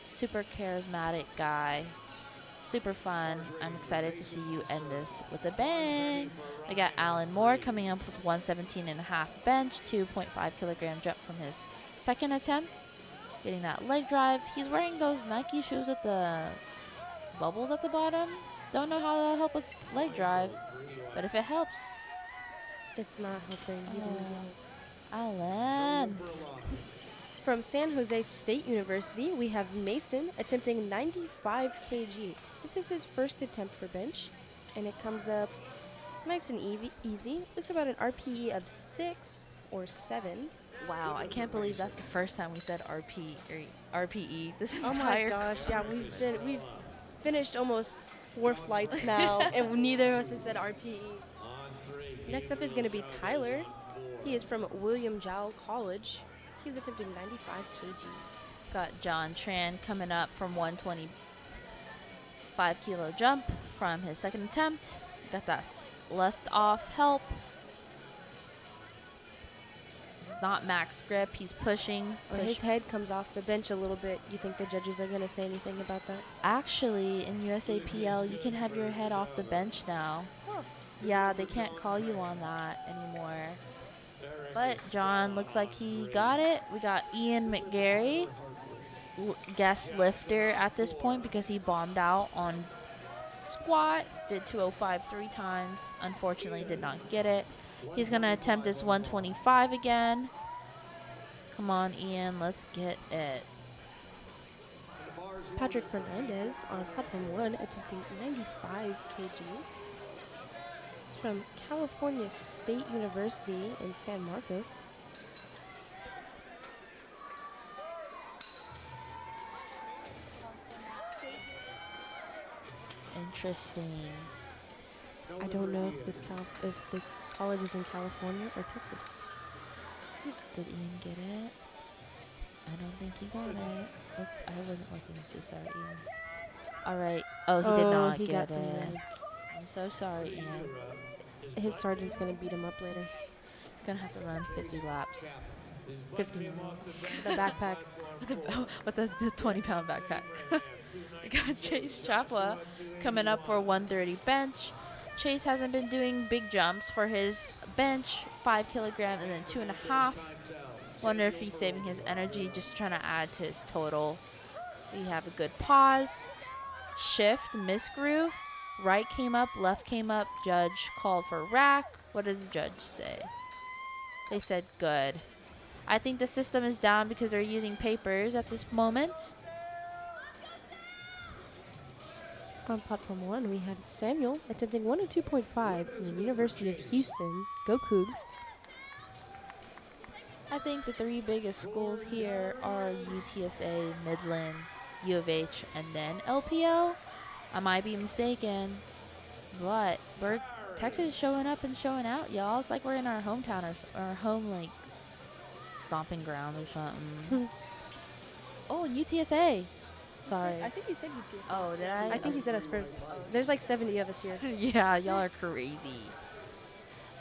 super charismatic guy, super fun. I'm excited to see you end this with a bang. We got Alan Moore coming up with 117.5 bench, 2.5 kilogram jump from his second attempt, getting that leg drive. He's wearing those Nike shoes with the bubbles at the bottom. Don't know how that'll help with leg drive, but if it helps, It's not helping. Alan. From San Jose State University, we have Mason attempting 95 kg. This is his first attempt for bench, and it comes up nice and easy. Looks about an RPE of 6 or 7. Wow, I can't believe that's the first time we said RPE this Oh entire my gosh, yeah, we've finished almost 4 flights now, and neither of us has said RPE. Next up is going to be Tyler. He is from William Jowell College. He's attempting 95 kg. Got John Tran coming up from 125 kilo jump from his second attempt. Got that left off help. It's not max grip. He's pushing. When his head comes off the bench a little bit, you think the judges are going to say anything about that? Actually, in USAPL, you can have your head off the bench now. Yeah, they can't call you on that anymore. But John looks like he got it. We got Ian McGarry, guest lifter at this point because he bombed out on squat. Did 205 3 times. Unfortunately, did not get it. He's going to attempt this 125 again. Come on, Ian. Let's get it. Patrick Fernandez on platform 1 attempting 95 kg. From California State University in San Marcos. Interesting. I don't know if this college is in California or Texas. Did Ian get it? I don't think he got it. Oh, I wasn't looking, so sorry, Ian. All right. Oh, he did not he get got the it. leg. I'm so sorry, Ian. His sergeant's going to beat him up later. He's going to have to run 50 laps 50 miles. The backpack. with the 20-pound backpack. We got Chase Chapua coming up for 130 bench. Chase hasn't been doing big jumps for his bench, 5 kilograms and then 2.5. Wonder if he's saving his energy, just trying to add to his total. We have a good pause. Shift, miss groove. Right came up, left came up. Judge called for rack. What does the judge say? They said good. I think the system is down because they're using papers at this moment. On platform 1, we have Samuel attempting 102.5 from the University of Houston. Go Cougs. I think the 3 biggest schools here are UTSA, Midland, U of H, and then LPL. I might be mistaken, but Texas is showing up and showing out, y'all. It's like we're in our hometown or our home, like, stomping ground or something. Oh, and UTSA. Sorry. I think you said UTSA. Oh, did I? I think you said us first. There's like 70 of us here. Yeah, y'all are crazy.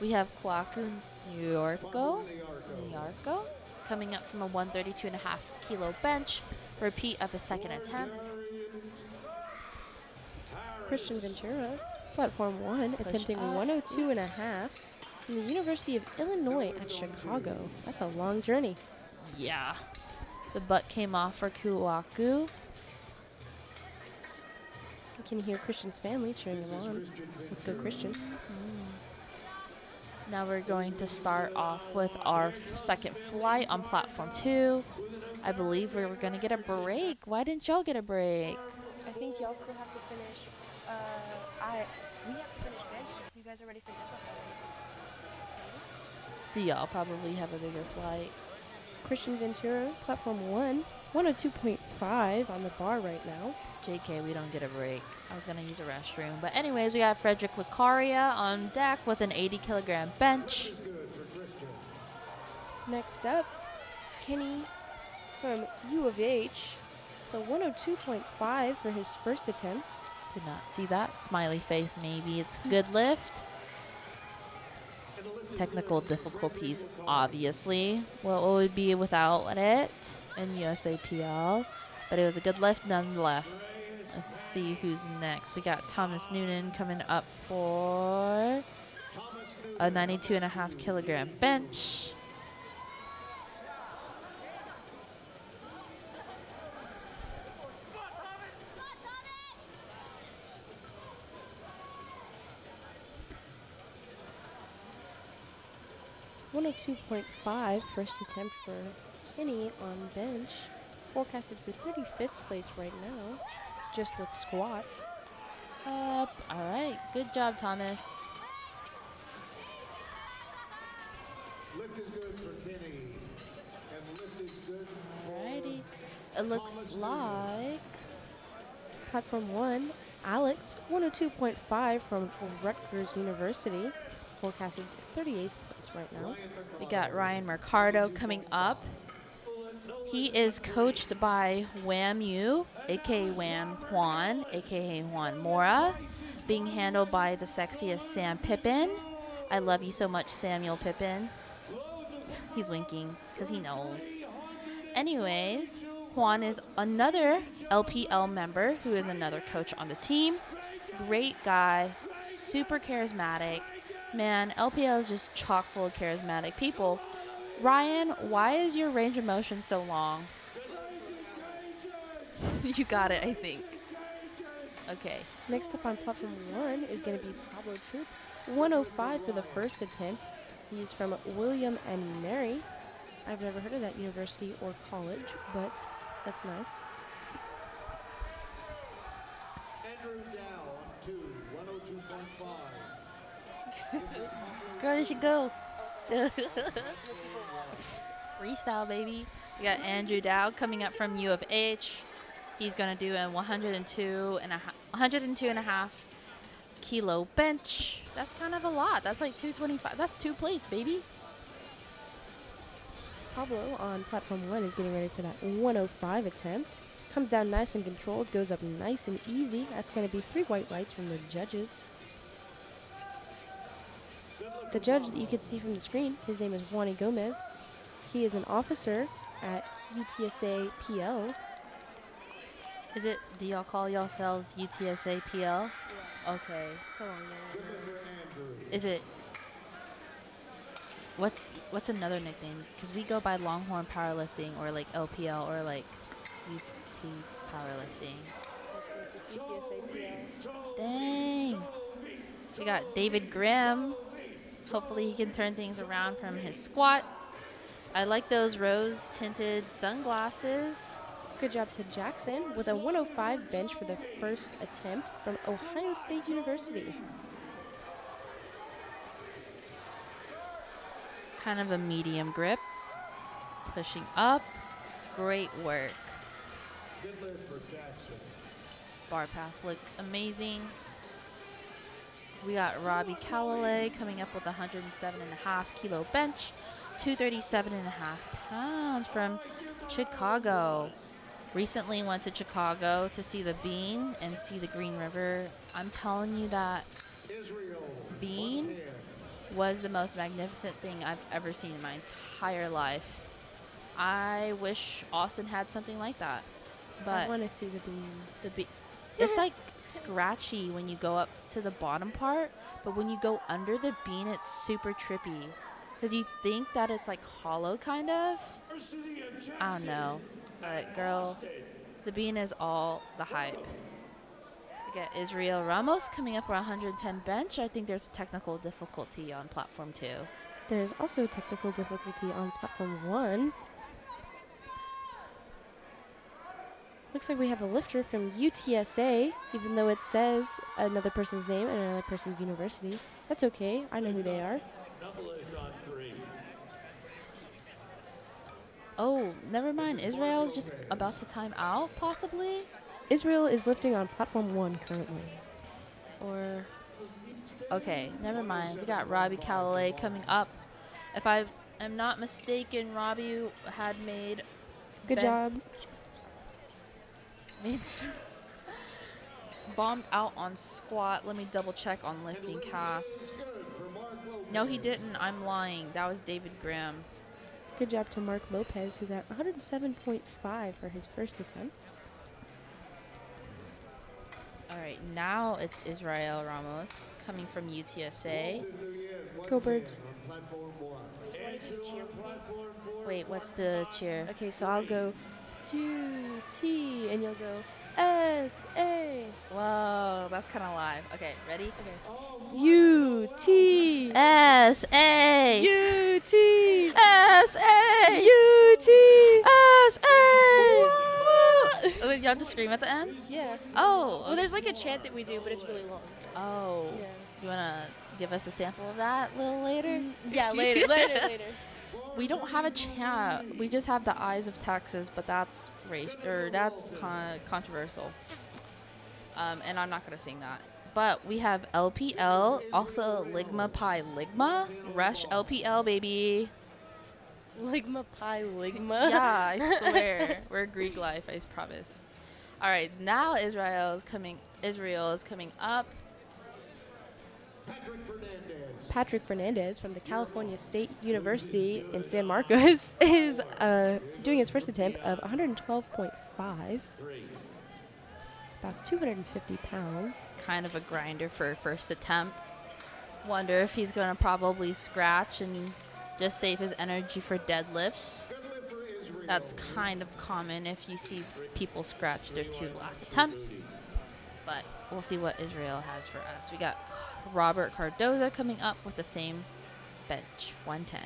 We have Kwaku Nyarko coming up from a 132.5 kilo bench. Repeat of his second attempt. Christian Ventura, platform 1, attempting 102.5 From the University of Illinois at Chicago. That's a long journey. Yeah. The butt came off for Kuwaku. You can hear Christian's family cheering him on. Let's go, Christian. Now we're going to start off with our second flight on platform 2. I believe we were going to get a break. Why didn't y'all get a break? I think y'all still have to finish. We have to finish bench. You guys are ready for deadlift already. Y'all probably have a bigger flight. Christian Ventura, platform 1, 102.5 on the bar right now. JK, we don't get a break. I was going to use a restroom. But anyways, we got Frederick Lucaria on deck with an 80-kilogram bench. Next up, Kenny from U of H, the 102.5 for his first attempt. Did not see that. Smiley face, maybe it's good lift. Technical difficulties, obviously. What would we be without it in USAPL? But it was a good lift nonetheless. Let's see who's next. We got Thomas Noonan coming up for a 92.5-kilogram bench. .5 first attempt for Kenny on bench. Forecasted for 35th place right now, just with squat. All right, good job, Thomas. Lift is good for Kenny. And lift is good for Alrighty. It looks like Platform 1, Alex, 102.5 from Rutgers University. Forecasted 38th place right now. we got Ryan Mercado coming up. He is coached by Wham Yu, aka Wham Juan, aka Juan Mora, being handled by the sexiest Sam Pippin. I love you so much, Samuel Pippin. He's winking because he knows. Anyways, Juan is another LPL member who is another coach on the team. Great guy, super charismatic. Man, LPL is just chock full of charismatic people. Ryan, why is your range of motion so long? You got it, I think. Okay. Next up on platform 1 is going to be Pablo Troop, 105 for the first attempt. He's from William and Mary. I've never heard of that university or college, but that's nice. Andrew Dow on 102.5. Girl, you should go. Freestyle, baby. We got Andrew Dowd coming up from U of H. He's going to do a 102.5 kilo bench. That's kind of a lot. That's like 225. That's 2 plates, baby. Pablo on platform 1 is getting ready for that 105 attempt. Comes down nice and controlled, goes up nice and easy. That's going to be 3 white lights from the judges. The judge that you can see from the screen, his name is Juani Gomez. He is an officer at UTSA PL. Do y'all call yourselves UTSA PL? Yeah. Okay. It's a long name. Is it, what's another nickname? Because we go by Longhorn Powerlifting or like LPL or like UT Powerlifting. UTSA PL. Dang. We got David Grimm. Hopefully he can turn things around from his squat. I like those rose tinted sunglasses. Good job to Jackson with a 105 bench for the first attempt from Ohio State University. Kind of a medium grip. Pushing up. Great work. Good lift for Jackson. Bar path looked amazing. We got Robbie Calalay coming up with a 107.5 kilo bench, 237.5 pounds from Chicago. Recently went to Chicago to see the Bean and see the Green River. I'm telling you that Bean was the most magnificent thing I've ever seen in my entire life. I wish Austin had something like that. But I want to see the Bean. the Bean. It's like scratchy when you go up to the bottom part, but when you go under the bean, it's super trippy. Because you think that it's like hollow, kind of. I don't know. But girl, the bean is all the hype. We get Israel Ramos coming up around 110 bench. I think there's a technical difficulty on platform 2. There's also a technical difficulty on platform 1. Looks like we have a lifter from UTSA, even though it says another person's name and another person's university. That's okay. I know who they are. Oh, never mind. Israel's just about to time out, possibly? Israel is lifting on platform 1 currently. Or, okay, never mind. We got Robbie Callalay coming up. If I am not mistaken, Robbie had made Good job. bombed out on squat. Let me double check on lifting cast. No, he didn't. I'm lying. That was David Graham. Good job to Mark Lopez, who got 107.5 for his first attempt. All right, now it's Israel Ramos coming from UTSA. Go Birds. Wait, what's the cheer? Okay, so I'll go U-T, and you'll go S-A. Whoa, that's kind of live. Okay, ready? Okay. U-T. S-A. U-T. S-A. U-T. S-A. Woo! Y'all just scream at the end? Yeah. Oh. Well, there's like a chant that we do, but it's really long. So. Oh. Yeah. You want to give us a sample of that a little later? Yeah, later. We don't have a chant. We just have the Eyes of Texas, but that's controversial. And I'm not going to sing that. But we have LPL, also Ligma Pi Ligma. Rush LPL, baby. Ligma Pi Ligma. Yeah, I swear. We're Greek life, I promise. All right, now Israel is coming up. Patrick Fernandez from the California State University in San Marcos is doing his first attempt of 112.5. About 250 pounds. Kind of a grinder for a first attempt. Wonder if he's going to probably scratch and just save his energy for deadlifts. That's kind of common if you see people scratch their 2 last attempts. But we'll see what Israel has for us. We got Robert Cardoza coming up with the same bench, 110.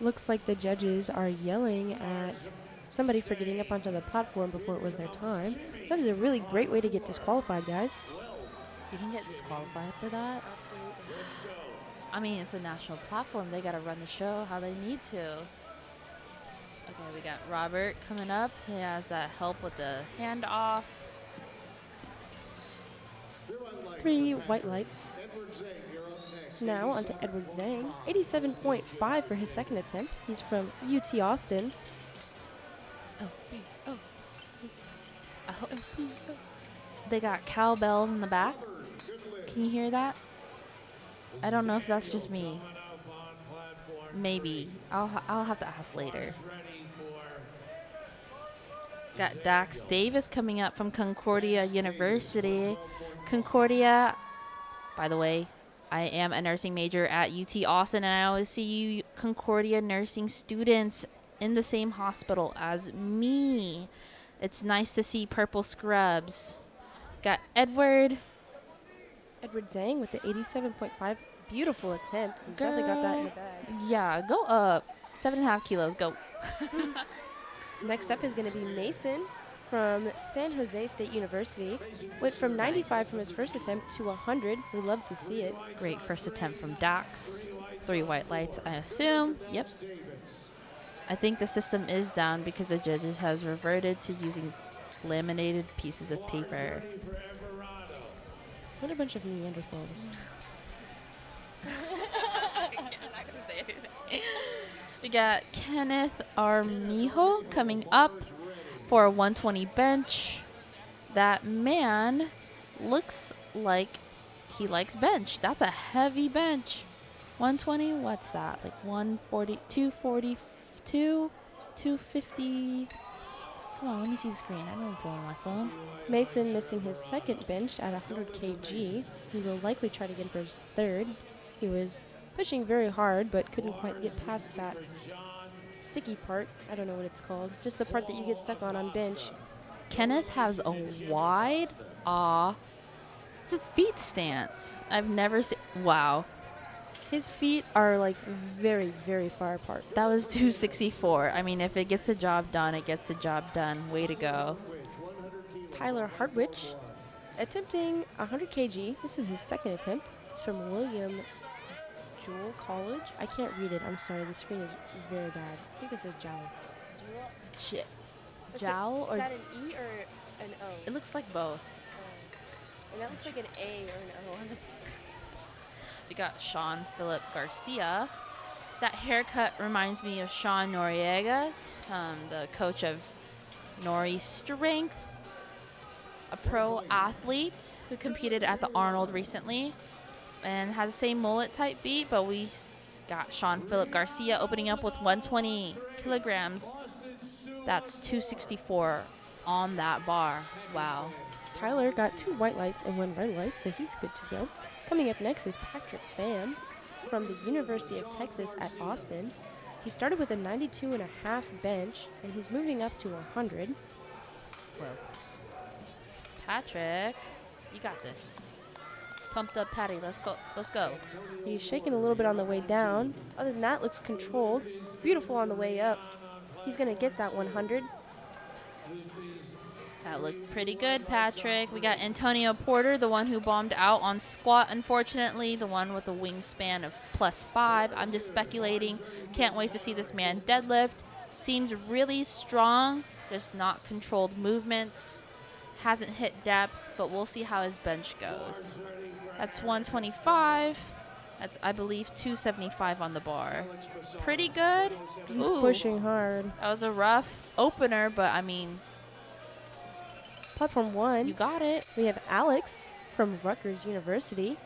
Looks like the judges are yelling at somebody for getting up onto the platform before it was their time. That is a really great way to get disqualified, guys. You can get disqualified for that? Absolutely. I mean, it's a national platform. They got to run the show how they need to. Okay, we got Robert coming up. He has that help with the handoff. 3 white lights. Now onto Edward Zhang. 87.5 for his second attempt. He's from UT Austin. They got cowbells in the back. Can you hear that? I don't know if that's just me. Maybe. I'll have to ask later. Got Dax Davis coming up from Concordia University. Concordia, by the way, I am a nursing major at UT Austin, and I always see you Concordia nursing students in the same hospital as me. It's nice to see purple scrubs. Got Edward Zhang with the 87.5. Beautiful attempt. He's definitely got that in the bag. Yeah, go up. 7.5 kilos, go. Next up is going to be Mason from San Jose State University. Went from 95 from his first attempt to 100. We love to see it. Great first attempt from Dax. 3 white lights, I assume. Yep. I think the system is down because the judges has reverted to using laminated pieces of paper. What a bunch of Neanderthals. I'm not gonna say anything. We got Kenneth Armijo coming up for a 120 bench. That man looks like he likes bench. That's a heavy bench. 120, what's that? Like 140, 242, 250. Come on, let me see the screen. I don't phone my phone. Mason missing his second bench at 100 kg. He will likely try to get for his third. He was pushing very hard, but couldn't quite get past that sticky part. I don't know what it's called. Just the part that you get stuck on bench. Kenneth has a wide feet stance. I've never seen. Wow. His feet are like very, very far apart. That was 264. I mean, if it gets the job done, it gets the job done. Way to go. Tyler Hartwich attempting 100 kg. This is his second attempt. He's from William Jewell College. I can't read it. I'm sorry. The screen is very bad. I think it says Jowl. Shit. Jowl or is that an E or an O? it looks like both. And that looks like an A or an O on the. We got Sean Philip Garcia. That haircut reminds me of Sean Noriega, the coach of Nori's Strength, a pro athlete who competed at the Arnold recently and had the same mullet type beat, but we got Sean Philip Garcia opening up with 120 kilograms. That's 264 on that bar. Wow. Tyler got 2 white lights and 1 red light, so he's good to go. Coming up next is Patrick Pham from the University of Texas at Austin. He started with a 92.5 bench, and he's moving up to 100. Whoa. Patrick, you got this. Pumped up Patty, let's go. Let's go. He's shaking a little bit on the way down. Other than that, looks controlled. Beautiful on the way up. He's going to get that 100. That looked pretty good, Patrick. We got Antonio Porter, the one who bombed out on squat, unfortunately, the one with a wingspan of +5. I'm just speculating. Can't wait to see this man deadlift. Seems really strong, just not controlled movements. Hasn't hit depth, but we'll see how his bench goes. That's 125. That's, I believe, 275 on the bar. Pretty good. He's Ooh, pushing hard. that was a rough opener, but I mean, Platform 1, you got it. we have Alex from Rutgers University.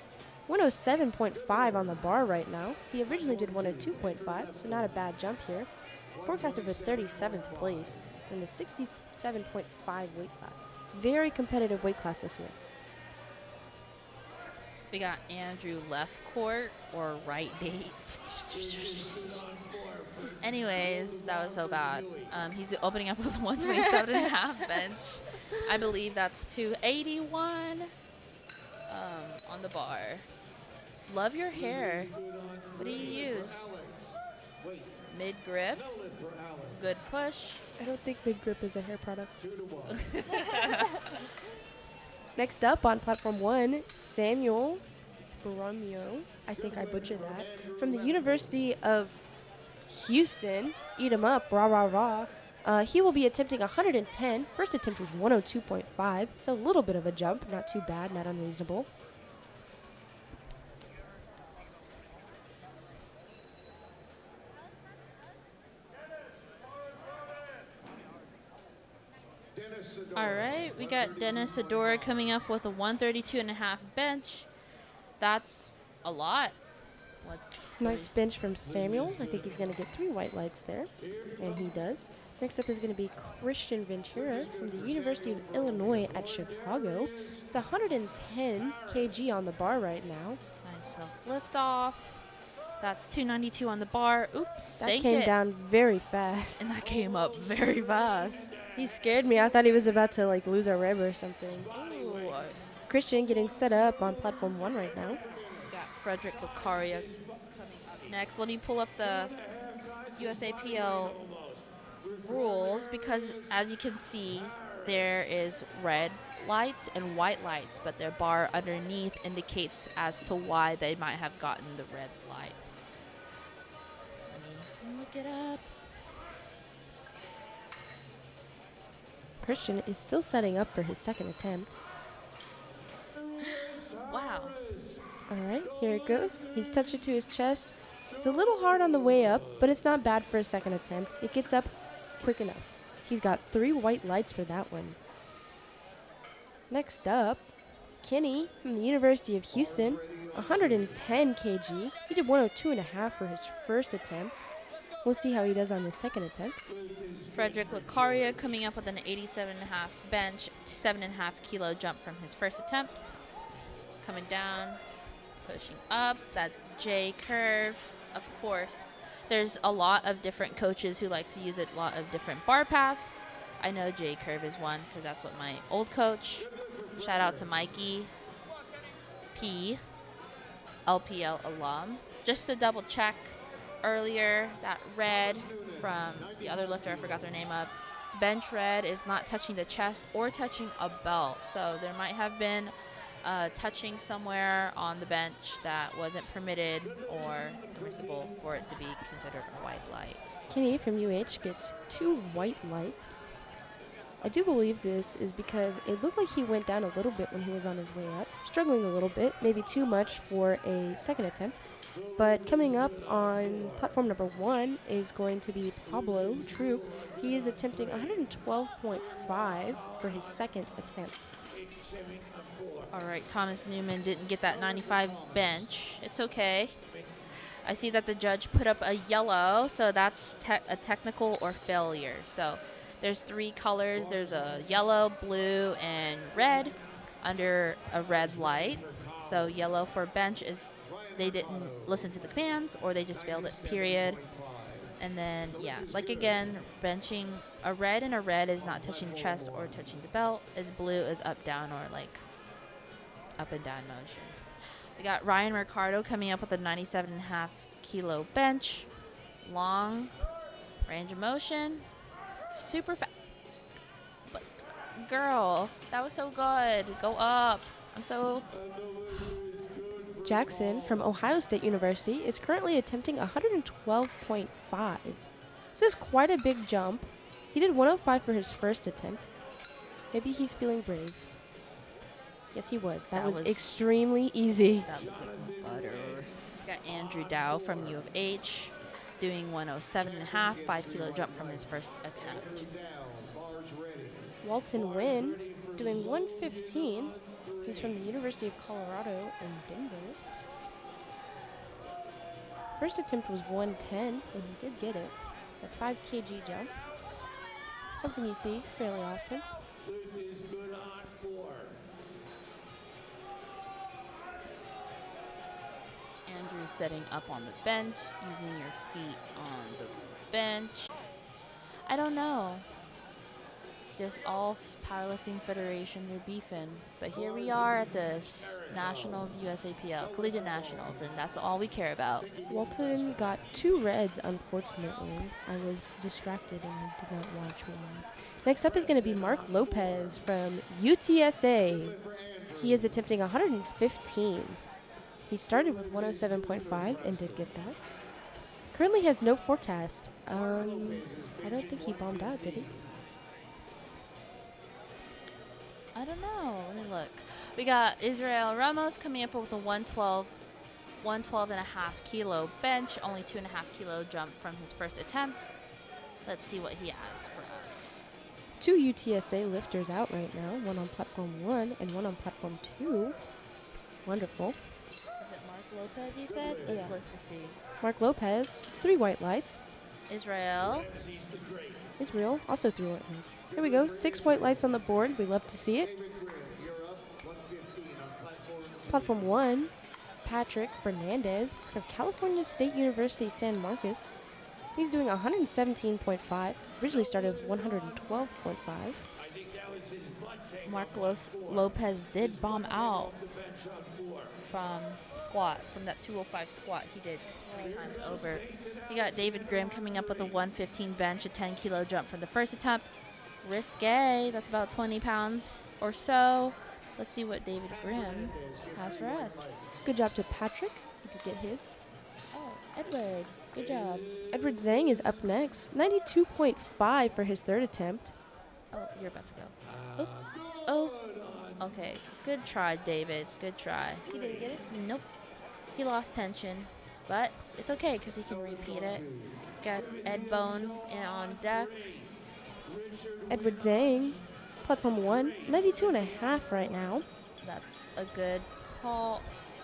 107.5 on the bar right now. He originally did 102.5, so not a bad jump here. Forecasted for 37th place in the 67.5 weight class. Very competitive weight class this year. We got Andrew left court or right date. Anyways, that was so bad. He's opening up with 127.5 bench. I believe that's 281 on the bar. Love your hair. What do you use? Mid grip. Good push. I don't think Big Grip is a hair product. Next up on Platform 1, Samuel Borromeo. I think I butchered that. From the University of Houston. Eat 'em up, rah, rah, rah. He will be attempting 110. First attempt was 102.5. It's a little bit of a jump. Not too bad, not unreasonable. All right, we got Dennis Adora coming up with a 132.5 bench. That's a lot. Nice bench from Samuel. I think he's going to get 3 white lights there, and he does. Next up is going to be Christian Ventura from the University of Illinois at Chicago. It's 110 kg on the bar right now. Nice self lift off. That's 292 on the bar. Oops, That sank came it. down very fast. And that came up very fast. He scared me. I thought he was about to like lose a rib or something. Ooh, Christian getting set up on Platform 1 right now. got Frederick Lucaria coming up next. Let me pull up the USAPL rules because as you can see, there is red lights and white lights, but their bar underneath indicates as to why they might have gotten the red light. Let me look it up. Christian is still setting up for his second attempt. Wow. All right, here it goes. He's touched it to his chest. It's a little hard on the way up, but it's not bad for a second attempt. It gets up quick enough. He's got 3 white lights for that one. Next up, Kenny from the University of Houston, 110 kg. He did 102.5 for his first attempt. We'll see how he does on the second attempt. Frederick Lucaria coming up with an 87.5 bench, 7.5 kilo jump from his first attempt. Coming down, pushing up, that J curve, of course. There's a lot of different coaches who like to use a lot of different bar paths. I know J curve is one because that's what my old coach, shout out to Mikey P, LPL alum. Just to double check, earlier that red from the other lifter, I forgot their name of, bench red is not touching the chest or touching a belt. So there might have been touching somewhere on the bench that wasn't permitted or permissible for it to be considered a white light. Kenny from UH gets 2 white lights. I do believe this is because it looked like he went down a little bit when he was on his way up, struggling a little bit, maybe too much for a second attempt. But coming up on platform number 1 is going to be Pablo Troop. He is attempting 112.5 for his second attempt. All right, Thomas Newman didn't get that 95 bench. It's okay. I see that the judge put up a yellow, so that's a technical or failure. So there's 3 colors. There's a yellow, blue, and red under a red light. So yellow for bench is they didn't listen to the commands or they just failed it, period. And then, yeah, like again, benching a red and a red is not touching the chest or touching the belt. As blue is up, down, or like up and down motion. We got Ryan Ricardo coming up with a 97.5 kilo bench. Long range of motion. Super fast. But girl, that was so good. Go up. I'm so... Jackson from Ohio State University is currently attempting 112.5. This is quite a big jump. He did 105 for his first attempt. Maybe he's feeling brave. Yes, he was. That was extremely easy. That looked like butter. Got Andrew Dow from U of H doing 107.5, 5 kilo jump from his first attempt. Walton Wynn doing 115. He's from the University of Colorado in Denver. First attempt was 110, and he did get it. A 5 kg jump. Something you see fairly often. Andrew setting up on the bench, using your feet on the bench. I don't know. Just all powerlifting federations are beefing. But here we are at this Nationals USAPL, Collegiate Nationals, and that's all we care about. Walton got 2 reds, unfortunately. I was distracted and I did not watch one. Next up is going to be Mark Lopez from UTSA. He is attempting 115. He started with 107.5 and did get that. Currently has no forecast. I don't think he bombed out, did he? I don't know. Let me look. We got Israel Ramos coming up with a 112.5 kilo bench, only 2.5 kilo jump from his first attempt. Let's see what he has for us. 2 UTSA lifters out right now, one on platform 1 and one on platform 2. Wonderful. Is it Mark Lopez you said? Yeah. Let's look to see. Mark Lopez, 3 white lights. Israel. Israel, also 3 white lights. Here we go, 6 white lights on the board. We love to see it. Platform 1, Patrick Fernandez from California State University, San Marcos. He's doing 117.5. Originally started with 112.5. Mark Lopez did bomb out from squat, from that 205 squat he did 3 times over. You got David Grimm coming up with a 115 bench, a 10 kilo jump from the first attempt. Risque, that's about 20 pounds or so. Let's see what David Grimm has for us. Good job to Patrick. He did get his. Oh, Edward, good job. Edward Zhang is up next. 92.5 for his third attempt. Oh, you're about to go. Oh, okay. Good try, David. Good try. He didn't get it? Nope. He lost tension, but it's okay because he can repeat it. Got Ed Bone on deck. Edward Zhang, platform 1, 92.5 right now. That's a good call.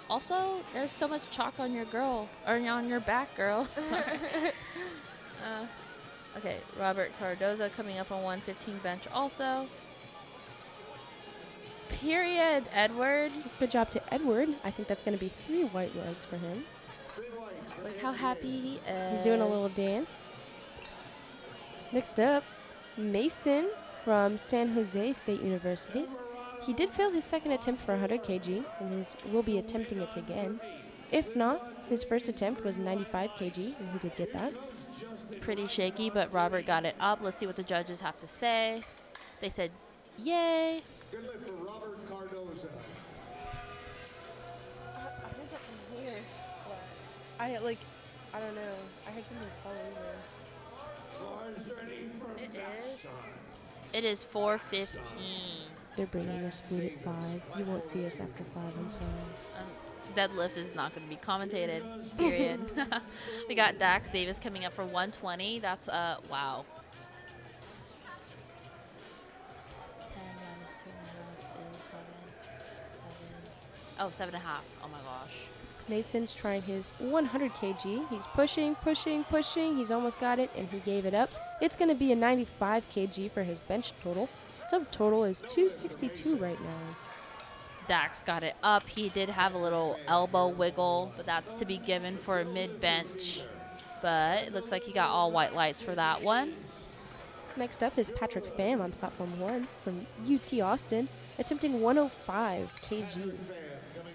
Also, there's so much chalk on your girl, or on your back, girl. Sorry. Okay, Robert Cardoza coming up on 115 bench also. Period, Edward. Good job to Edward. I think that's going to be 3 white lights for him. Look how happy he is. He's doing a little dance. Next up, Mason from San Jose State University. He did fail his second attempt for 100 kg and will be attempting it again. If not, his first attempt was 95 kg and he did get that. Pretty shaky, but Robert got it up. Let's see what the judges have to say. They said, yay. Good lift for Robert Cardoza. I heard that from here. I don't know. I heard something fall over. It is 4:15. They're bringing us food at 5. You won't see us after 5, I'm sorry. Deadlift is not going to be commentated, period. We got Dax Davis coming up for 120. That's, wow. 10 minus 2.5 is 7. Oh, 7.5. Oh my gosh. Mason's trying his 100 kg. He's pushing, pushing, pushing. He's almost got it, and he gave it up. It's going to be a 95 kg for his bench total. Subtotal is 262 right now. Dax got it up. He did have a little elbow wiggle, but that's to be given for a mid-bench. But it looks like he got all white lights for that one. Next up is Patrick Pham on platform 1 from UT Austin, attempting 105 kg.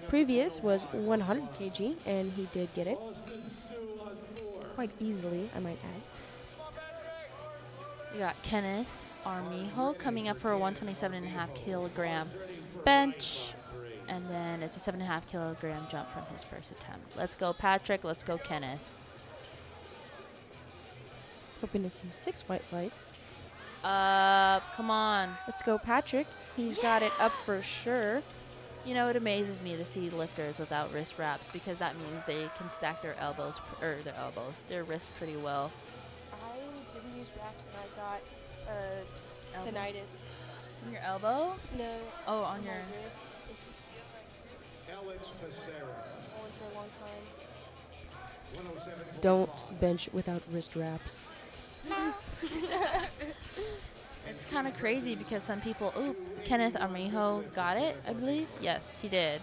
Previous was 100 kg, and he did get it. Quite easily, I might add. We got Kenneth Armijo coming up for a 127.5 kilogram bench. And then it's a 7.5 kilogram jump from his first attempt. Let's go, Patrick. Let's go, Kenneth. Hoping to see 6 white lights. Come on. Let's go, Patrick. He's got it up for sure. You know, it amazes me to see lifters without wrist wraps because that means they can stack their their wrists pretty well. I didn't use wraps and I got tinnitus. On your elbow? No. Oh, on your wrist. Alex Becerra. Swollen for a long time. 107. Don't bench without wrist wraps. It's kind of crazy because some people, Kenneth Armijo got it, I believe. Yes, he did.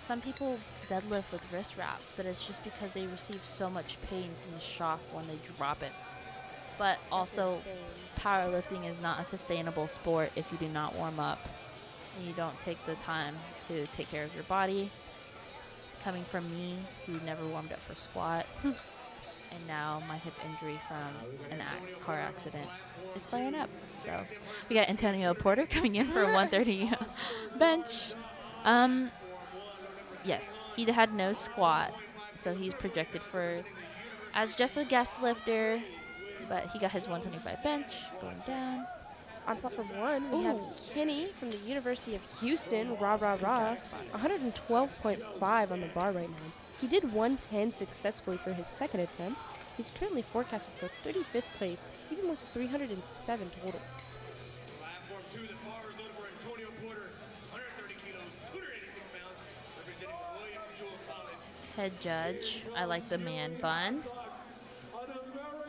Some people deadlift with wrist wraps, but it's just because they receive so much pain from the shock when they drop it. But also, powerlifting is not a sustainable sport if you do not warm up and you don't take the time to take care of your body. Coming from me, who never warmed up for squat, and now my hip injury from a car accident is flaring up. So we got Antonio Porter coming in for a 130 bench. Yes, he had no squat, so he's projected for as just a guest lifter, but he got his 125 bench going down. On platform 1, we have Kenny from the University of Houston, rah, rah, rah, 112.5 on the bar right now. He did 110 successfully for his second attempt. He's currently forecasted for 35th place, even with 307 total. Platform 2, the bar is loaded for Antonio Porter, 130 kilos, 286 pounds, representing William Jewell College. Head judge, I like the man bun.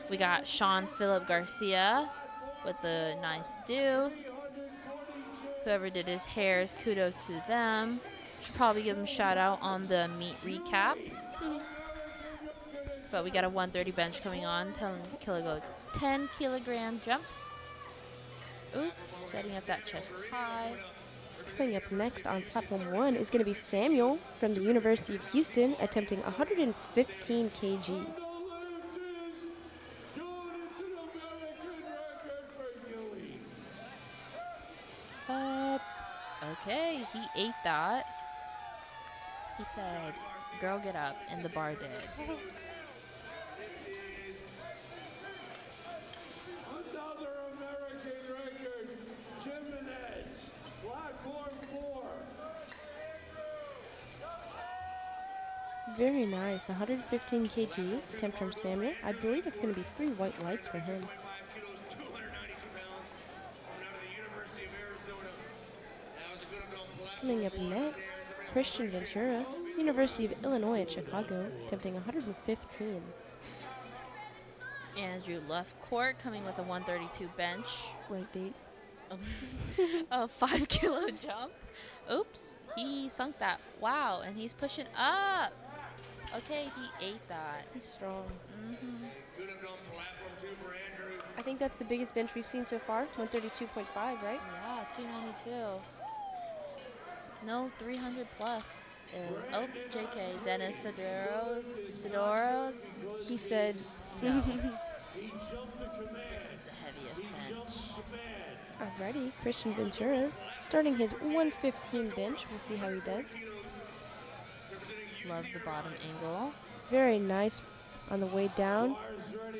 We got Sean Philip Garcia with the nice do. Whoever did his hairs, kudos to them. Should probably give him a shout out on the meet recap. But we got a 130 bench coming on, 10 kilogram jump. Ooh, setting up that chest high. Coming up next on platform 1 is going to be Samuel from the University of Houston, attempting 115 kg. Okay, he ate that. He said, girl, get up, and the bar did. Another American record, Jimenez, platform 4. Very nice, 115 kg attempt from Samuel. I believe it's going to be 3 white lights for him. 292 pounds, coming out of the University of Arizona. That was a good amount. Coming up next, Christian Ventura, University of Illinois at Chicago, attempting 115. Andrew left court coming with a 132 bench. Right date. A 5 kilo jump. Oops, he sunk that. Wow, and he's pushing up. Okay, he ate that. He's strong. Mm-hmm. Good enough on platform 2 for Andrew. I think that's the biggest bench we've seen so far. 132.5, right? Yeah, 292. No, 300 plus is. Oh, JK. Dennis Sidoros. He said, No. This is the heaviest bench. alrighty, Christian Ventura starting his 115 bench. We'll see how he does. Love the bottom angle. Very nice on the way down.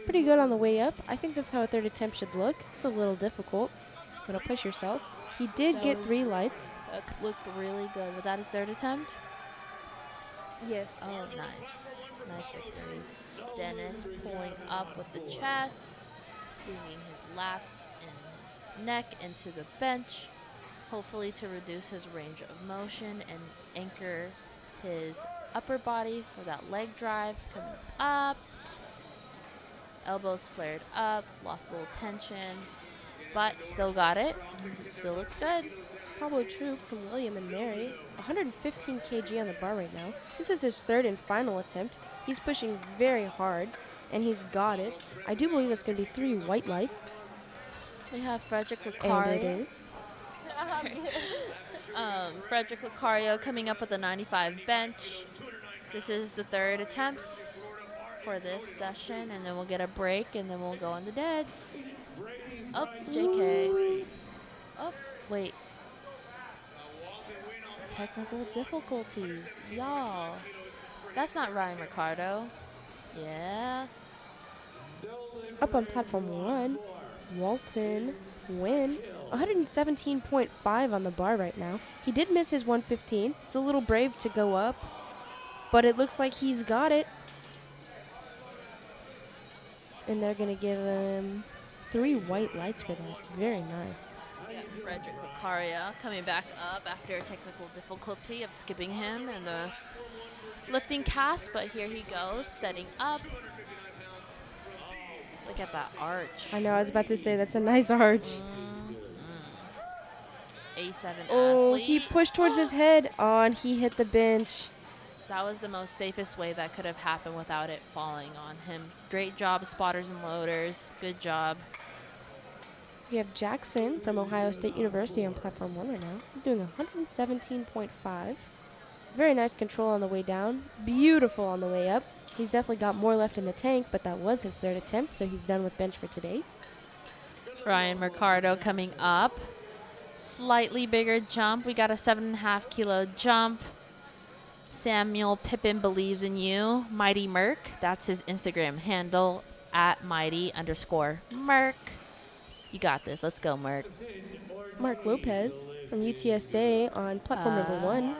Pretty good on the way up. I think that's how a third attempt should look. It's a little difficult. Gonna push yourself. He did That get was- 3 lights. That looked really good. Was that his third attempt? Yes. Oh, nice. Nice victory. Dennis pulling up with the chest, bringing his lats and his neck into the bench, hopefully to reduce his range of motion and anchor his upper body for that leg drive. Coming up. Elbows flared up, lost a little tension, but still got it. It still looks good. Pablo Troop from William and Mary. 115 kg on the bar right now. This is his third and final attempt. He's pushing very hard, and he's got it. I do believe it's going to be 3 white lights, We have Frederick and it Lucario. is. Frederick Lucario coming up with a 95 bench. This is the third attempts for this session, and then we'll get a break, and then we'll go on the deads. Oh, JK. Oh, wait. Technical difficulties. Y'all. That's not Ryan Ricardo. Yeah. Up on platform 1, Walton Wynn. 117.5 on the bar right now. He did miss his 115. It's a little brave to go up, but it looks like he's got it. And they're going to give him 3 white lights for that. Very nice. We got Frederick Lucario coming back up after a technical difficulty of skipping him in the lifting cast, but here he goes, setting up. Look at that arch. I know, I was about to say, that's a nice arch. A7 Oh, athlete. he pushed towards his head. Oh, and he hit the bench. That was the most safest way that could have happened without it falling on him. Great job, spotters and loaders. Good job. We have Jackson from Ohio State University on platform 1 right now. He's doing 117.5. Very nice control on the way down. Beautiful on the way up. He's definitely got more left in the tank, but that was his third attempt, so he's done with bench for today. Ryan Mercado coming up. Slightly bigger jump. We got a 7.5 kilo jump. Samuel Pippin believes in you. Mighty Merc. That's his Instagram handle, at mighty_Merc. You got this. Let's go, Merc. Mark Lopez from UTSA on platform number 1.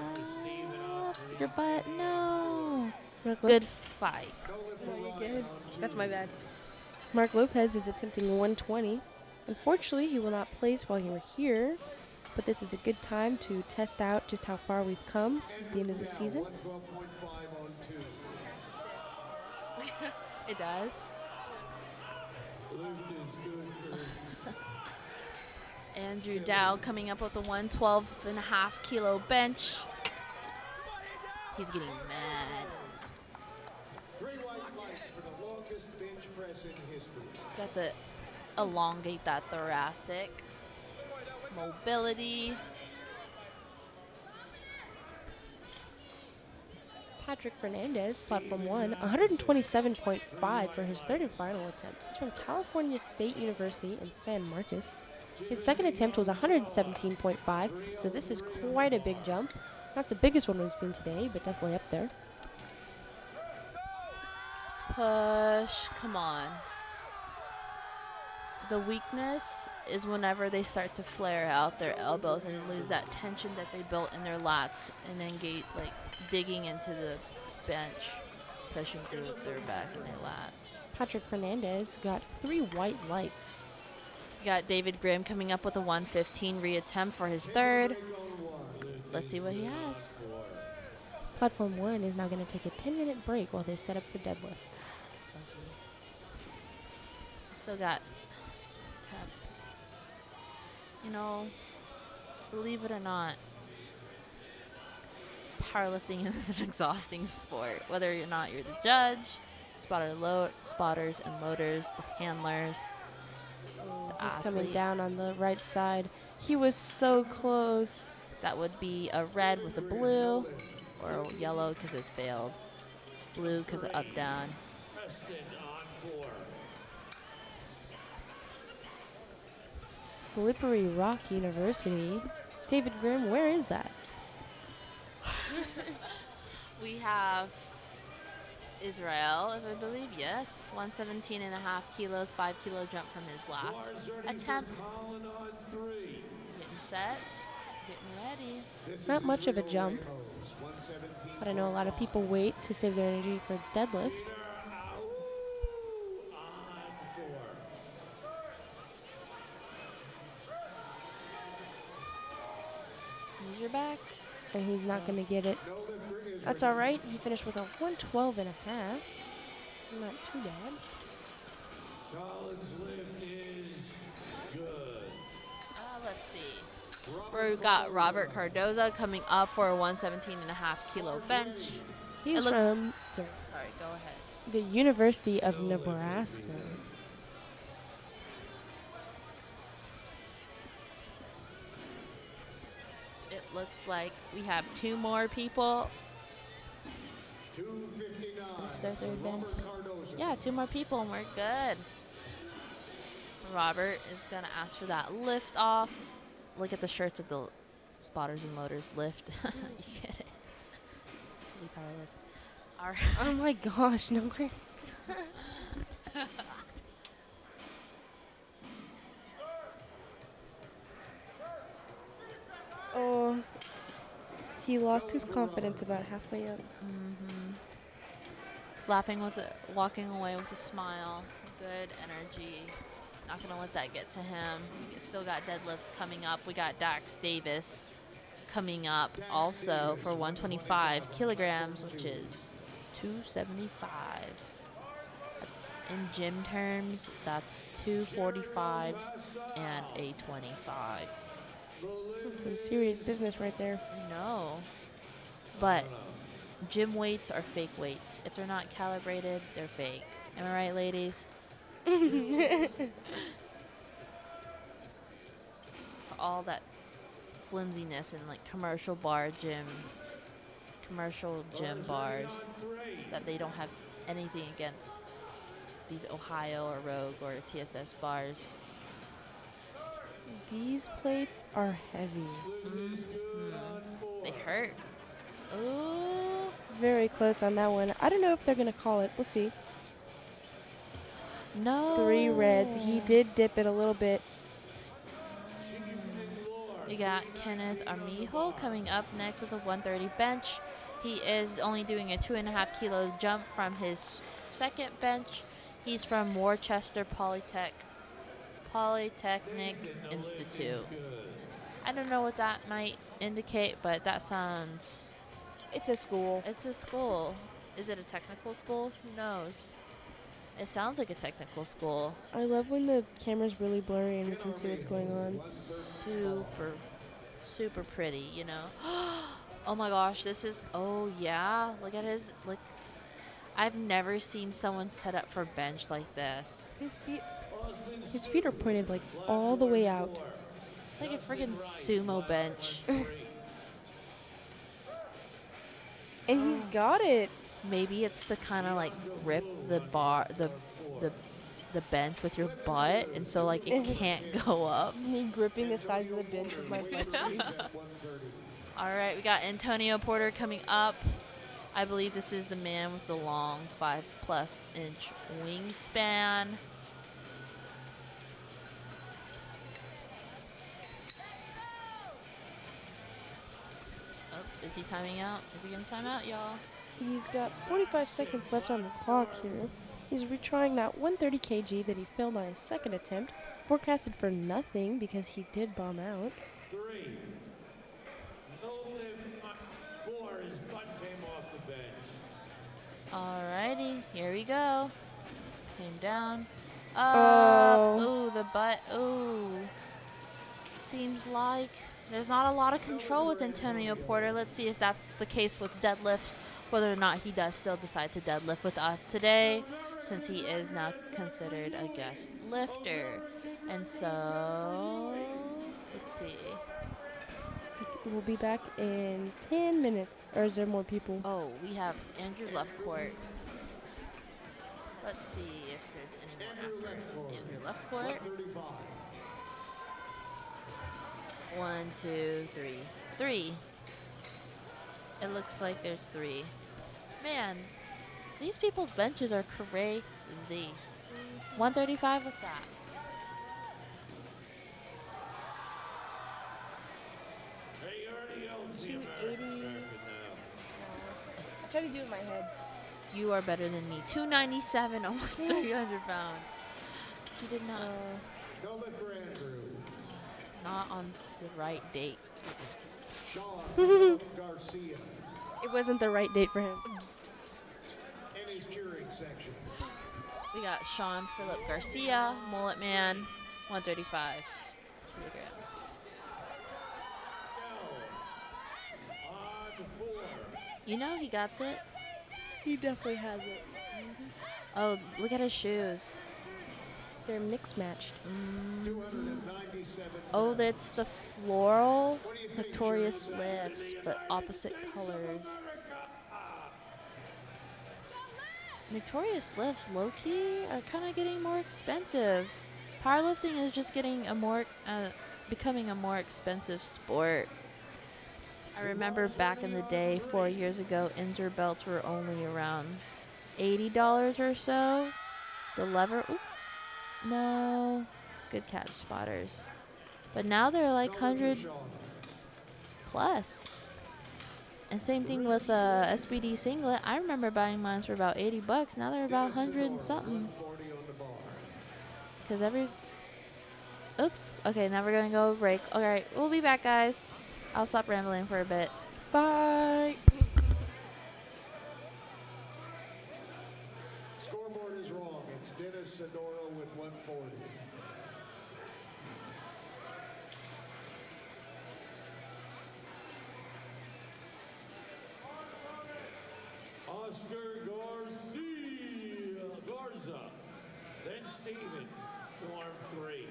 Your butt. No. Mark Good fight. Good. That's my bad. Mark Lopez is attempting 120. Unfortunately, he will not place while you're here, but this is a good time to test out just how far we've come at the end of the season. 12.5 on 2. It does. Andrew Dow coming up with a 112.5 kilo bench. He's getting mad. 3 white lights for the longest bench press in history. Got to elongate that thoracic. Mobility. Patrick Fernandez, platform 1, 127.5 for his third and final attempt. He's from California State University in San Marcos. His second attempt was 117.5, so this is quite a big jump. Not the biggest one we've seen today, but definitely up there. Push. Come on. The weakness is whenever they start to flare out their elbows and lose that tension that they built in their lats and then get like digging into the bench, pushing through their back and their lats. Patrick Fernandez got 3 white lights. We got David Grimm coming up with a 115 reattempt for his third. Let's see what he has. Platform 1 is now going to take a 10-minute break while they set up for deadlift. Still got taps. You know, believe it or not, powerlifting is an exhausting sport. Whether or not you're the judge, spotters and loaders, the handlers, the He's coming athlete. down on the right side. He was so close. That would be a red with a blue, or a yellow because it's failed. Blue because of up down. Preston on 4. Slippery Rock University. David Grimm, where is that? We have Israel, if I believe, yes. 117 and a half kilos, 5 kilo jump from his last attempt. Colin on 3. Getting set, getting ready. Not much of a jump, but I know a lot of people wait to save their energy for deadlift. Use your back. And he's not going to get it. That's all right. He finished with a 112 and a half. Not too bad. Colin's lift is good. Let's see. We've got Robert Cardoza coming up for a 117 and a half kilo bench. He's looks- from Sorry, go ahead. the University of Nebraska. It looks like we have 2 more people. 259. This is their third bench. Cardozo. Yeah, 2 more people and we're good. Robert is gonna ask for that lift off. Look at the shirts of the spotters and loaders lift. You get it. Because we power lift. All right. Oh my gosh, no way. Oh, he lost his confidence about halfway up. Walking away with a smile. Good energy. Not gonna let that get to him. We still got deadlifts coming up. We got Dax Davis coming up also for 125 kilograms, which is 275. That's in gym terms, that's 245s and a 25. That's some serious business right there. No. But gym weights are fake weights. If they're not calibrated, they're fake. Am I right, ladies? All that flimsiness in like commercial gym bars that they don't have anything against these Ohio or Rogue or TSS bars. These plates are heavy. They hurt. Ooh. Very close on that one. I don't know if they're going to call it. We'll see. No. 3 reds. He did dip it a little bit. We got Kenneth Armijo coming up next with a 130 bench. He is only doing a 2.5 kilo jump from his second bench. He's from Worcester Polytechnic Institute. I don't know what that might indicate, but that sounds... It's a school. It's a school. Is it a technical school? Who knows? It sounds like a technical school. I love when the camera's really blurry and we can see what's going on. Super pretty, you know. Oh my gosh, this is, oh yeah, look at his, look. I've never seen someone set up for bench like this. His feet are pointed like all the way out. It's like a friggin' sumo bench. And he's got it. Maybe it's to kind of like grip the bar, the bench with your butt, and so like it can't go up. Me gripping the sides of the bench with my butt cheeks. All right, we got Antonio Porter coming up. I believe this is the man with the long 5+ inch wingspan. Oh, is he timing out? Is he gonna time out, y'all? He's got 45 seconds left on the clock here. He's retrying that 130 kg that he failed on his second attempt. Forecasted for nothing because he did bomb out. 3. No lift on 4. His butt came off the bench. Alrighty, here we go. Came down. Oh. Ooh, the butt. Ooh. Seems like there's not a lot of control with Antonio Porter. Let's see if that's the case with deadlifts, whether or not he does still decide to deadlift with us today, since he is now considered a guest lifter. And so, let's see. We'll be back in 10 minutes. Or is there more people? Oh, we have Andrew Leftcourt. Let's see if there's any more after Andrew Leftcourt. 135. 1, 2, 3. 3. It looks like there's 3. Man, these people's benches are crazy. 135 was that. Hey, you already own the 280. American I try to do it in my head. You are better than me. 297, almost 300 pounds. He did not, Go look for Andrew. not on the right date. Sean Garcia It wasn't the right date for him. in his cheering section. We got Sean Philip Garcia, Mullet Man, 135 kilograms. On 4. You know he got it. He definitely has it. Oh, look at his shoes. They're mixed matched. 297. Oh, that's the floral Victorious Lips, but opposite colors. Victorious Lips, low-key, are kind of getting more expensive. Powerlifting is just getting a more, becoming a more expensive sport. I remember back in the day, 4 years ago, Inzer belts were only around $80 or so. The lever, oop, no, good catch, spotters. But now they're like 100 plus. And same thing with SBD singlet. I remember buying mine for about 80 bucks. Now they're about 100 and something. 140 on the bar. Because oops. Okay, now we're going to go break. All right, we'll be back, guys. I'll stop rambling for a bit. Bye. Scoreboard is wrong. It's Dennis Sedora with 140. Oscar Garza. Then Steven to arm 3.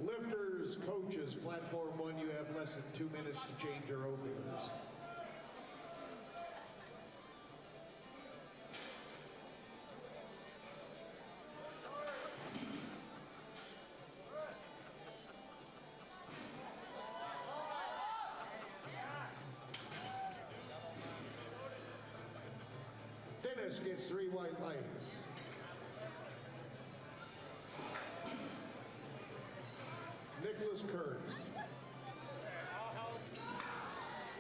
Lifters, coaches, platform 1, you have less than 2 minutes to change your openers. Dennis gets 3 white lights. Nicholas Kurtz.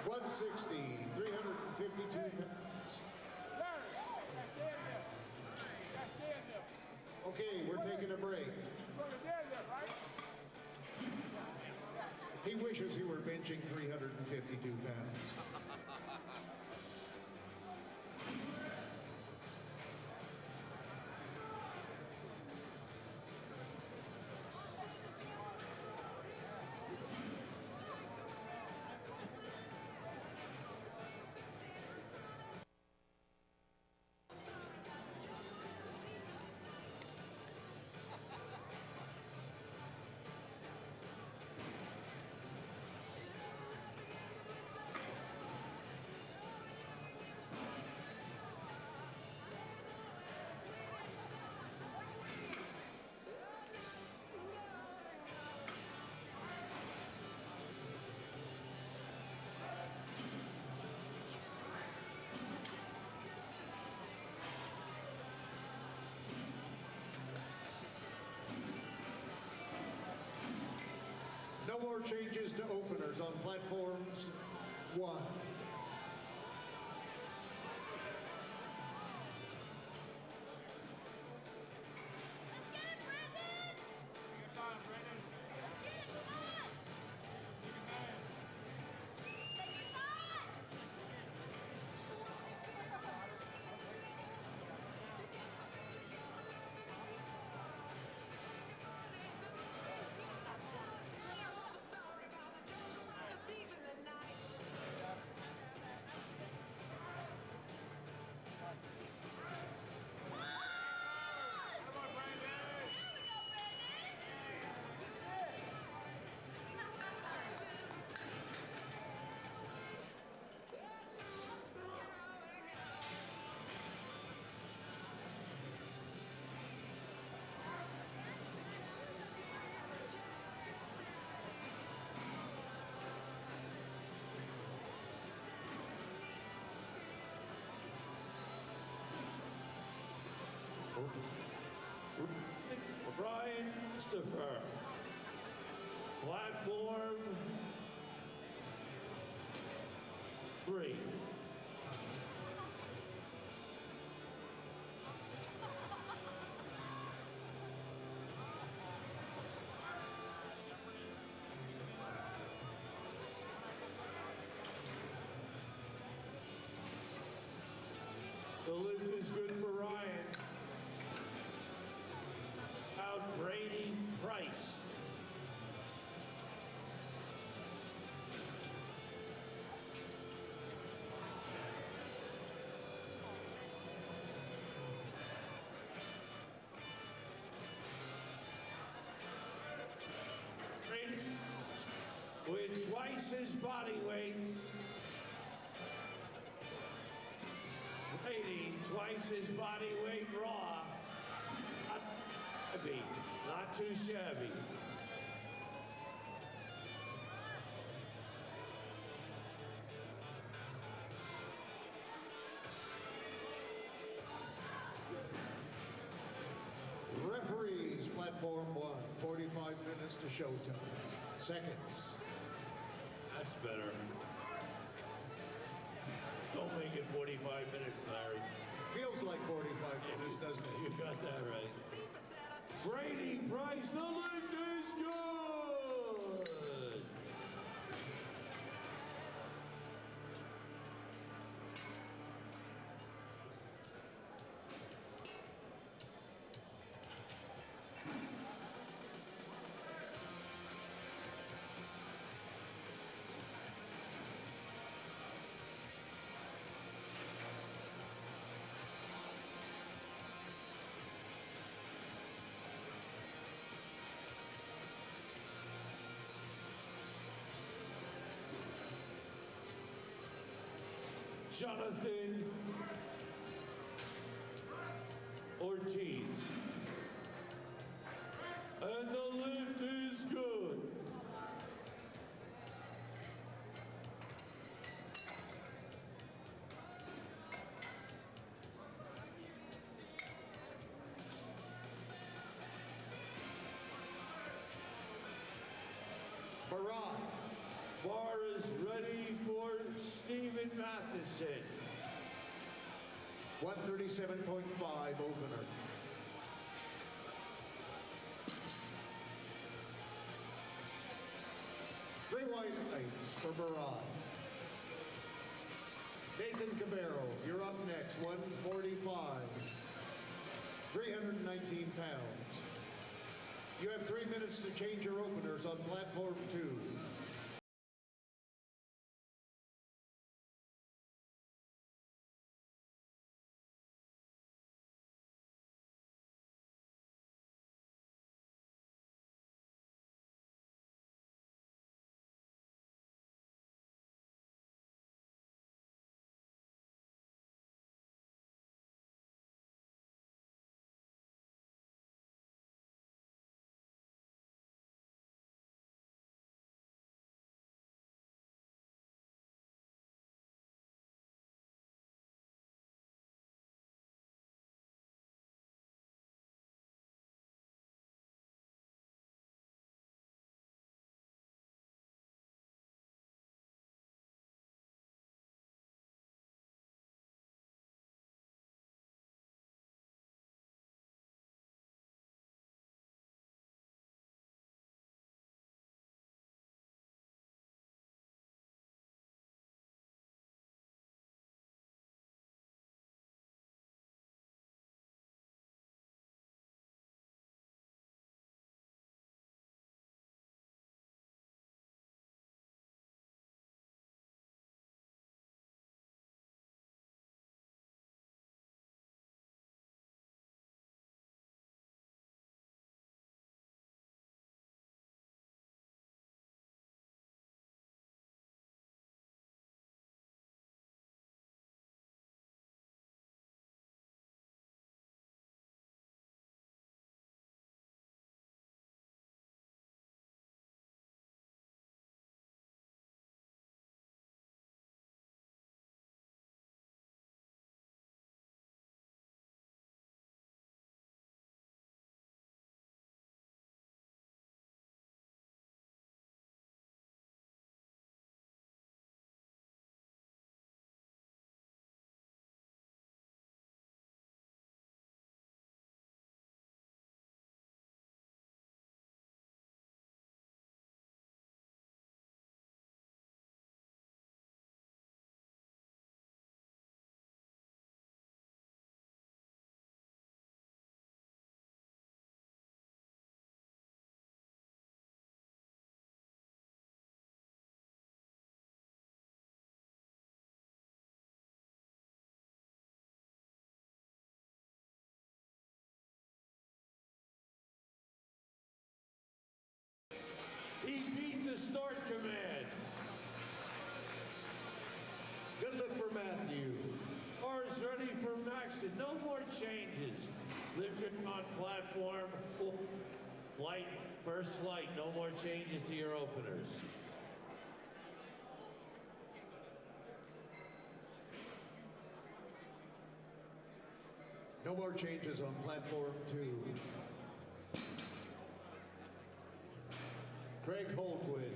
160, 352 pounds. Okay, we're taking a break. He wishes he were benching 352 pounds. No more changes to openers on platforms 1. Christopher. Platform 3. The lift is good for Ryan. Out Brady Price. Brady, with twice his body weight. Brady, twice his body weight raw. Not shabby, not too shabby. Referees, platform 1, 45 minutes to showtime. Seconds. That's better. Don't make it 45 minutes, Larry. Feels like 45 minutes, doesn't it? You got that right. Brady Price, the lift is good. Jonathan Ortiz. And the lift is good. Barad. Bar is ready for Stephen Matheson. 137.5 opener. Three white lights for Barad. Nathan Cabero, you're up next, 145. 319 pounds. You have 3 minutes to change your openers on platform 2. to start command. Good lift for Matthew. Bars ready for Maxon. No more changes. Lifted on platform. Flight, first flight. No more changes to your openers. No more changes on platform 2. Craig Holtwood.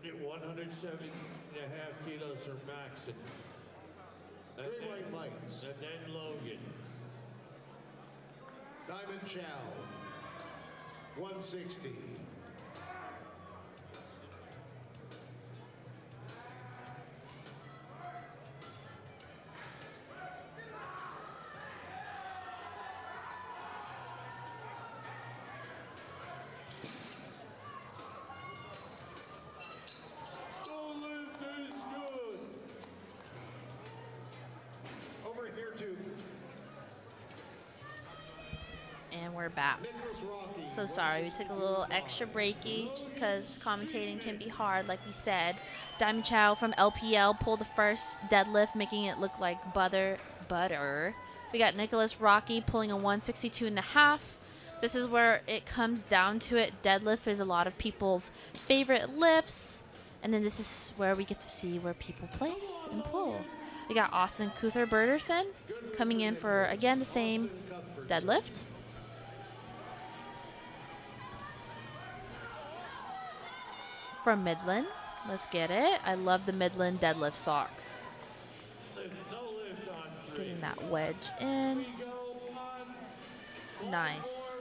At 170 and a half kilos for Maxon. Three white lights. And then Logan. Diamond Chow. 160. Over here to And we're back. Nicholas Rocky. So sorry, we took a little extra breaky just because commentating can be hard, like we said. Diamond Chow from LPL pulled the first deadlift, making it look like butter. We got Nicholas Rocky pulling a 162 and a half. This is where it comes down to it. Deadlift is a lot of people's favorite lifts. And then this is where we get to see where people place and pull. We got Austin Cuthbert-Bergerson coming in for, again, the same deadlift. From Midland. Let's get it. I love the Midland deadlift socks. Getting that wedge in. Nice.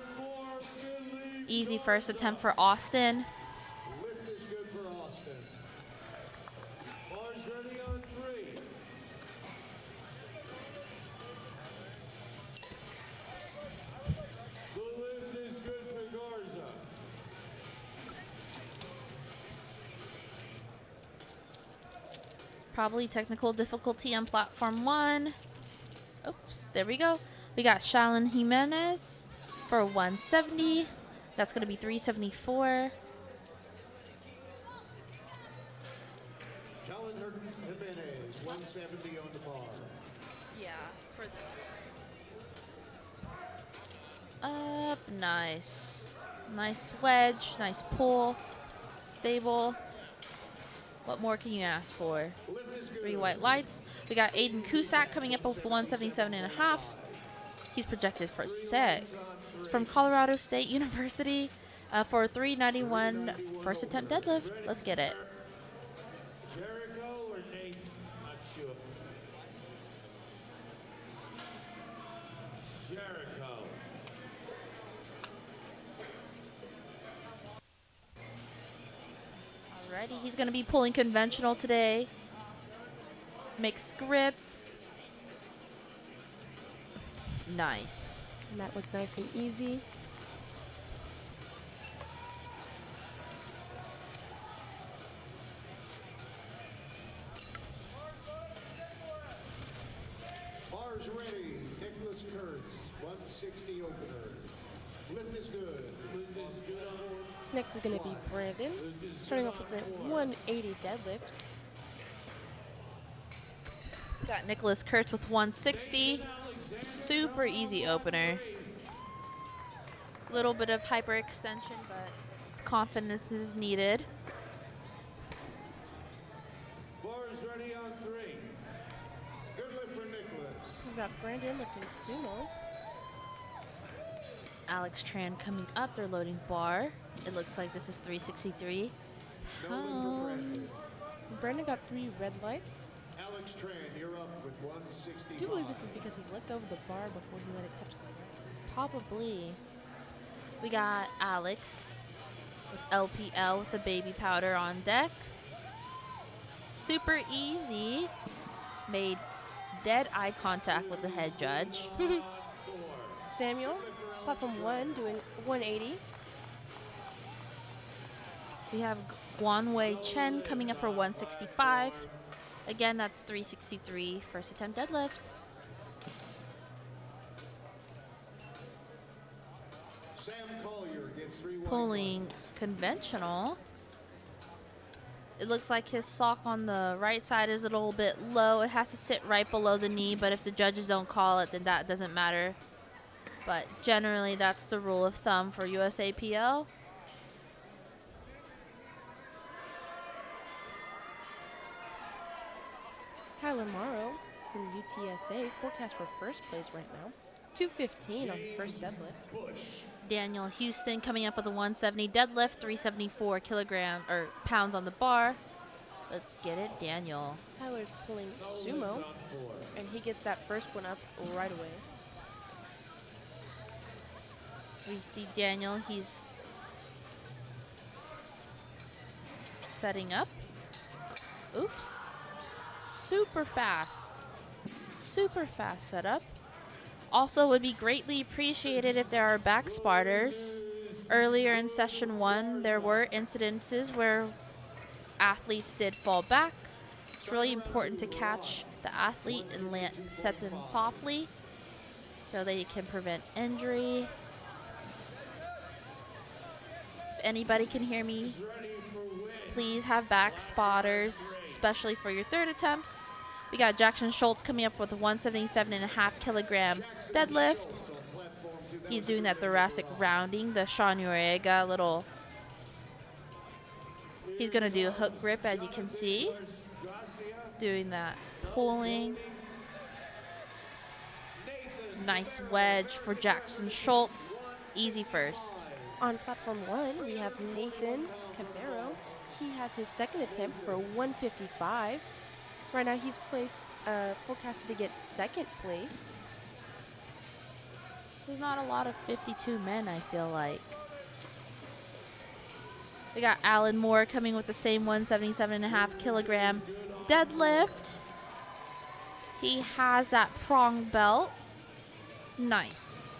Easy first attempt for Austin. Lift is good for Austin. Bars ready on 3. The lift is good for Garza. Probably technical difficulty on platform 1. Oops, there we go. We got Shalyn Jimenez for 170. That's going to be 374. Challenger Jimenez, 170 on the bar. Yeah, for this one. Up, nice. Nice wedge, nice pull. Stable. What more can you ask for? Lift is good. 3 white lights. We got Aiden Cusack coming up with 177 and a half. He's projected for 6. From Colorado State University for 391 first attempt deadlift. Let's get it. Jericho or Nate? Not sure. Jericho. Alrighty, he's going to be pulling conventional today. Mixed script. Nice. And that looked nice and easy. Bars ready. Nicholas Kurtz, 160 opener. Lift is good. Lift is good on Next is going to be Brandon, starting off with a 180 deadlift. Got Nicholas Kurtz with 160. Super easy opener. Little bit of hyperextension, but confidence is needed. Bars ready on 3. Good lift for Nicholas. We've got Brandon lifting sumo. Alex Tran coming up. They're loading bar. It looks like this is 363 No lift for pounds. Brandon. Brandon got 3 red lights. Alex Tran, you're up with 165. I do believe this is because he let go of the bar before he let it touch the ground. Probably. We got Alex with LPL with the baby powder on deck. Super easy. Made dead eye contact with the head judge. Samuel, platform 1, doing 180. We have Guanwei Chen coming up for 165. Again, that's 363 first attempt deadlift. Sam Collier It's 3 white pulling conventional. It looks like his sock on the right side is a little bit low. It has to sit right below the knee, but if the judges don't call it, then that doesn't matter. But generally, that's the rule of thumb for USAPL. Tyler Morrow from UTSA forecast for first place right now. 215 on the first deadlift. Daniel Houston coming up with a 170 deadlift, 374 pounds on the bar. Let's get it, Daniel. Tyler's pulling sumo, and he gets that first one up right away. We see Daniel, he's setting up. Oops. Super fast setup. Also would be greatly appreciated if there are back spotters. Earlier in session 1, there were incidences where athletes did fall back. It's really important to catch the athlete and set them softly so they can prevent injury. If anybody can hear me, please have back spotters, especially for your third attempts. We got Jackson Schultz coming up with a 177.5 kilogram deadlift. He's doing that thoracic rounding, the Sean Uriega little. He's gonna do a hook grip, as you can see. Doing that pulling. Nice wedge for Jackson Schultz. Easy first. On platform 1, we have Nathan Cabero. He has his second attempt for a 155. Right now he's forecasted to get second place. There's not a lot of 52 men, I feel like. We got Alan Moore coming with the same 177.5 kilogram deadlift. He has that prong belt. Nice.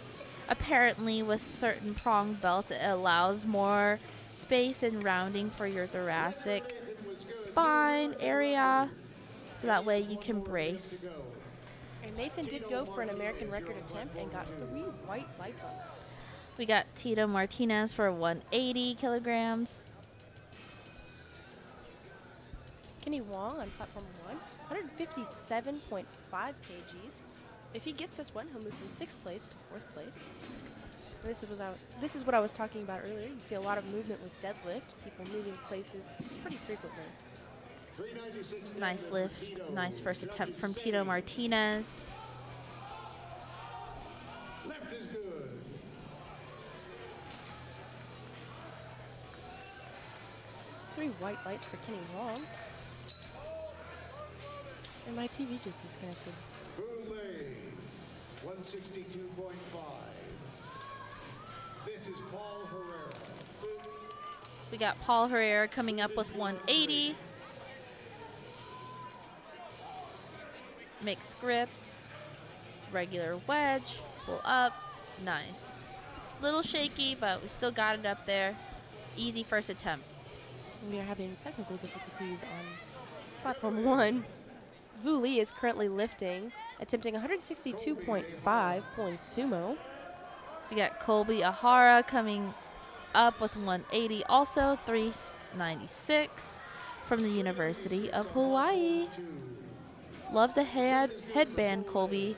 Apparently with certain prong belts, it allows more space and rounding for your thoracic spine area, so that way you can brace. And Nathan did go for an American record attempt and got 3 white lights on that. We got Tito Martinez for 180 kilograms. Kenny Wong on platform 1, 157.5 kgs. If he gets this one, he'll move from 6th place to 4th place. And this is what I was talking about earlier. You see a lot of movement with deadlift, people moving places pretty frequently. Nice lift, nice first attempt from Tito Martinez. Left is good. 3 white lights for Kenny Wong. And my TV just disconnected. Boulay, 162.5. This is Paul Herrera. We got Paul Herrera coming up with 180. Mixed grip, regular wedge, pull up, nice. Little shaky, but we still got it up there. Easy first attempt. We are having technical difficulties on platform 1. Vu Lee is currently lifting, attempting 162.5, pulling sumo. We got Colby Ahara coming up with 180, also 396 from the University of Hawaii. Love the headband, Colby.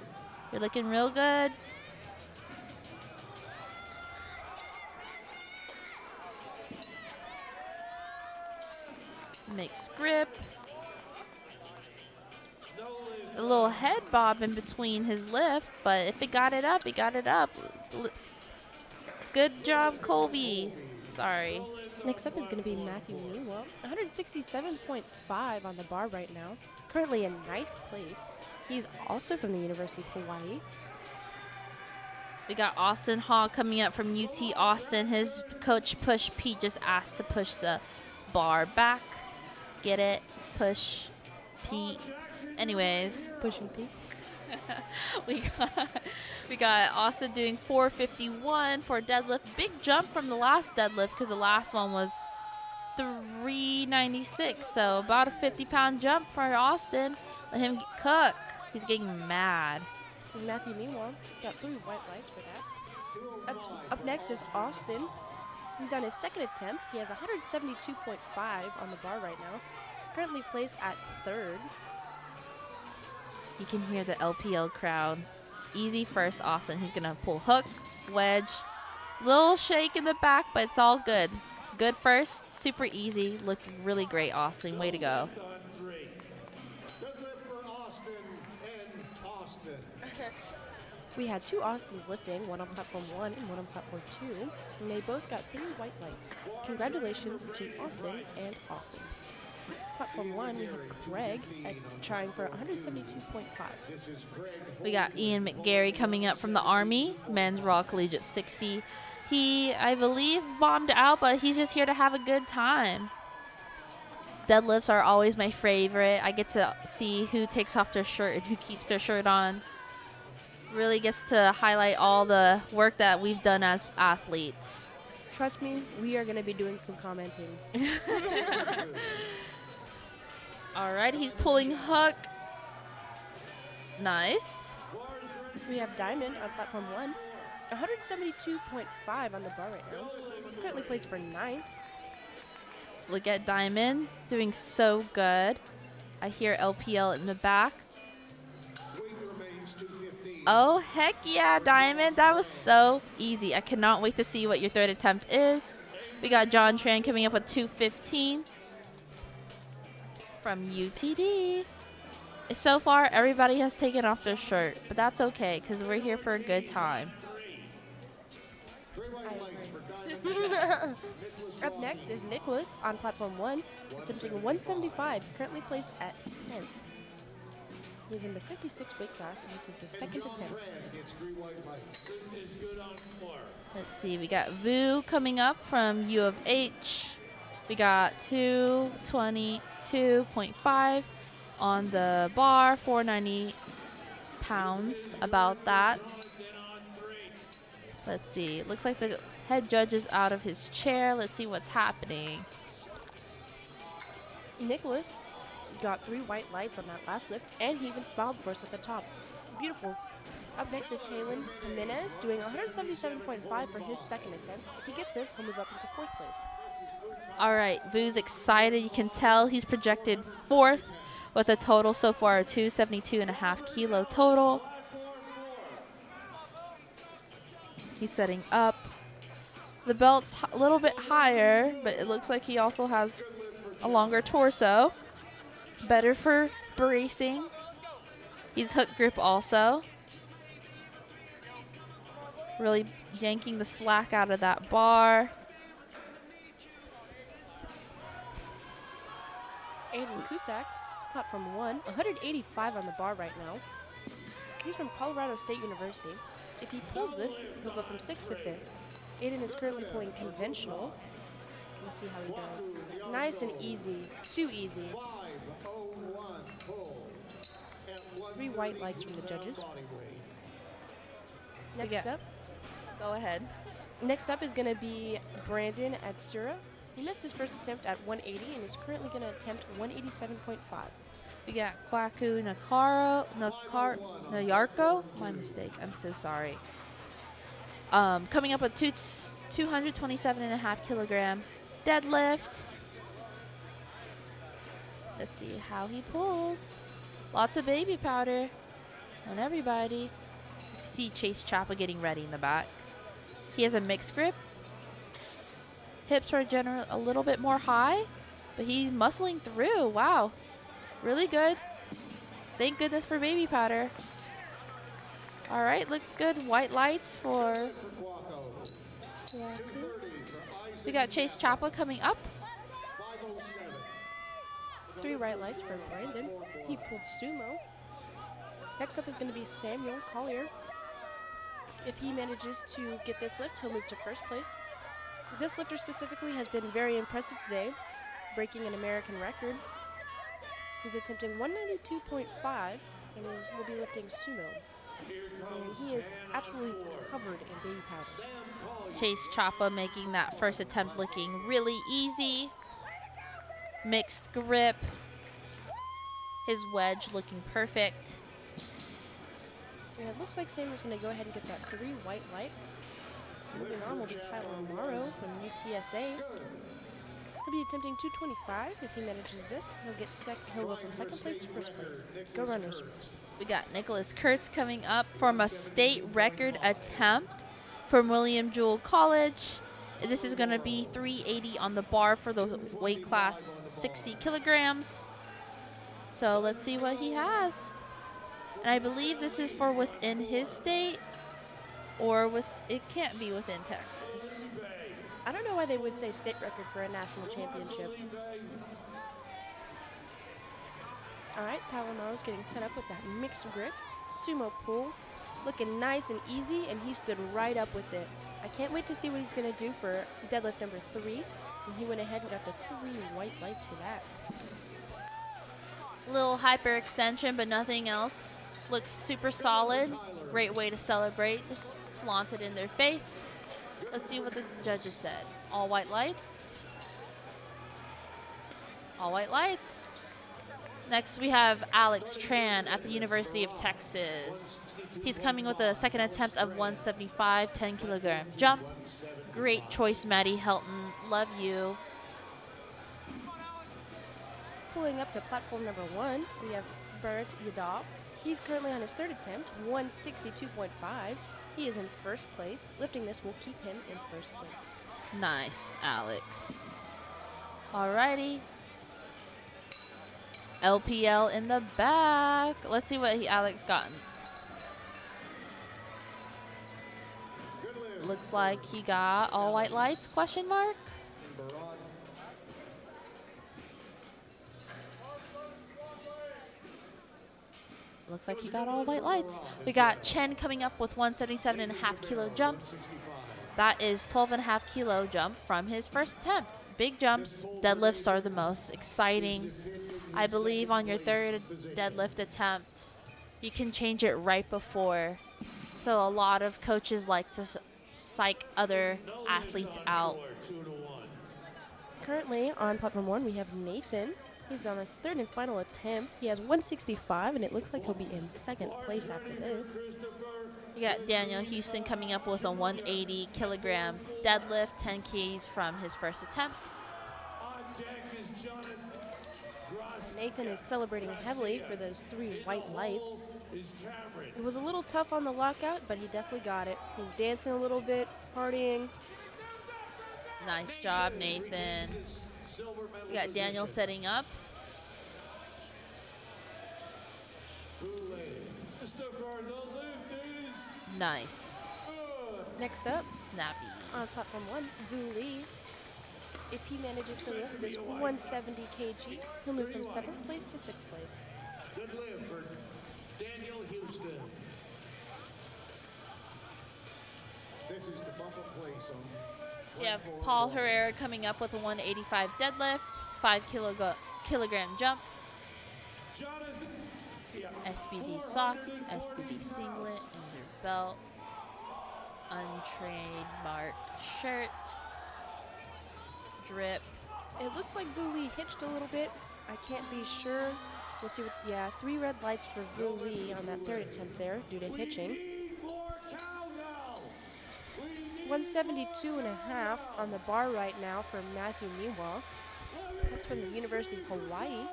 You're looking real good. Mixed grip. A little head bob in between his lift, but if it got it up, it got it up. Good job, Colby. Sorry. Next up is going to be Matthew Newell, 167.5 on the bar right now. Currently in 9th place. He's also from the University of Hawaii. We got Austin Hall coming up from UT Austin. His coach, Push Pete, just asked to push the bar back. Get it? Push Pete. Anyways. Pushing Pete. we got Austin doing 451 for a deadlift. Big jump from the last deadlift because the last one was 396. So about a 50-pound jump for Austin. Let him cook. He's getting mad. And Matthew Newell got 3 white lights for that. Up next is Austin He's on his second attempt. He has 172.5 on the bar right now. Currently placed at third. You can hear the LPL crowd. Easy first, Austin. He's gonna pull hook, wedge, little shake in the back, but it's all good. Good first, super easy. Looked really great, Austin. Way to go. Deadlift for Austin and Austin. We had two Austins lifting, one on platform 1 and one on platform 2, and they both got 3 white lights. Congratulations to Austin and Austin. Platform 1, we have Greg trying for 172.5. This is Greg. We got Ian McGarry coming up from the Army, men's Raw Collegiate 60. He, I believe, bombed out, but he's just here to have a good time. Deadlifts are always my favorite. I get to see who takes off their shirt and who keeps their shirt on. Really gets to highlight all the work that we've done as athletes. Trust me, we are going to be doing some commenting. All right, he's pulling hook. Nice. We have Diamond on platform 1, 172.5 on the bar right now. Currently placed for 9th. Look at Diamond doing so good. I hear LPL in the back. Weight remains 215. Oh, heck yeah, Diamond. That was so easy. I cannot wait to see what your third attempt is. We got John Tran coming up with 215 from UTD. So far, everybody has taken off their shirt, but that's okay because we're here for a good time. 3 white lights for Diamond. Up next is Nicholas on platform 1, attempting 175, currently placed at 10th. He's in the 56 weight class, and this is his second attempt. Greg gets 3 white lights. Is good on floor. Let's see, we got Vu coming up from U of H. We got 222.5 on the bar, 490 pounds, about that. Let's see, looks like the head judge is out of his chair. Let's see what's happening. Nicholas got 3 white lights on that last lift, and he even smiled for us at the top. Beautiful. Up next is Jalen Jimenez doing 177.5 for his second attempt. If he gets this, he'll move up into 4th place. All right, Vu's excited. You can tell he's projected 4th with a total so far of 272.5 kilo total. He's setting up. The belt's a little bit higher, but it looks like he also has a longer torso. Better for bracing. He's hook grip also. Really yanking the slack out of that bar. Aiden Cusack, platform 1, 185 on the bar right now. He's from Colorado State University. If he pulls this, he'll go from 6th to 5th. Aiden is currently pulling conventional. We'll see how he does. Nice and easy. Too easy. 501 pull. At 3 white lights from the judges. body weight. Next up is going to be Brandon Atsura. He missed his first attempt at 180 and is currently going to attempt 187.5. We got Kwaku Nayarko. My mistake. I'm so sorry. Coming up with 227.5 kilogram deadlift. Let's see how he pulls. Lots of baby powder on everybody. See Chase Chappa getting ready in the back. He has a mixed grip. Hips are generally a little bit more high, but he's muscling through. Wow. Really good. Thank goodness for baby powder. All right, looks good. White lights for Kwaku. We got Chase Chappa coming up. 3 right lights for Brandon. He pulled sumo. Next up is going to be Samuel Collier. If he manages to get this lift, he'll move to 1st place. This lifter specifically has been very impressive today, breaking an American record. He's attempting 192.5 and will be lifting sumo. And he is absolutely covered in baby powder. Chase Chappa making that first attempt looking really easy. Mixed grip. His wedge looking perfect. And it looks like Samuel's going to go ahead and get that 3 white light. Moving on will be Tyler Morrow from UTSA. He'll be attempting 225. If he manages this, he'll go from second place to first place. Go runners. We got Nicholas Kurtz coming up from a state record attempt from William Jewell College. This is going to be 380 on the bar for the weight class 60 kilograms. So let's see what he has. And I believe this is for within his state, or it can't be within Texas. I don't know why they would say state record for a national championship. All right, Tyler Morrow's getting set up with that mixed grip, sumo pull, looking nice and easy, and he stood right up with it. I can't wait to see what he's gonna do for deadlift number 3. And he went ahead and got the 3 white lights for that. Little hyperextension, but nothing else. Looks super solid. Great way to celebrate. Just flaunt it in their face. Let's see what the judges said. All white lights. All white lights. Next we have Alex Tran at the University of Texas. He's coming with a second attempt of 175, 10 kilogram jump. Great choice, Maddie Helton. Love you. Pulling up to platform number 1, we have Bert Yadav. He's currently on his third attempt, 162.5. He is in first place. Lifting this will keep him in first place. Nice, Alex. Alrighty. LPL in the back. Let's see what Alex gotten. Looks like he got all white lights, question mark? Looks like he got all white lights. We got Chen coming up with 177.5 kilo jumps. That is 12.5 kilo jump from his first attempt. Big jumps, deadlifts are the most exciting. I believe on your third deadlift attempt, you can change it right before. So a lot of coaches like to psych other athletes out. Currently on platform 1, we have Nathan. He's on his third and final attempt. He has 165, and it looks like he'll be in second place after this. You got Daniel Houston coming up with a 180 kilogram deadlift, 10 Ks from his first attempt. Nathan is celebrating heavily for those 3 white lights. It was a little tough on the lockout, but he definitely got it. He's dancing a little bit, partying. Nice job, Nathan. We got Daniel setting up. Nice. Next up, Snappy. on platform 1, Vu Lee. If he manages to lift this 170 kg, he'll move from 7th place to 6th place. Good live for Daniel Houston. This is the bump of place on. We have Paul Herrera coming up with a 185 deadlift, 5 kilogram jump. SBD socks, SBD singlet, injured belt, untrademarked shirt, drip. It looks like Vu Lee hitched a little bit. I can't be sure. We'll see what, yeah, 3 red lights for Vu Lee on that third attempt there due to hitching. 172.5 on the bar right now for Matthew Miwa. That's from the University of Hawaii.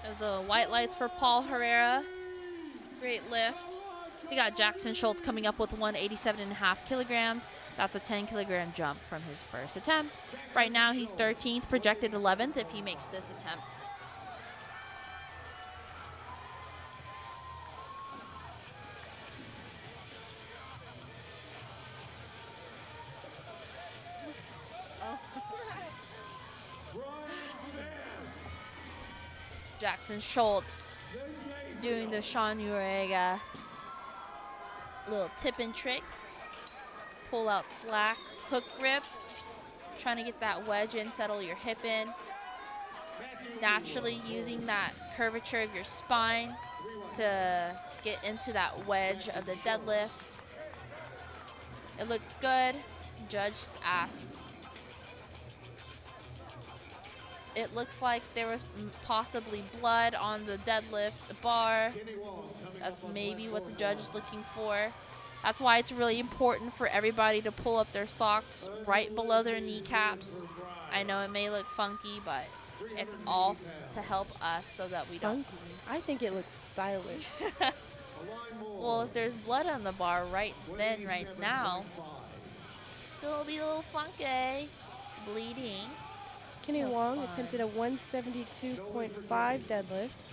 There's a white lights for Paul Herrera. Great lift. We got Jackson Schultz coming up with 187.5 kilograms. That's a 10 kilogram jump from his first attempt. Right now he's 13th, projected 11th if he makes this attempt. Jackson Schultz doing the Sean Urega little tip and trick. Pull out slack, hook grip. Trying to get that wedge in, settle your hip in. Naturally using that curvature of your spine to get into that wedge of the deadlift. It looked good. Judge asked. It looks like there was possibly blood on the deadlift bar. That's maybe what the judge is looking for. That's why it's really important for everybody to pull up their socks right below their kneecaps. I know it may look funky, but it's all to help us so that we don't. Funky. I think it looks stylish. Well, if there's blood on the bar right then, right now, it'll be a little funky. Bleeding. Kenny No Wong fun. attempted a 172.5 deadlift.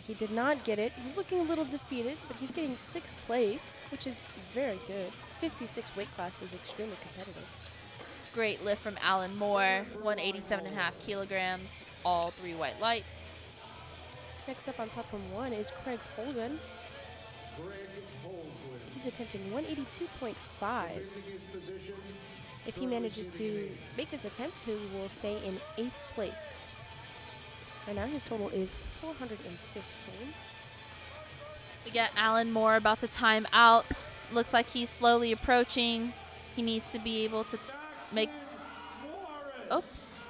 He did not get it. He's looking a little defeated, but he's getting 6th place, which is very good. 56 weight class is extremely competitive. Great lift from Alan Moore, 187.5 kilograms, all 3 white lights. Next up on platform 1 is Craig Holden. He's attempting 182.5. If he manages to make this attempt, he will stay in 8th place. Right now his total is 415. We got Alan Moore about to time out. Looks like he's slowly approaching. He needs to be able to make... Oops.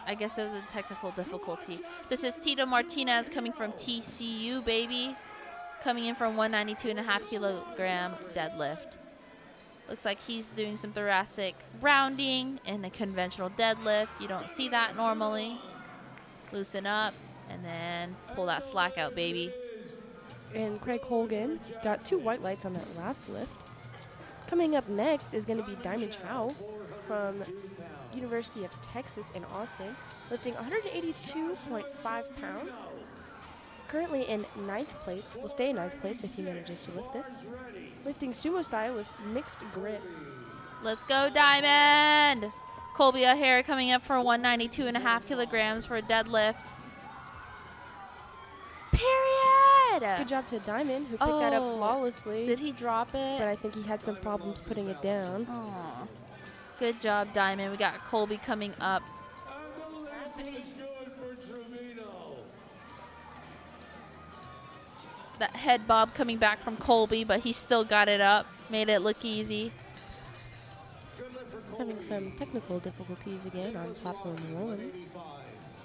I guess there was a technical difficulty. This is Tito Martinez coming from TCU, baby. Coming in from 192.5 kilogram deadlift. Looks like he's doing some thoracic rounding in a conventional deadlift. You don't see that normally. Loosen up and then pull that slack out, baby. And Craig Holden got 2 white lights on that last lift. Coming up next is going to be Diamond Chow from University of Texas in Austin, lifting 182.5 pounds. Currently in 9th place. Will stay in 9th place if he manages to lift this. Lifting sumo style with mixed grip. Let's go, Diamond! Colby O'Hare coming up for 192.5 kilograms for a deadlift. Period! Good job to Diamond, who picked that up flawlessly. Did he drop it? But I think he had some problems putting it down. Aw. Good job, Diamond. We got Colby coming up. That head bob coming back from Colby, but he still got it up. Made it look easy. Having some technical difficulties again on platform 1.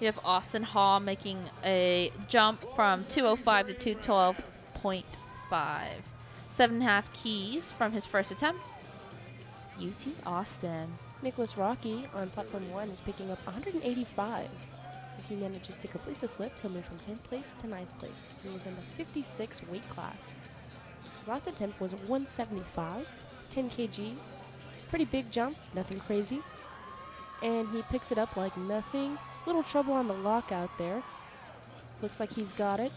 You have Austin Hall making a jump from 205 to 212.5. 7.5 keys from his first attempt. UT Austin. Nicholas Rocky on platform 1 is picking up 185. If he manages to complete this lift, he'll move from 10th place to 9th place. He was in the 56 weight class. His last attempt was 175, 10 kg. Pretty big jump, nothing crazy. And he picks it up like nothing. Little trouble on the lockout there. Looks like he's got it.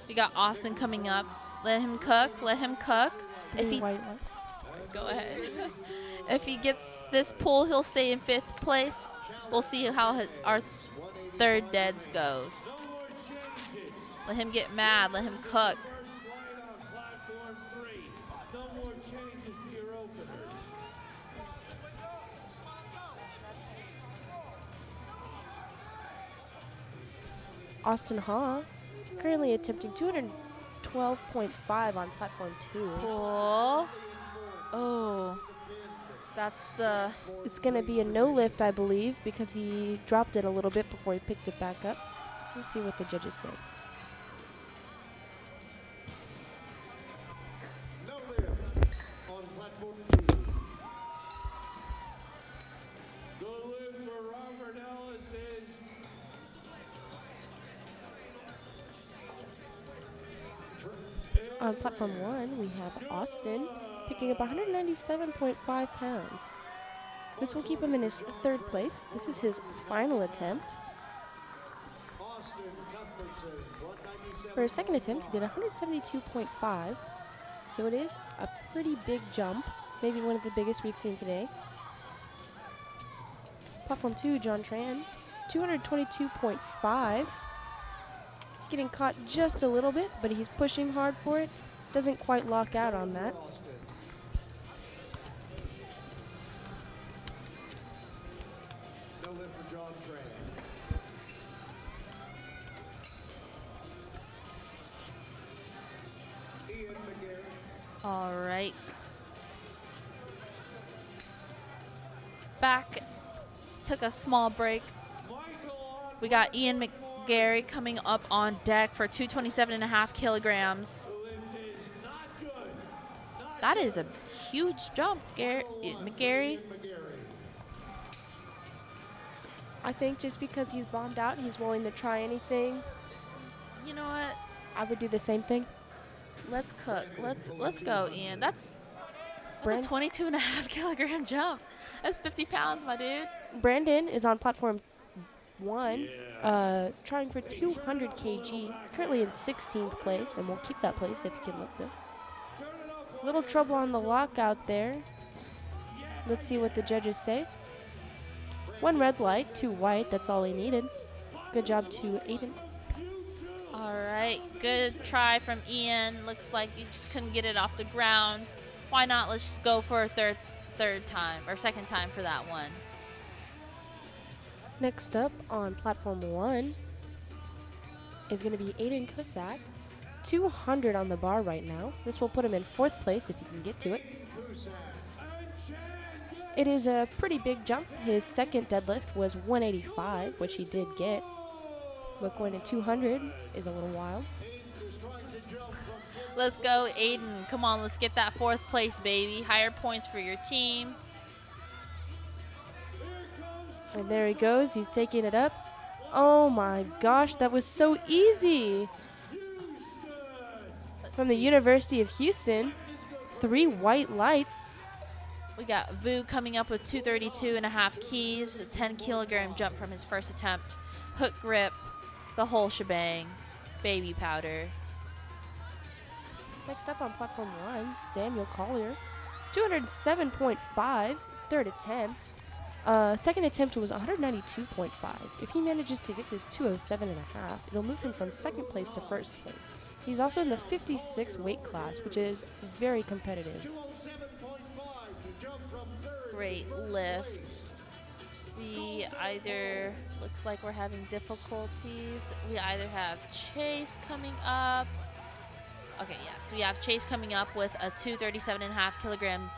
We got Austin coming up. Let him cook, let him cook. If 3 he white lights. Go ahead. If he gets this pull, he'll stay in 5th place. We'll see how our 3rd deads goes. Let him get mad. Let him cook. Austin Hall currently attempting 212.5 on platform 2. Cool. Oh. That's the... It's going to be a no lift, I believe, because he dropped it a little bit before he picked it back up. Let's see what the judges say. No lift on platform 2. The lift for Robert Ellis is On platform 1, we have Austin picking up 197.5 pounds. This will keep him in his 3rd place. This is his final attempt. For his 2nd attempt, he did 172.5. So it is a pretty big jump, maybe one of the biggest we've seen today. Platform 2, John Tran, 222.5. Getting caught just a little bit, but he's pushing hard for it. Doesn't quite lock out on that. No lift for John Tran. Ian McGarrett. All right. Back. Took a small break. We got Ian McGarry coming up on deck for 227.5 kilograms. the lift is not good. That is a huge jump, McGarry. I think just because he's bombed out, he's willing to try anything. You know what? I would do the same thing. Let's cook. Let's go, Ian. That's a Brand 22.5 kilogram jump. That's 50 pounds, my dude. Brandon is on platform 1, trying for 200 kg, currently in 16th place, and we'll keep that place if you can lift this. Little trouble on the lockout there. Let's see what the judges say. 1 red light, 2 white, that's all he needed. Good job to Aiden. All right, good try from Ian. Looks like you just couldn't get it off the ground. Why not? Let's just go for a third time, or second time for that one. Next up on platform 1 is going to be Aiden Cusack. 200 on the bar right now. This will put him in 4th place if you can get to it. It is a pretty big jump. His second deadlift was 185, which he did get. But going to 200 is a little wild. Let's go, Aiden. Come on, let's get that 4th place, baby. Higher points for your team. And there he goes. He's taking it up. Oh my gosh, that was so easy. From the University of Houston, 3 white lights. We got Vu coming up with 232.5 keys, a 10 kilogram jump from his first attempt, hook grip, the whole shebang, baby powder. Next up on platform 1, Samuel Collier, 207.5, 3rd attempt. Second attempt was 192.5. If he manages to get this 207.5, it'll move him from 2nd place to 1st place. He's also in the 56 weight class, which is very competitive. Great lift. We either, looks like we're having difficulties. We either have Chase coming up. Okay, yes, we have Chase coming up with a 237.5 kilogram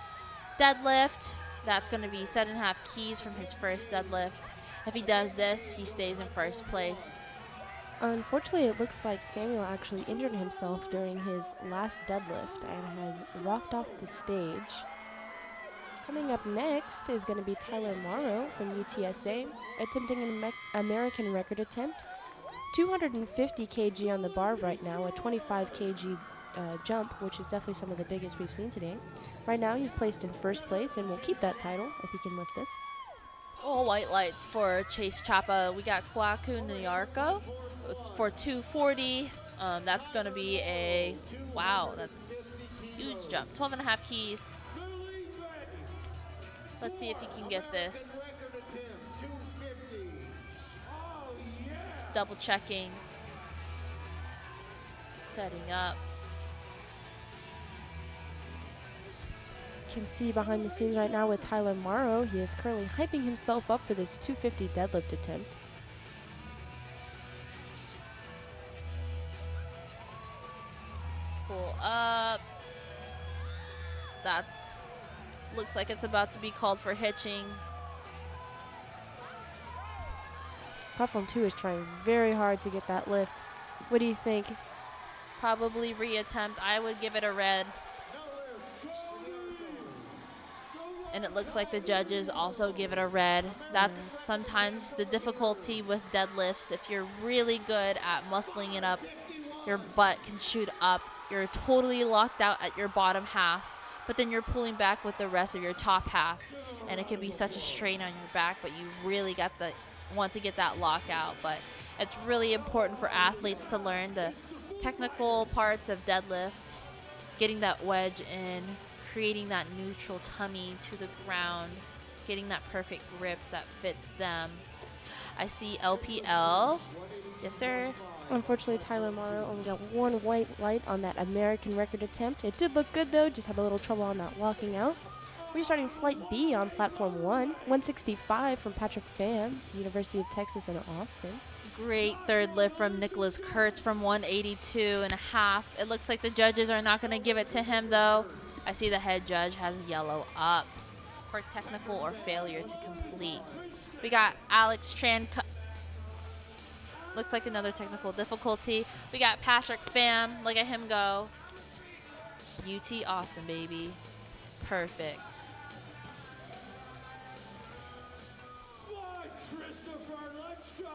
deadlift. That's going to be 7.5 keys from his first deadlift. If he does this, he stays in 1st place. Unfortunately, it looks like Samuel actually injured himself during his last deadlift and has walked off the stage. Coming up next is going to be Tyler Morrow from UTSA, attempting an American record attempt. 250 kg on the bar right now, a 25 kg jump, which is definitely some of the biggest we've seen today. Right now, he's placed in 1st place and will keep that title if he can lift this. All white lights for Chase Chapa. We got Kwaku Nyarko for 240. That's going to be a, wow, that's a huge jump. 12.5 keys. Let's see if he can get this. Just double checking. Setting up. You can see behind the scenes right now with Tyler Morrow, he is currently hyping himself up for this 250 deadlift attempt. Pull up. That's, looks like it's about to be called for hitching. Platform 2 is trying very hard to get that lift. What do you think? Probably reattempt. I would give it a red. And it looks like the judges also give it a red. That's sometimes the difficulty with deadlifts. If you're really good at muscling it up, your butt can shoot up. You're totally locked out at your bottom half, but then you're pulling back with the rest of your top half. And it can be such a strain on your back, but you really want to get that lockout. But it's really important for athletes to learn the technical parts of deadlift, getting that wedge in, creating that neutral tummy to the ground, getting that perfect grip that fits them. I see LPL. Yes, sir. Unfortunately, Tyler Morrow only got 1 white light on that American record attempt. It did look good though, just had a little trouble on that locking out. We're starting Flight B on platform 1, 165 from Patrick Pham, University of Texas in Austin. Great third lift from Nicholas Kurtz from 182.5. It looks like the judges are not going to give it to him though. I see the head judge has yellow up for technical or failure to complete. We got Alex Tran. Looks like another technical difficulty. We got Patrick Pham. Look at him go. UT Austin, baby. Perfect. Come on, Christopher, let's go.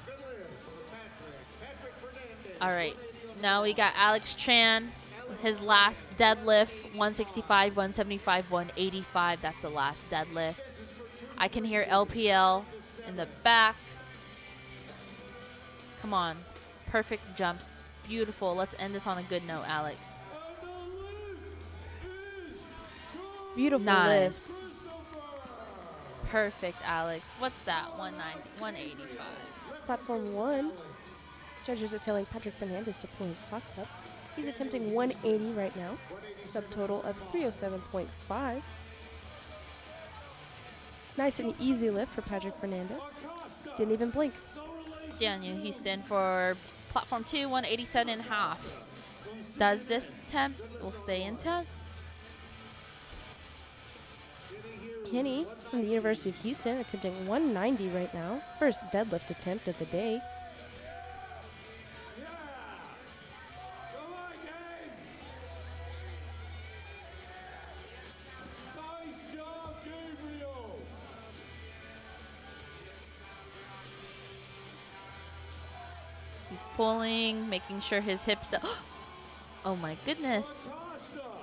Good lift for Patrick Fernandez. All right, now we got Alex Chan. His last deadlift, 165, 175, 185. That's the last deadlift. I can hear LPL in the back. Come on. Perfect jumps. Beautiful. Let's end this on a good note, Alex. And the lift is good. Beautiful Nice. lift. Perfect, Alex. What's that? 190, 185. Platform 1. Judges are telling Patrick Fernandez to pull his socks up. He's attempting 180 right now. Subtotal of 307.5. Nice and easy lift for Patrick Fernandez. Didn't even blink. Daniel Houston for platform 2, 187.5. Does this attempt, will stay in 10th. Kenny from the University of Houston attempting 190 right now. First deadlift attempt of the day. Yeah. Come on, gang. Nice job, Gabriel. He's pulling, making sure his hips oh my goodness.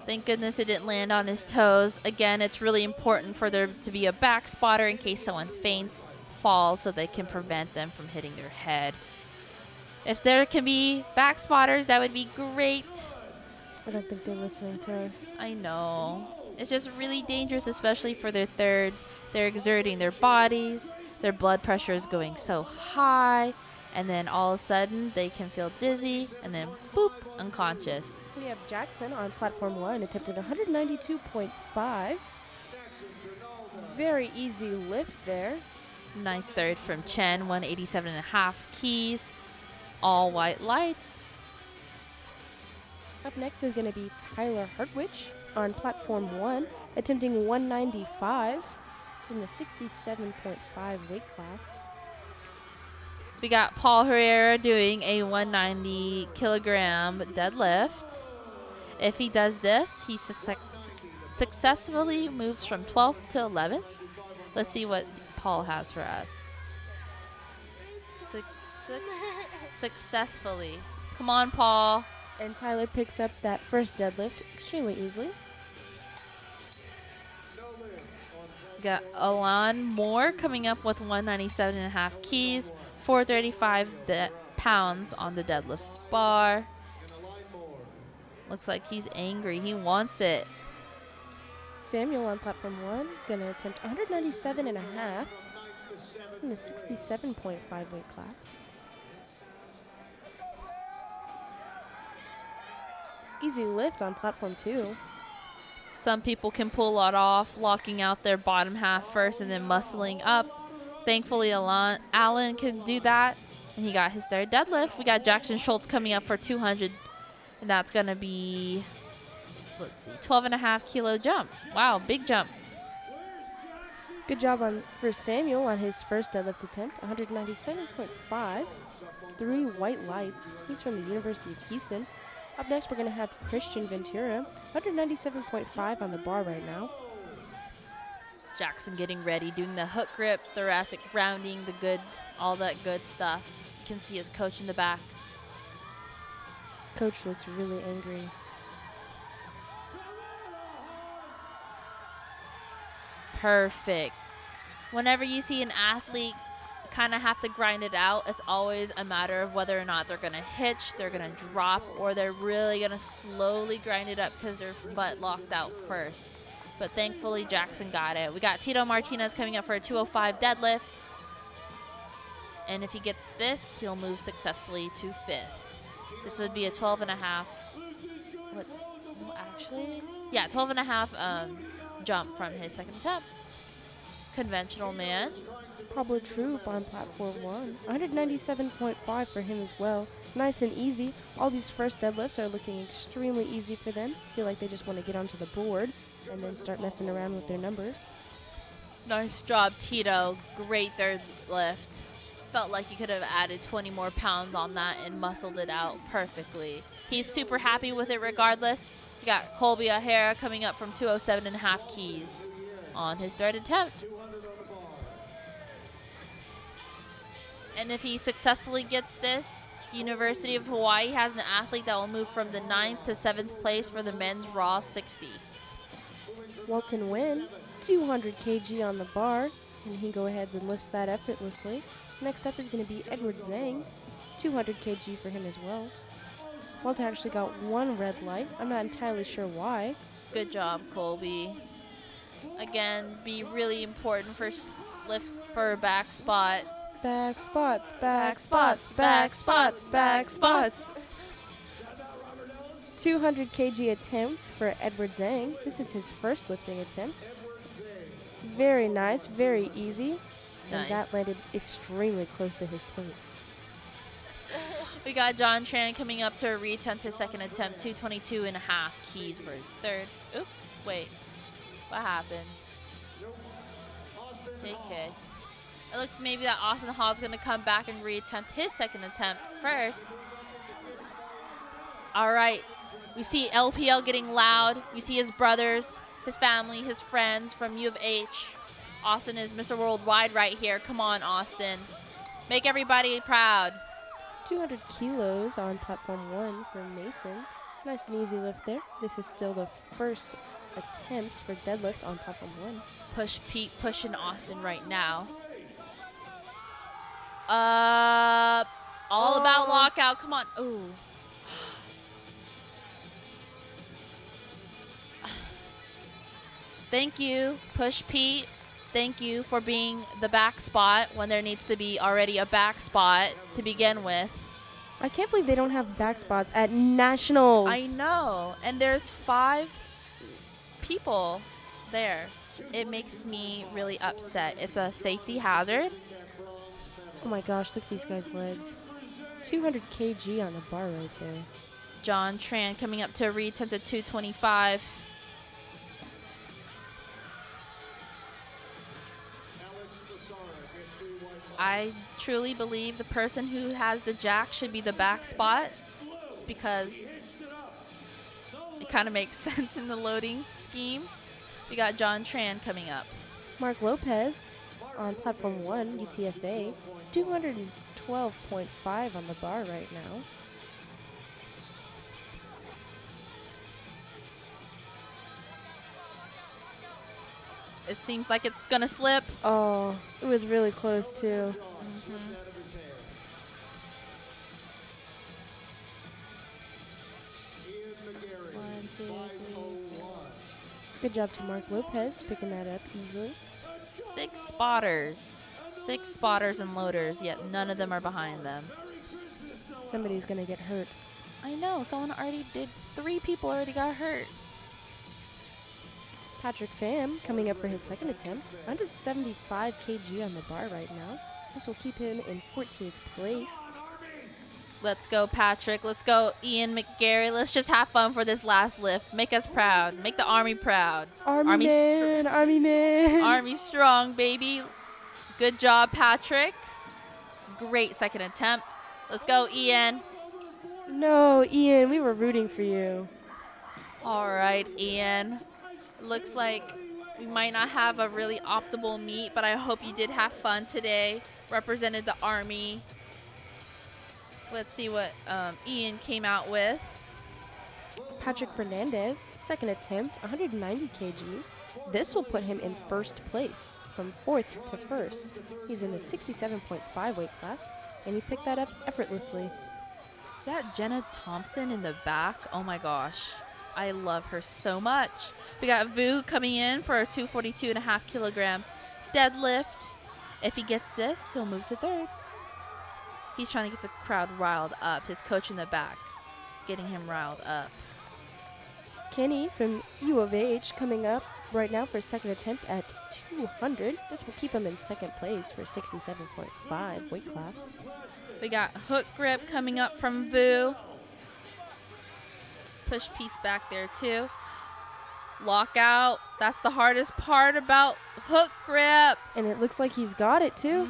Thank goodness it didn't land on his toes. Again, it's really important for there to be a back spotter in case someone faints, falls, so they can prevent them from hitting their head. If there can be back spotters, that would be great. I don't think they're listening to us. I know. It's just really dangerous, especially for their third. They're exerting their bodies. Their blood pressure is going so high. And then all of a sudden, they can feel dizzy. And then, boop, unconscious. We have Jackson on platform 1 attempting 192.5. Very easy lift there. Nice third from Chen, 187.5 keys. All white lights. Up next is going to be Tyler Hartwich on platform 1 attempting 195 in the 67.5 weight class. We got Paul Herrera doing a 190 kilogram deadlift. If he does this, he successfully moves from 12th to 11th. Let's see what Paul has for us. Successfully. Come on, Paul. And Tyler picks up that first deadlift extremely easily. We got Alon Moore coming up with 197.5 keys, 435 pounds on the deadlift bar. Looks like he's angry. He wants it. Samuel on platform 1 gonna attempt 197.5 in the 67.5 weight class. Easy lift on platform 2. Some people can pull it off, locking out their bottom half first and then muscling up. Thankfully, Allen can do that, and he got his third deadlift. We got Jackson Schultz coming up for 200, and that's going to be, let's see, 12.5 kilo jump. Wow, big jump. Good job for Samuel on his first deadlift attempt, 197.5. 3 white lights. He's from the University of Houston. Up next, we're going to have Christian Ventura, 197.5 on the bar right now. Jackson getting ready, doing the hook grip, thoracic rounding, all that good stuff. You can see his coach in the back. His coach looks really angry. Perfect. Whenever you see an athlete kind of have to grind it out, it's always a matter of whether or not they're going to hitch, they're going to drop, or they're really going to slowly grind it up because their butt locked out first. But thankfully, Jackson got it. We got Tito Martinez coming up for a 205 deadlift. And if he gets this, he'll move successfully to 5th. This would be a 12.5. What? No, actually, yeah, 12.5 jump from his second attempt. Conventional man. Pablo Troop on platform 1, 197.5 for him as well. Nice and easy. All these first deadlifts are looking extremely easy for them. Feel like they just want to get onto the board and then start messing around with their numbers. Nice job, Tito. Great third lift. Felt like he could have added 20 more pounds on that and muscled it out perfectly. He's super happy with it regardless. We got Colby O'Hara coming up from 207.5 keys on his third attempt. And if he successfully gets this, University of Hawaii has an athlete that will move from the 9th to 7th place for the men's Raw 60. Walton Wynn, 200 kg on the bar, and he go ahead and lifts that effortlessly. Next up is going to be Edward Zhang, 200 kg for him as well. Walton actually got one red light. I'm not entirely sure why. Good job, Colby. Again, be really important for lift for back spot. Back spots, back spots, back spots, back spots. 200 kg attempt for Edward Zhang. This is his first lifting attempt. Very nice, very easy. And that landed extremely close to his toes. We got John Tran coming up to reattempt his second attempt, 222.5 keys for his third. Oops, wait. What happened? JK. It looks maybe that Austin Hall's going to come back and reattempt his second attempt first. All right. We see LPL getting loud. We see his brothers, his family, his friends from U of H. Austin is Mr. Worldwide right here. Come on, Austin. Make everybody proud. 200 kilos on platform 1 for Mason. Nice and easy lift there. This is still the first attempts for deadlift on platform 1. Push Pete pushing Austin right now. All about lockout. Come on. Ooh. Thank you, Push Pete. Thank you for being the back spot when there needs to be already a back spot to begin with. I can't believe they don't have back spots at nationals. I know. And there's 5 people there. It makes me really upset. It's a safety hazard. Oh my gosh, look at these guys' legs. 200 kg on the bar right there. John Tran coming up to a reattempt at 225. I truly believe the person who has the jack should be the back spot, just because it kind of makes sense in the loading scheme. We got John Tran coming up. Mark Lopez on platform 1, UTSA, 212.5 on the bar right now. It seems like it's gonna slip. Oh, it was really close too. One, two, three. Good job to Mark Lopez picking that up easily. 6 spotters. 6 spotters and loaders, yet none of them are behind them. Somebody's gonna get hurt. I know, someone already did. 3 people already got hurt. Patrick Pham coming up for his second attempt, 175 kg on the bar right now. This will keep him in 14th place. Let's go, Patrick. Let's go, Ian McGarry. Let's just have fun for this last lift. Make us proud. Make the Army proud. Army man, Army man. Army strong, baby. Good job, Patrick. Great second attempt. Let's go, Ian. No, Ian, we were rooting for you. All right, Ian. Looks like we might not have a really optimal meet, but I hope you did have fun today. Represented the Army. Let's see what Ian came out with. Patrick Fernandez, second attempt, 190 kg. This will put him in first place, from 4th to 1st. He's in the 67.5 weight class, and he picked that up effortlessly. Is that Jenna Thompson in the back? Oh my gosh. I love her so much. We got Vu coming in for a 242.5 kilogram deadlift. If he gets this, he'll move to 3rd. He's trying to get the crowd riled up. His coach in the back getting him riled up. Kenny from U of H coming up right now for his second attempt at 200. This will keep him in 2nd place for 67.5 weight class. We got hook grip coming up from Vu. Push Pete's back there too. Lockout. That's the hardest part about hook grip. And it looks like he's got it too.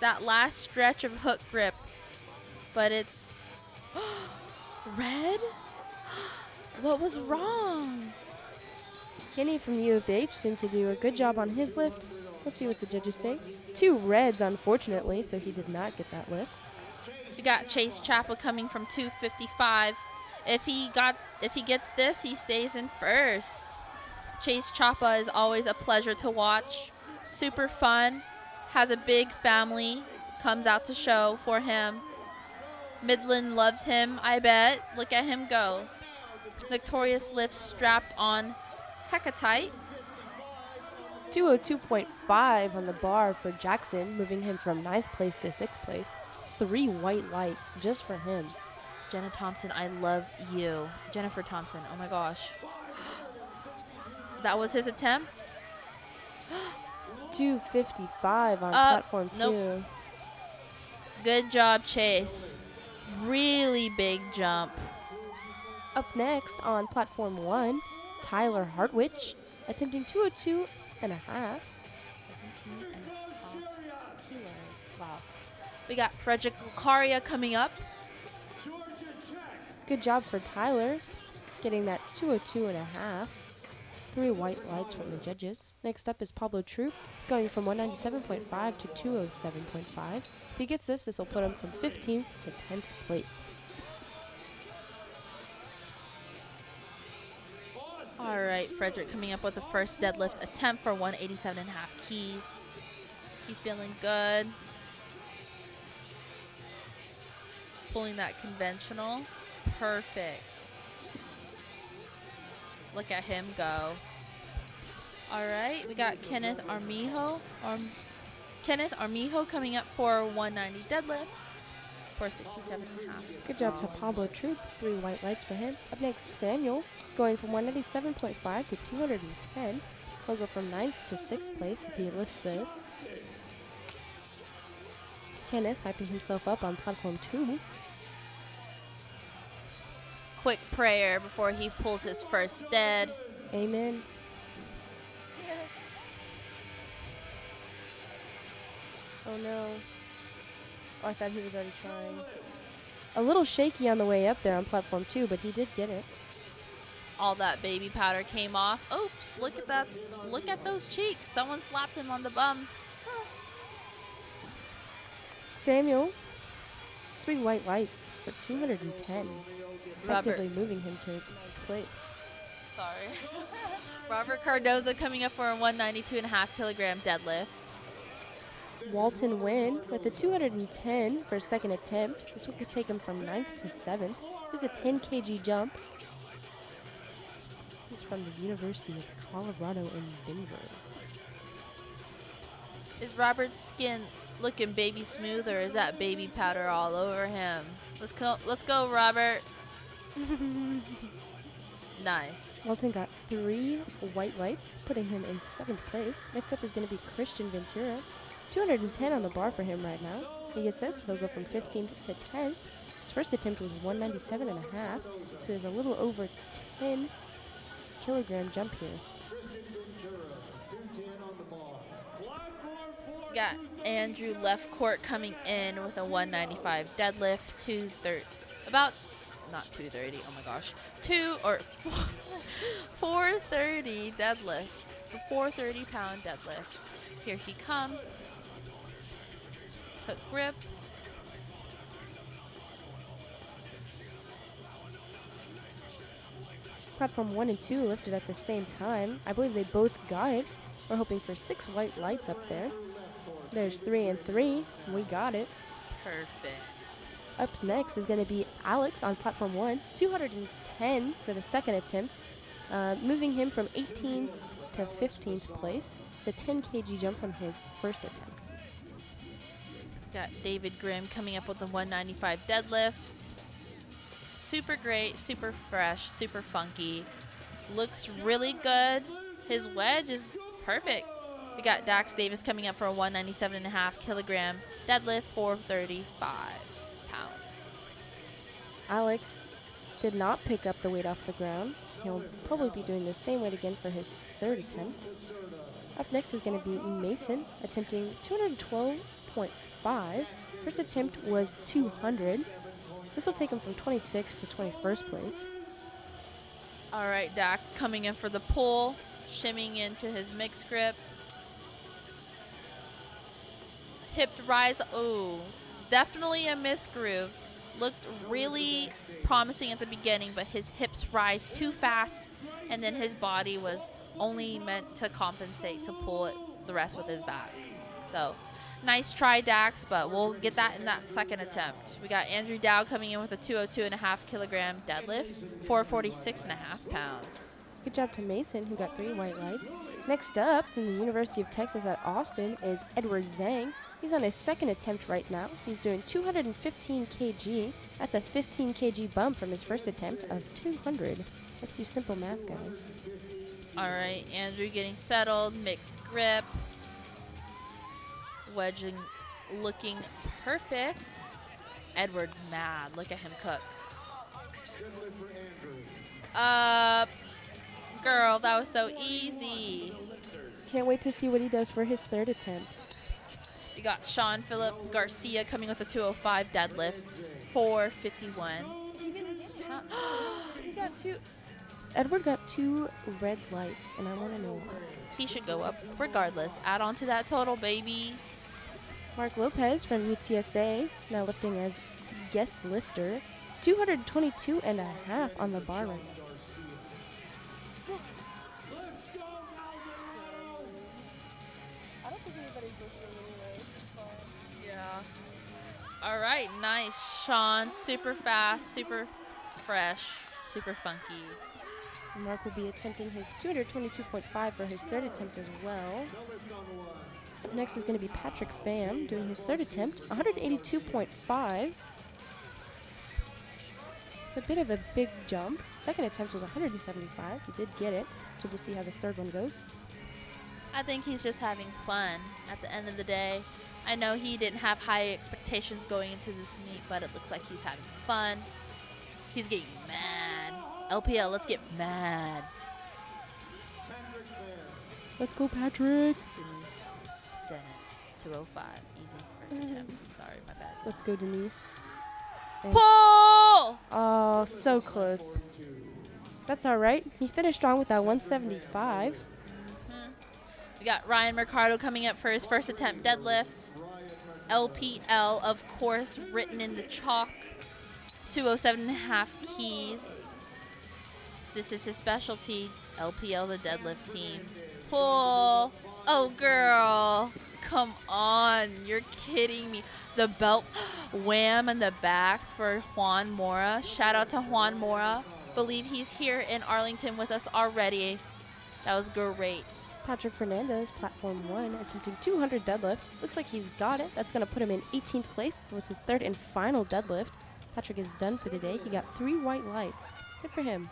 that last stretch of hook grip, but it's red. What was wrong? Kenny from U of H seemed to do a good job on his lift. We'll see what the judges say. 2 reds, unfortunately, so he did not get that lift. We got Chase Chapel coming from 255. If he gets this, he stays in first. Chase Chapa is always a pleasure to watch. Super fun. Has a big family. Comes out to show for him. Midland loves him, I bet. Look at him go. Victorious lift strapped on hecka tight. 202.5 on the bar for Jackson, moving him from 9th place to 6th place. 3 white lights just for him. Jenna Thompson, I love you. Jennifer Thompson, oh my gosh. That was his attempt. 255 on platform 2. Nope. Good job, Chase. Really big jump. Up next on platform 1, Tyler Hartwich, attempting 202 and a half. 17.5 kilos. Wow. We got Frederick Lucaria coming up. Good job for Tyler, getting that 202 and a half. 3 white lights from the judges. Next up is Pablo Troop, going from 197.5 to 207.5. If he gets this, this will put him from 15th to 10th place. All right, Frederick coming up with the first deadlift attempt for 187.5 keys. He's feeling good. Pulling that conventional. Perfect. Look at him go. All right, we got Kenneth Armijo. Kenneth Armijo coming up for 190 deadlift for 67.5. Good job to Pablo Troop, 3 white lights for him. Up next, Samuel, going from 197.5 to 210. He'll go from 9th to 6th place if he lifts this. Kenneth hyping himself up on platform 2. Quick prayer before he pulls his first dead. Amen. Oh no. Oh, I thought he was already trying. A little shaky on the way up there on platform 2, but he did get it. All that baby powder came off. Oops, look at that. Look at those cheeks. Someone slapped him on the bum. Samuel, 3 white lights for 210. Effectively Robert. moving him to plate. Sorry. Robert Cardoza coming up for a 192.5 kilogram deadlift. Walton Wynn with a 210 for second attempt. This will take him from 9th to 7th. There's a 10 kg jump. He's from the University of Colorado in Denver. Is Robert's skin looking baby smooth, or is that baby powder all over him? Let's go, Robert. Nice. Walton got 3 white lights, putting him in 7th place. Next up is going to be Christian Ventura. 210 on the bar for him right now. He gets this, he'll go from 15th to 10th. His first attempt was 197 and a half, so there's a little over 10 kilogram jump here. Got Andrew left court coming in with a 195 deadlift, 230, about, not 230, oh my gosh, 430 deadlift, 430 pound deadlift. Here he comes. Hook grip. Platform 1 and 2 lifted at the same time. I believe they both got it. We're hoping for 6 white lights up there. There's 3 and 3. We got it. Perfect. Up next is going to be Alex on platform 1. 210 for the second attempt, moving him from 18th to 15th place. It's a 10 kg jump from his first attempt. Got David Grimm coming up with the 195 deadlift. Super great, super fresh, super funky. Looks really good. His wedge is perfect. We got Dax Davis coming up for a 197.5 kilogram deadlift, 435 pounds. Alex did not pick up the weight off the ground. He'll probably be doing the same weight again for his third attempt. Up next is going to be Mason, attempting 212 222.5. First attempt was 200. This will take him from 26th to 21st place. All right, Dax coming in for the pull, shimmying into his mixed grip. Hipped rise, oh, definitely a misgroove. Looked really promising at the beginning, but his hips rise too fast, and then his body was only meant to compensate to pull it the rest with his back. So, nice try, Dax, but we'll get that in that second attempt. We got Andrew Dow coming in with a 202.5 kilogram deadlift, 446.5 pounds. Good job to Mason, who got 3 white lights. Next up, from the University of Texas at Austin, is Edward Zhang. He's on his second attempt right now. He's doing 215 kg. That's a 15 kg bump from his first attempt of 200. Let's do simple math, guys. All right, Andrew getting settled, mixed grip. Wedging looking perfect. Edward's mad. Look at him cook. Girl, that was so easy. Can't wait to see what he does for his third attempt. We got Sean Phillip Garcia coming with a 205 deadlift, 451. He got 2. Edward got 2 red lights, and I want to know why. He should go up regardless. Add on to that total, baby. Mark Lopez from UTSA, now lifting as guest lifter, 222.5 on the bar right now. All right, nice, Sean. Super fast, super fresh, super funky. Mark will be attempting his 222.5 for his third attempt as well. Up next is going to be Patrick Pham doing his third attempt, 182.5. It's a bit of a big jump. Second attempt was 175. He did get it, so we'll see how this third one goes. I think he's just having fun at the end of the day. I know he didn't have high expectations going into this meet, but it looks like he's having fun. He's getting mad. LPL, let's get mad. Let's go, Patrick. Dennis, 205. Easy first attempt. Sorry, my bad. Let's go, Denise. And pull! oh, so close. That's all right. He finished strong with that 175. We got Ryan Mercado coming up for his first attempt deadlift. LPL, of course, written in the chalk. 207.5 keys. This is his specialty. LPL, the deadlift team. Pull. Oh, girl. Come on. You're kidding me. The belt wham in the back for Juan Mora. Shout out to Juan Mora. Believe he's here in Arlington with us already. That was great. Patrick Fernandez, platform 1, attempting 200 deadlift. Looks like he's got it. That's going to put him in 18th place. That was his third and final deadlift. Patrick is done for the day. He got 3 white lights. Good for him.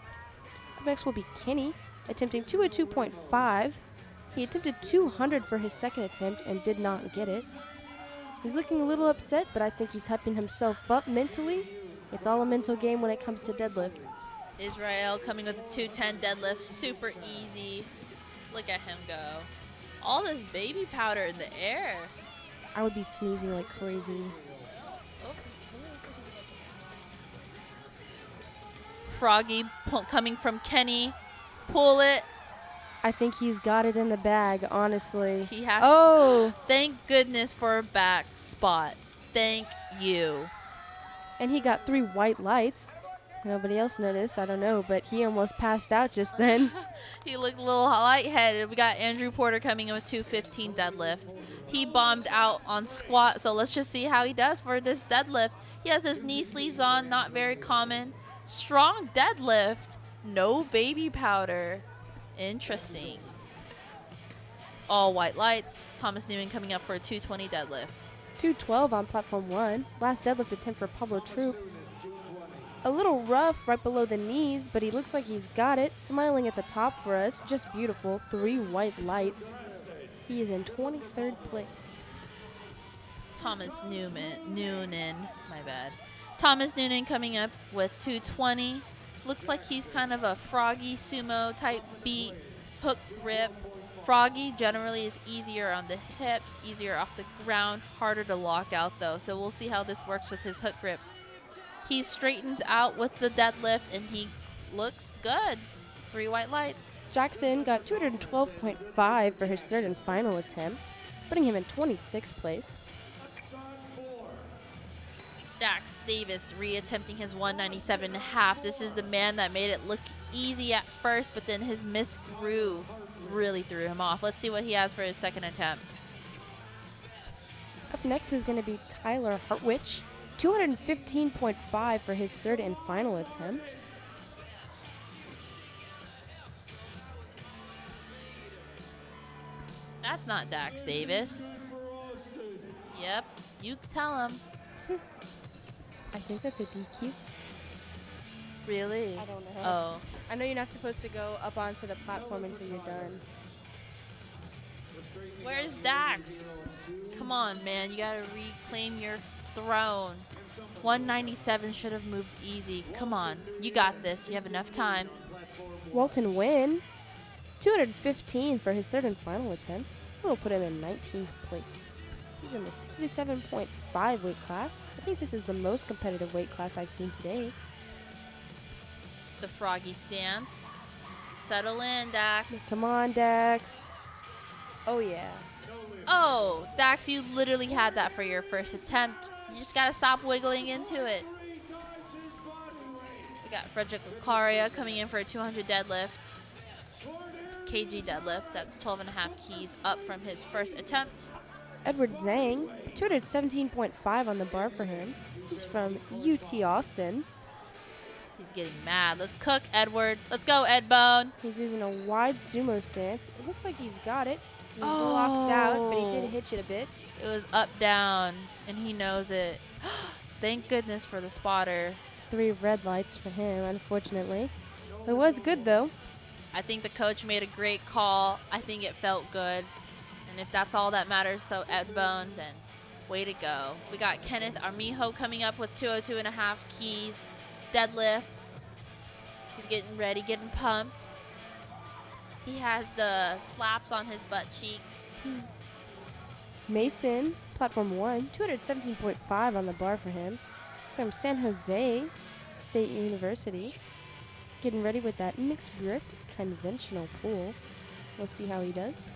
Up next will be Kenny, attempting 202.5. He attempted 200 for his second attempt and did not get it. He's looking a little upset, but I think he's hyping himself up mentally. It's all a mental game when it comes to deadlift. Israel coming with a 210 deadlift. Super easy. Look at him go. All this baby powder in the air. I would be sneezing like crazy. Oh. Froggy coming from Kenny. Pull it. I think he's got it in the bag, honestly. He has. Oh! Thank goodness for a back spot. Thank you. And he got 3 white lights. Nobody else noticed, I don't know, but he almost passed out just then. He looked a little lightheaded. We got Andrew Porter coming in with 215 deadlift. He bombed out on squat, so let's just see how he does for this deadlift. He has his knee sleeves on, not very common. Strong deadlift, no baby powder. Interesting. All white lights. Thomas Newman coming up for a 220 deadlift. 212 on platform 1. Last deadlift attempt for Pablo Troop. A little rough right below the knees, but he looks like he's got it. Smiling at the top for us. Just beautiful. 3 white lights. He is in 23rd place. Thomas Noonan, my bad. Thomas Noonan coming up with 220. Looks like he's kind of a froggy sumo type beat, hook grip. Froggy generally is easier on the hips, easier off the ground, harder to lock out though. So we'll see how this works with his hook grip. He straightens out with the deadlift and he looks good. 3 white lights. Jackson got 212.5 for his third and final attempt, putting him in 26th place. Dax Davis reattempting his 197.5. This is the man that made it look easy at first, but then his miss grew really threw him off. Let's see what he has for his second attempt. Up next is going to be Tyler Hartwich, 215.5 for his third and final attempt. That's not Dax Davis. Yep, you tell him. I think that's a DQ. Really? I don't know. Oh. I know you're not supposed to go up onto the platform until you're done. Where's Dax? Come on, man. You gotta reclaim your throne. 197 should have moved easy. Come on. You got this. You have enough time. Walton Wynn, 215 for his third and final attempt. We'll put him in 19th place. He's in the 67.5 weight class. I think this is the most competitive weight class I've seen today. The Froggy stance. Settle in, Dax. Come on, Dax. Oh, yeah. Oh, Dax, you literally had that for your first attempt. You just gotta stop wiggling into it. We got Frederick Lucaria coming in for a 200 deadlift. kg deadlift. That's 12.5 keys up from his first attempt. Edward Zhang, 217.5 on the bar for him. He's from UT Austin. He's getting mad. Let's cook, Edward. Let's go, Ed Bone. He's using a wide sumo stance. It looks like he's got it. He's locked out, but he did hitch it a bit. It was up, down, and he knows it. Thank goodness for the spotter. 3 red lights for him, unfortunately. It was good, though. I think the coach made a great call. I think it felt good. And if that's all that matters to Ed Bone, then way to go. We got Kenneth Armijo coming up with 202.5 keys. Deadlift. He's getting ready, getting pumped. He has the slaps on his butt cheeks. Mason, platform 1, 217.5 on the bar for him. He's from San Jose State University. Getting ready with that mixed grip conventional pull. We'll see how he does.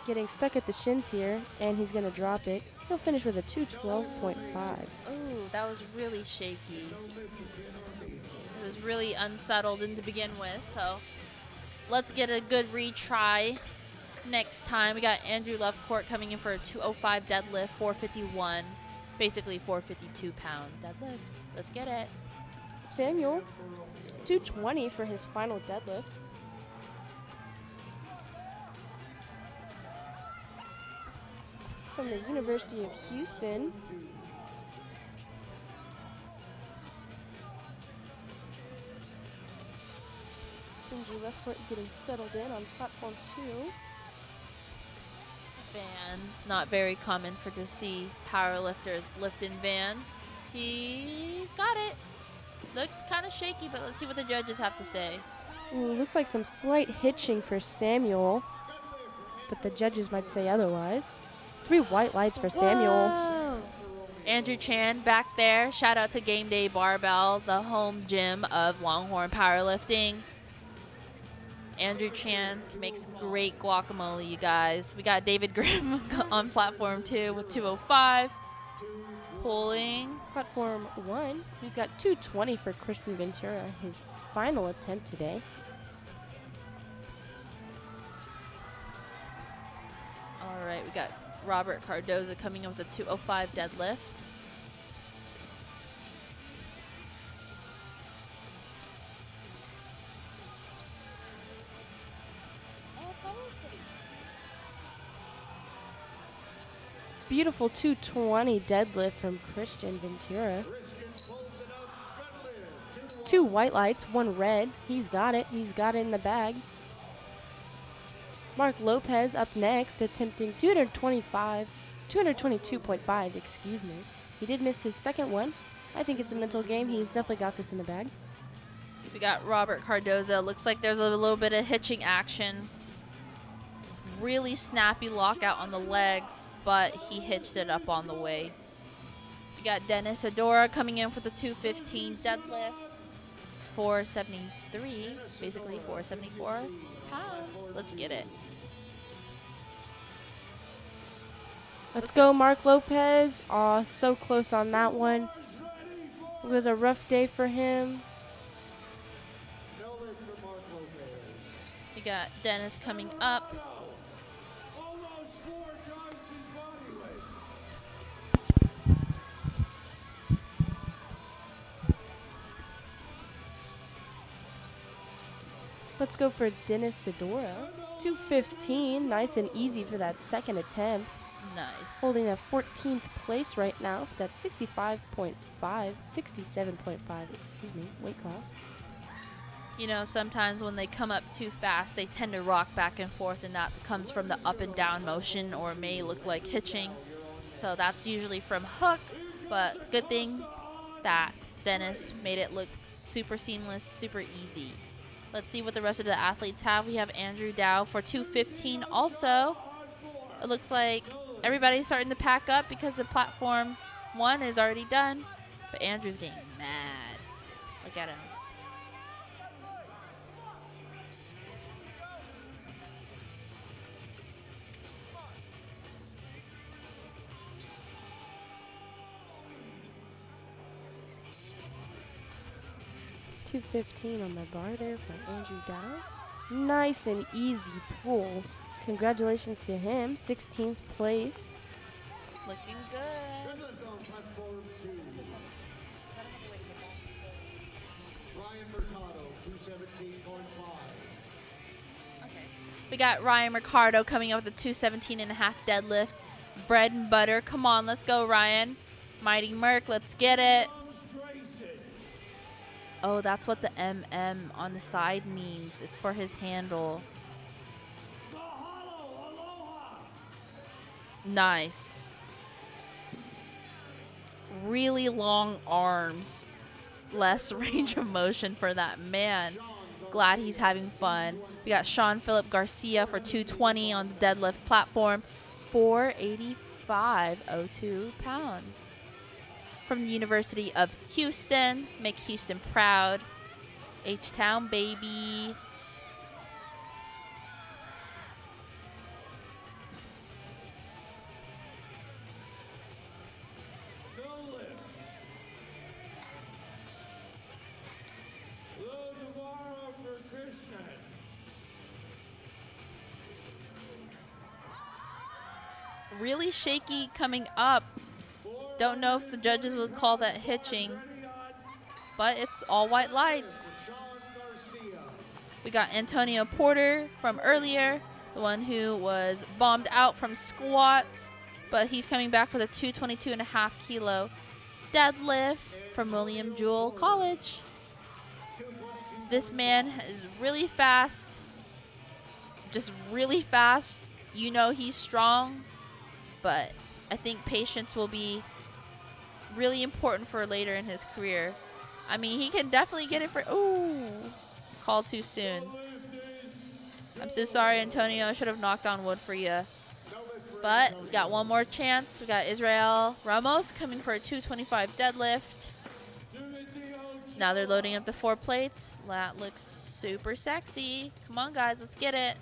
Getting stuck at the shins here, and he's going to drop it. He'll finish with a 212.5. Oh, that was really shaky. It was really unsettled to begin with, so let's get a good retry next time. We got Andrew Lovecourt coming in for a 205 deadlift, 451, basically 452 pound deadlift. Let's get it. Samuel, 220 for his final deadlift. From the University of Houston. Andrew Lovecourt is getting settled in on platform 2. Vans, not very common for to see powerlifters lift in Vans. He's got it. Looked kind of shaky, but let's see what the judges have to say. Looks like some slight hitching for Samuel, but the judges might say otherwise. 3 white lights for Samuel. Whoa. Andrew Chan back there. Shout out to Game Day Barbell, the home gym of Longhorn Powerlifting. Andrew Chan makes great guacamole, you guys. We got David Grimm on platform 2 with 205. Pulling. Platform 1, we've got 220 for Christian Ventura, his final attempt today. All right, we got Robert Cardoza coming in with a 205 deadlift. Beautiful 220 deadlift from Christian Ventura. 2 white lights, 1 red. He's got it. He's got it in the bag. Mark Lopez up next, attempting 222.5, excuse me. He did miss his second one. I think it's a mental game. He's definitely got this in the bag. We got Robert Cardoza. Looks like there's a little bit of hitching action. Really snappy lockout on the legs, but he hitched it up on the way. We got Dennis Adora coming in for the 215 deadlift. 473, basically 474 pounds. Let's get it. Let's go, Mark Lopez. Aw, so close on that one. It was a rough day for him. No lift for Mark Lopez. We got Dennis coming up. Almost 4 times his body weight. Let's go for Dennis Sidora. 215, nice and easy for that second attempt. Nice. Holding a 14th place right now for that 67.5, excuse me, weight class. You know, sometimes when they come up too fast, they tend to rock back and forth, and that comes from the up and down motion, or may look like hitching. So that's usually from hook, but good thing that Dennis made it look super seamless, super easy. Let's see what the rest of the athletes have. We have Andrew Dow for 215 also. It looks like everybody's starting to pack up because the platform 1 is already done, but Andrew's getting mad. Look at him. $215 on the bar there for Andrew Dow. Nice and easy pull. Congratulations to him, 16th place. Looking good. Deadlift on platform 2. Ryan Mercado, 217.5. We got Ryan Ricardo coming up with a 217.5 deadlift. Bread and butter. Come on, let's go, Ryan. Mighty Merc, let's get it. Oh, that's what the MM on the side means. It's for his handle. Nice. Really long arms. Less range of motion for that man. Glad he's having fun. We got Sean Philip Garcia for 220 on the deadlift platform. 485.02 pounds. From the University of Houston. Make Houston proud. H-Town, baby. No lift. Low tomorrow for Krishnan. Really shaky coming up. Don't know if the judges would call that hitching, but it's all white lights. We got Antonio Porter from earlier, the one who was bombed out from squat, but he's coming back with a 222.5 kilo deadlift from William Jewell College. This man is really fast, just really fast. You know he's strong, but I think patience will be really important for later in his career. I mean, he can definitely get it for... Ooh, call too soon. I'm so sorry, Antonio. I should have knocked on wood for you. But we got one more chance. We got Israel Ramos coming for a 225 deadlift. Now they're loading up the 4 plates. That looks super sexy. Come on, guys. Let's get it.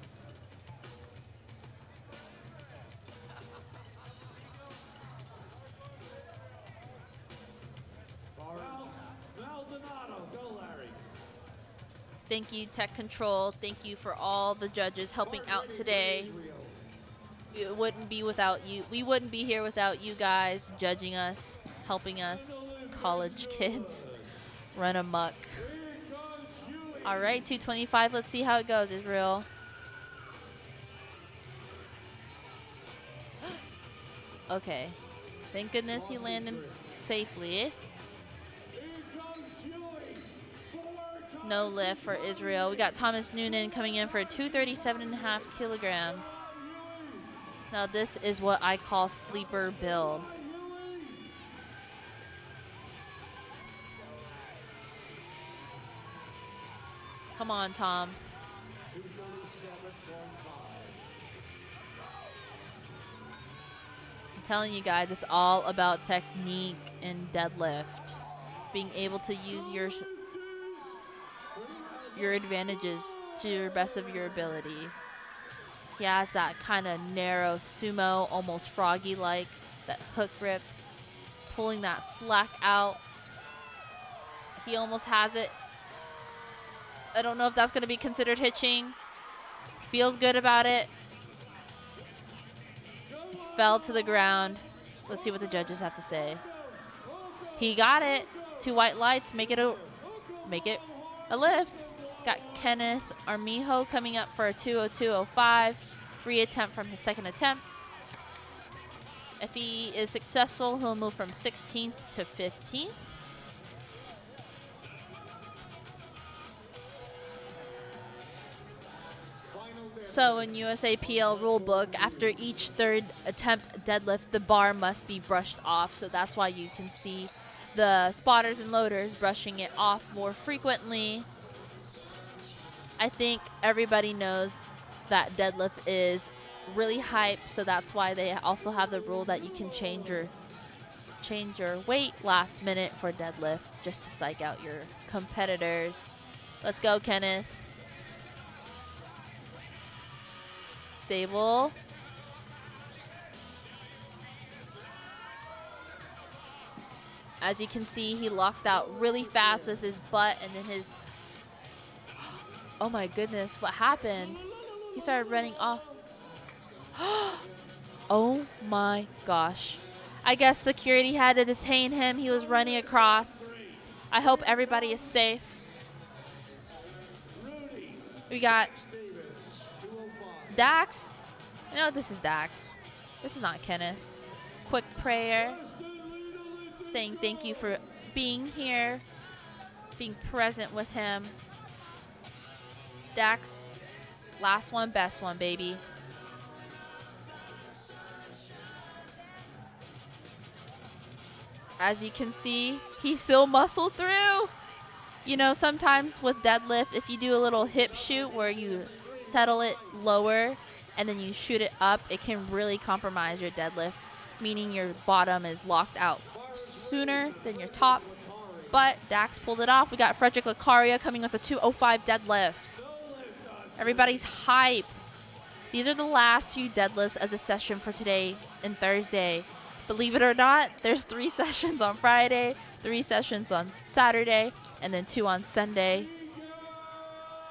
Thank you, Tech Control. Thank you for all the judges helping out today. It wouldn't be without you. We wouldn't be here without you guys judging us, helping us, college kids, run amok. All right, 225. Let's see how it goes, Israel. Okay. Thank goodness he landed safely. No lift for Israel. We got Thomas Noonan coming in for a 237.5 kilogram. Now this is what I call sleeper build. Come on, Tom. I'm telling you guys, it's all about technique in deadlift. Being able to use your advantages to your best of your ability. He has that kind of narrow sumo, almost froggy-like, that hook grip, pulling that slack out. He almost has it. I don't know if that's going to be considered hitching. Feels good about it. He fell to the ground. Let's see what the judges have to say. He got it. 2 white lights, make it a lift. Got Kenneth Armijo coming up for a 202.05. Free attempt from his second attempt. If he is successful, he'll move from 16th to 15th. So in USAPL rulebook, after each third attempt deadlift, the bar must be brushed off. So that's why you can see the spotters and loaders brushing it off more frequently. I think everybody knows that deadlift is really hype, so that's why they also have the rule that you can change your weight last minute for deadlift, just to psych out your competitors. Let's go, Kenneth. Stable. As you can see, he locked out really fast with his butt, and then his... Oh my goodness, what happened? He started running off. Oh my gosh. I guess security had to detain him. He was running across. I hope everybody is safe. We got Dax. No, this is Dax. This is not Kenneth. Quick prayer. Saying thank you for being here. Being present with him. Dax. Last one, best one, baby. As you can see, he still muscled through. You know, sometimes with deadlift, if you do a little hip shoot where you settle it lower and then you shoot it up, it can really compromise your deadlift, meaning your bottom is locked out sooner than your top. But Dax pulled it off. We got Frederick Lacaria coming with a 205 deadlift. Everybody's hype. These are the last few deadlifts of the session for today and Thursday. Believe it or not, there's 3 sessions on Friday, 3 sessions on Saturday, and then 2 on Sunday.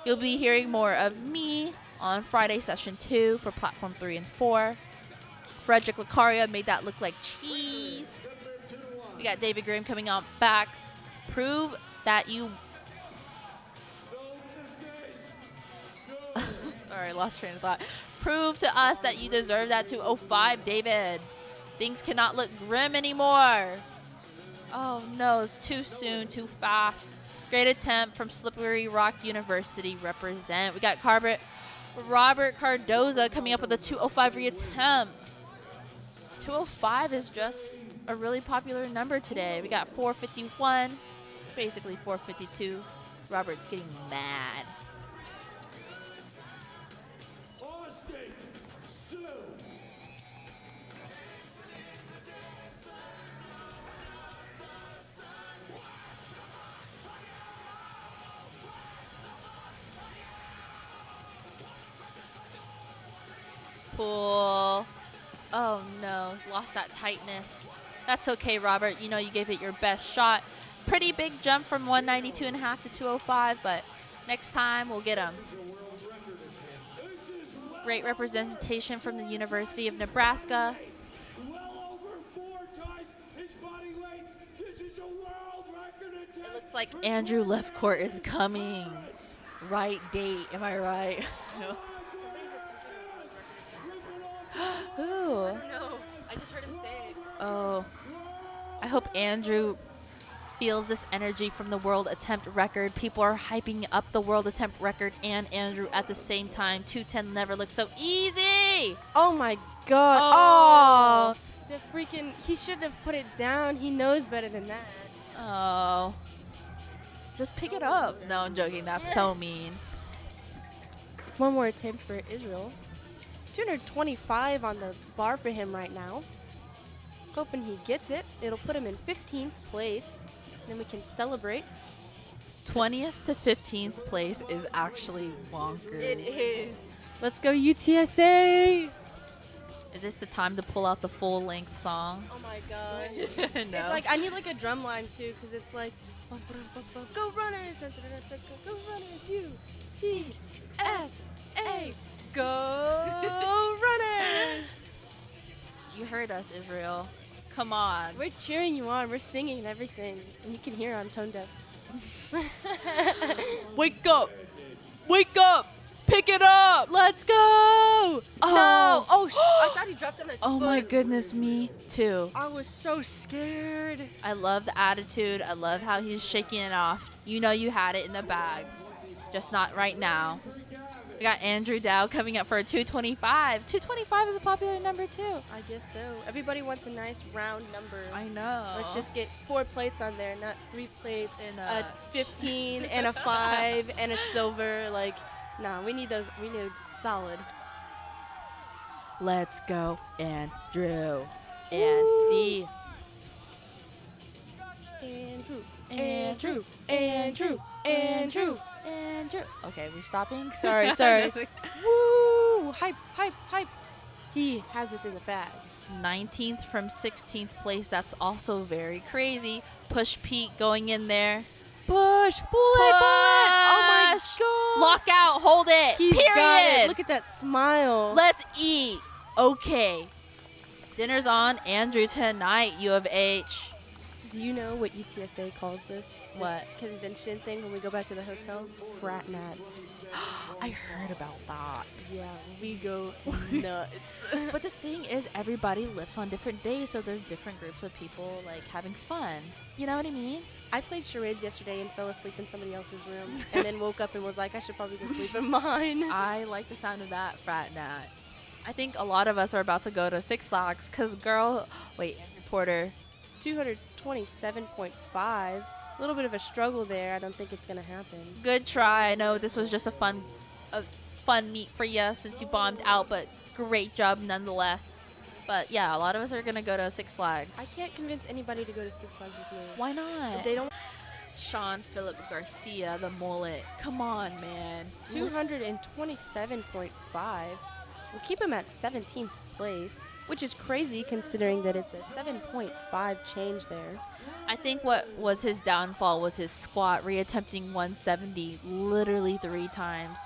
You'll be hearing more of me on Friday session 2 for platform 3 and 4. Frederick Lacaria made that look like cheese. We got David Graham coming out back. Prove that you... Sorry, lost train of thought. Prove to us that you deserve that 205, David. Things cannot look grim anymore. Oh no, it's too soon, too fast. Great attempt from Slippery Rock University represent. We got Robert Cardoza coming up with a 205 reattempt. 205 is just a really popular number today. We got 451, basically 452. Robert's getting mad. Pull. Oh no, lost that tightness. That's okay, Robert. You know you gave it your best shot. Pretty big jump from 192.5 to 205, but next time we'll get him. Great representation from the University of Nebraska. It looks like Andrew Leftcourt is coming. Right date, am I right? No. Who? No, I just heard him say it. Oh. I hope Andrew feels this energy from the world attempt record. People are hyping up the world attempt record and Andrew at the same time. 210 never looked so easy. Oh my god. Oh. The freaking, he should have put it down. He knows better than that. Oh. Just pick it up. No, I'm joking. That's so mean. One more attempt for Israel. 225 on the bar for him right now. Hoping he gets it. It'll put him in 15th place. Then we can celebrate. 20th to 15th place is actually bonkers. It is. Let's go UTSA. Is this the time to pull out the full-length song? Oh my gosh. No. It's like, I need like a drum line too, because it's like, go runners, go runners, UTSA, go runners. You heard us, Israel. Come on. We're cheering you on, we're singing and everything, and you can hear I'm tone deaf. Wake up! Wake up! Pick it up! Let's go! Oh. No! Oh, I thought he dropped on his Oh foot. my goodness, me too. I was so scared. I love the attitude. I love how he's shaking it off. You know you had it in the bag. Just not right now. We got Andrew Dow coming up for a 225. 225 is a popular number too. I guess so. Everybody wants a nice round number. I know. Let's just get 4 plates on there, not 3 plates. And a 15 and a 5 and a silver. Like, nah, we need those. We need solid. Let's go, Andrew. And the Andrew. Andrew. Andrew. Andrew. Andrew. Okay, we're stopping. Sorry, sorry. Woo! Hype, hype, hype. He has this in the bag. 19th from 16th place. That's also very crazy. Push Pete going in there. Push, pull it, Oh my god. Lock out. Hold it. He's Period. got it. Look at that smile. Let's eat. Okay. Dinner's on. Andrew tonight, U of H. Do you know what UTSA calls this? What? This convention thing when we go back to the hotel? Frat nats. I heard about that. Yeah, we go nuts. But the thing is, everybody lives on different days, so there's different groups of people like having fun. You know what I mean? I played charades yesterday and fell asleep in somebody else's room, and then woke up and was like, I should probably go sleep in mine. I like the sound of that, frat nat. I think a lot of us are about to go to Six Flags because Andrew Porter. 227.5. A little bit of a struggle there. I don't think it's going to happen. Good try. I know this was just a fun meet for you since you bombed out, but great job nonetheless. But yeah, a lot of us are going to go to Six Flags. I can't convince anybody to go to Six Flags with me. Why not? They don't. Sean Philip Garcia, the mullet. Come on, man. 227.5. We'll keep him at 17th place, which is crazy considering that it's a 7.5 change there. I think what was his downfall was his squat, reattempting 170 literally 3 times.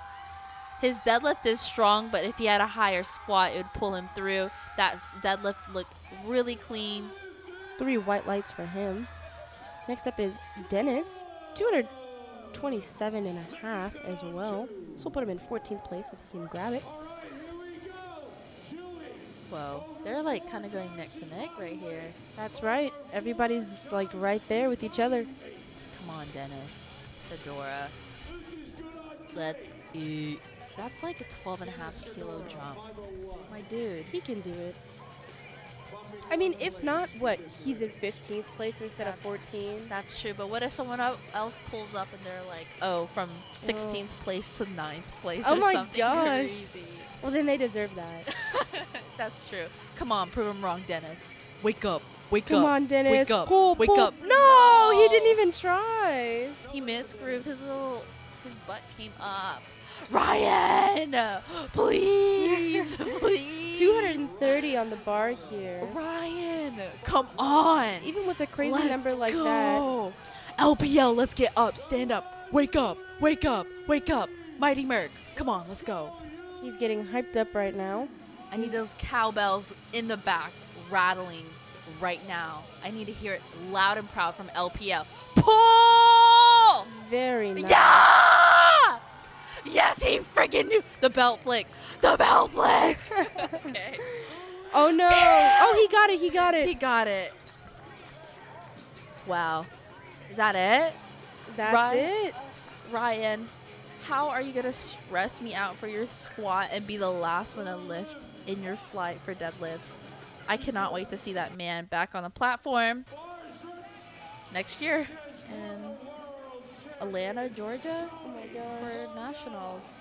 His deadlift is strong, but if he had a higher squat, it would pull him through. That deadlift looked really clean. 3 white lights for him. Next up is Dennis, 227.5 as well. This will put him in 14th place if he can grab it. Whoa, they're like kind of going neck to neck right here. That's right. Everybody's like right there with each other. Come on, Dennis. Sedora. Let's eat. That's like a 12.5 kilo jump. My dude. He can do it. I mean, if not, what? He's in 15th place instead of 14. That's true, but what if someone else pulls up and they're like, oh, from 16th place to 9th place Oh or my something gosh. crazy. Well, then they deserve that. That's true. Come on, prove him wrong, Dennis. Wake up. Wake Come up. on, Dennis. Wake up. Pull, Wake pull. up. No, he didn't even try. He misgrooved. His butt came up. Ryan, please, please. 230 on the bar here. Ryan, come on. Even with a crazy Let's number like go. that. LPL, let's get up. Stand up. Wake up. Wake up. Wake up. Mighty Merc. Come on, let's go. He's getting hyped up right now. I need those cowbells in the back rattling right now. I need to hear it loud and proud from LPL. Pull! Very nice. Yeah! Yes, he freaking knew. The belt flick. The belt flick. Okay. Oh, no. Oh, he got it. He got it. He got it. Wow. Is that it? That's it. Ryan, how are you going to stress me out for your squat and be the last one to lift in your flight for deadlifts? I cannot wait to see that man back on the platform next year in Atlanta, Georgia Oh my gosh. for nationals.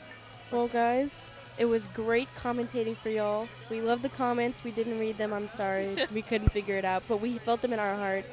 Well, guys, it was great commentating for y'all. We love the comments. We didn't read them. I'm sorry. We couldn't figure it out, but we felt them in our heart.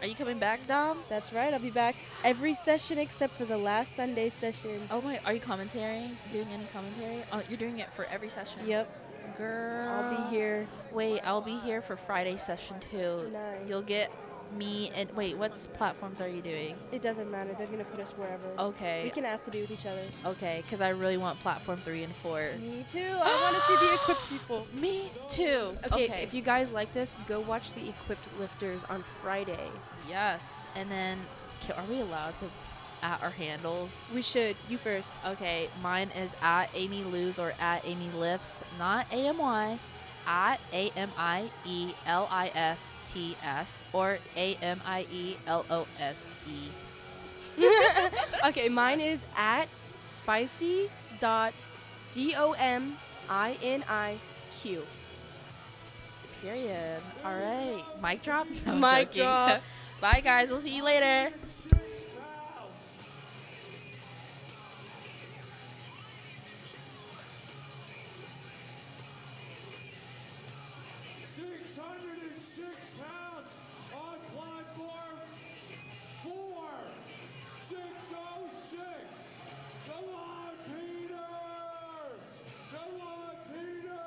Are you coming back, Dom? That's right. I'll be back every session except for the last Sunday session. Oh my, are you commentating? Doing any commentary? Oh, you're doing it for every session. Yep. Girl. I'll be here. Wait, I'll be here for Friday session too. Nice. You'll get me and wait, what platforms are you doing? It doesn't matter. They're gonna put us wherever. Okay. We can ask to be with each other. Okay, because I really want platform 3 and 4. Me too. I want to see the equipped people. Me too. Okay, if you guys liked us, go watch the equipped lifters on Friday. Yes, and then are we allowed to at our handles? We should. You first. Okay, mine is at Amy Lose or at Amy Lifts, not AMY, at AMIELIFTS or AMIELOSE. Okay, mine is at spicy.dominiq. Period. All right, mic drop. No, I'm Mic joking. drop. Bye guys. We'll see you later. 606 pounds on platform 4. 606. Come on, Peter! Come on, Peter!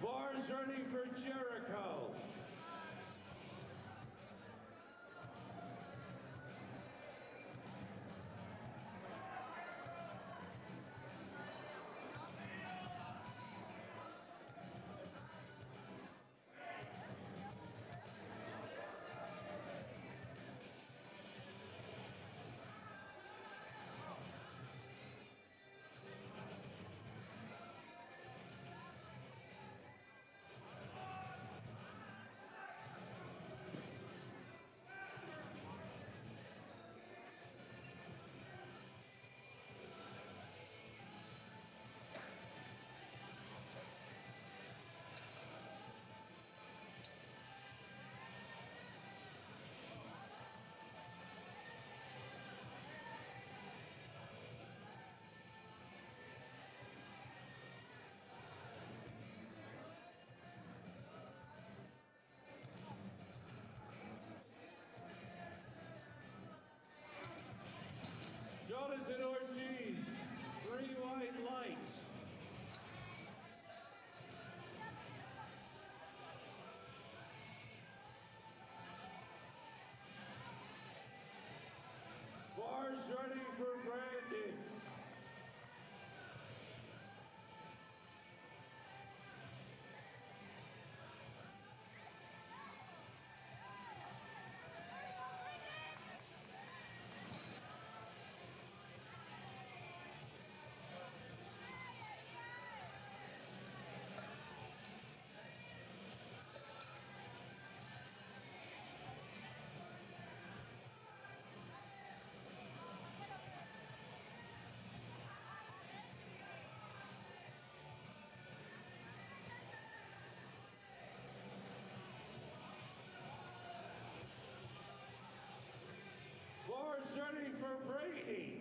Bars ready for Jericho. Jonathan Ortiz, 3 white lights. Bars ready for Brandon. Bars ready for Brady.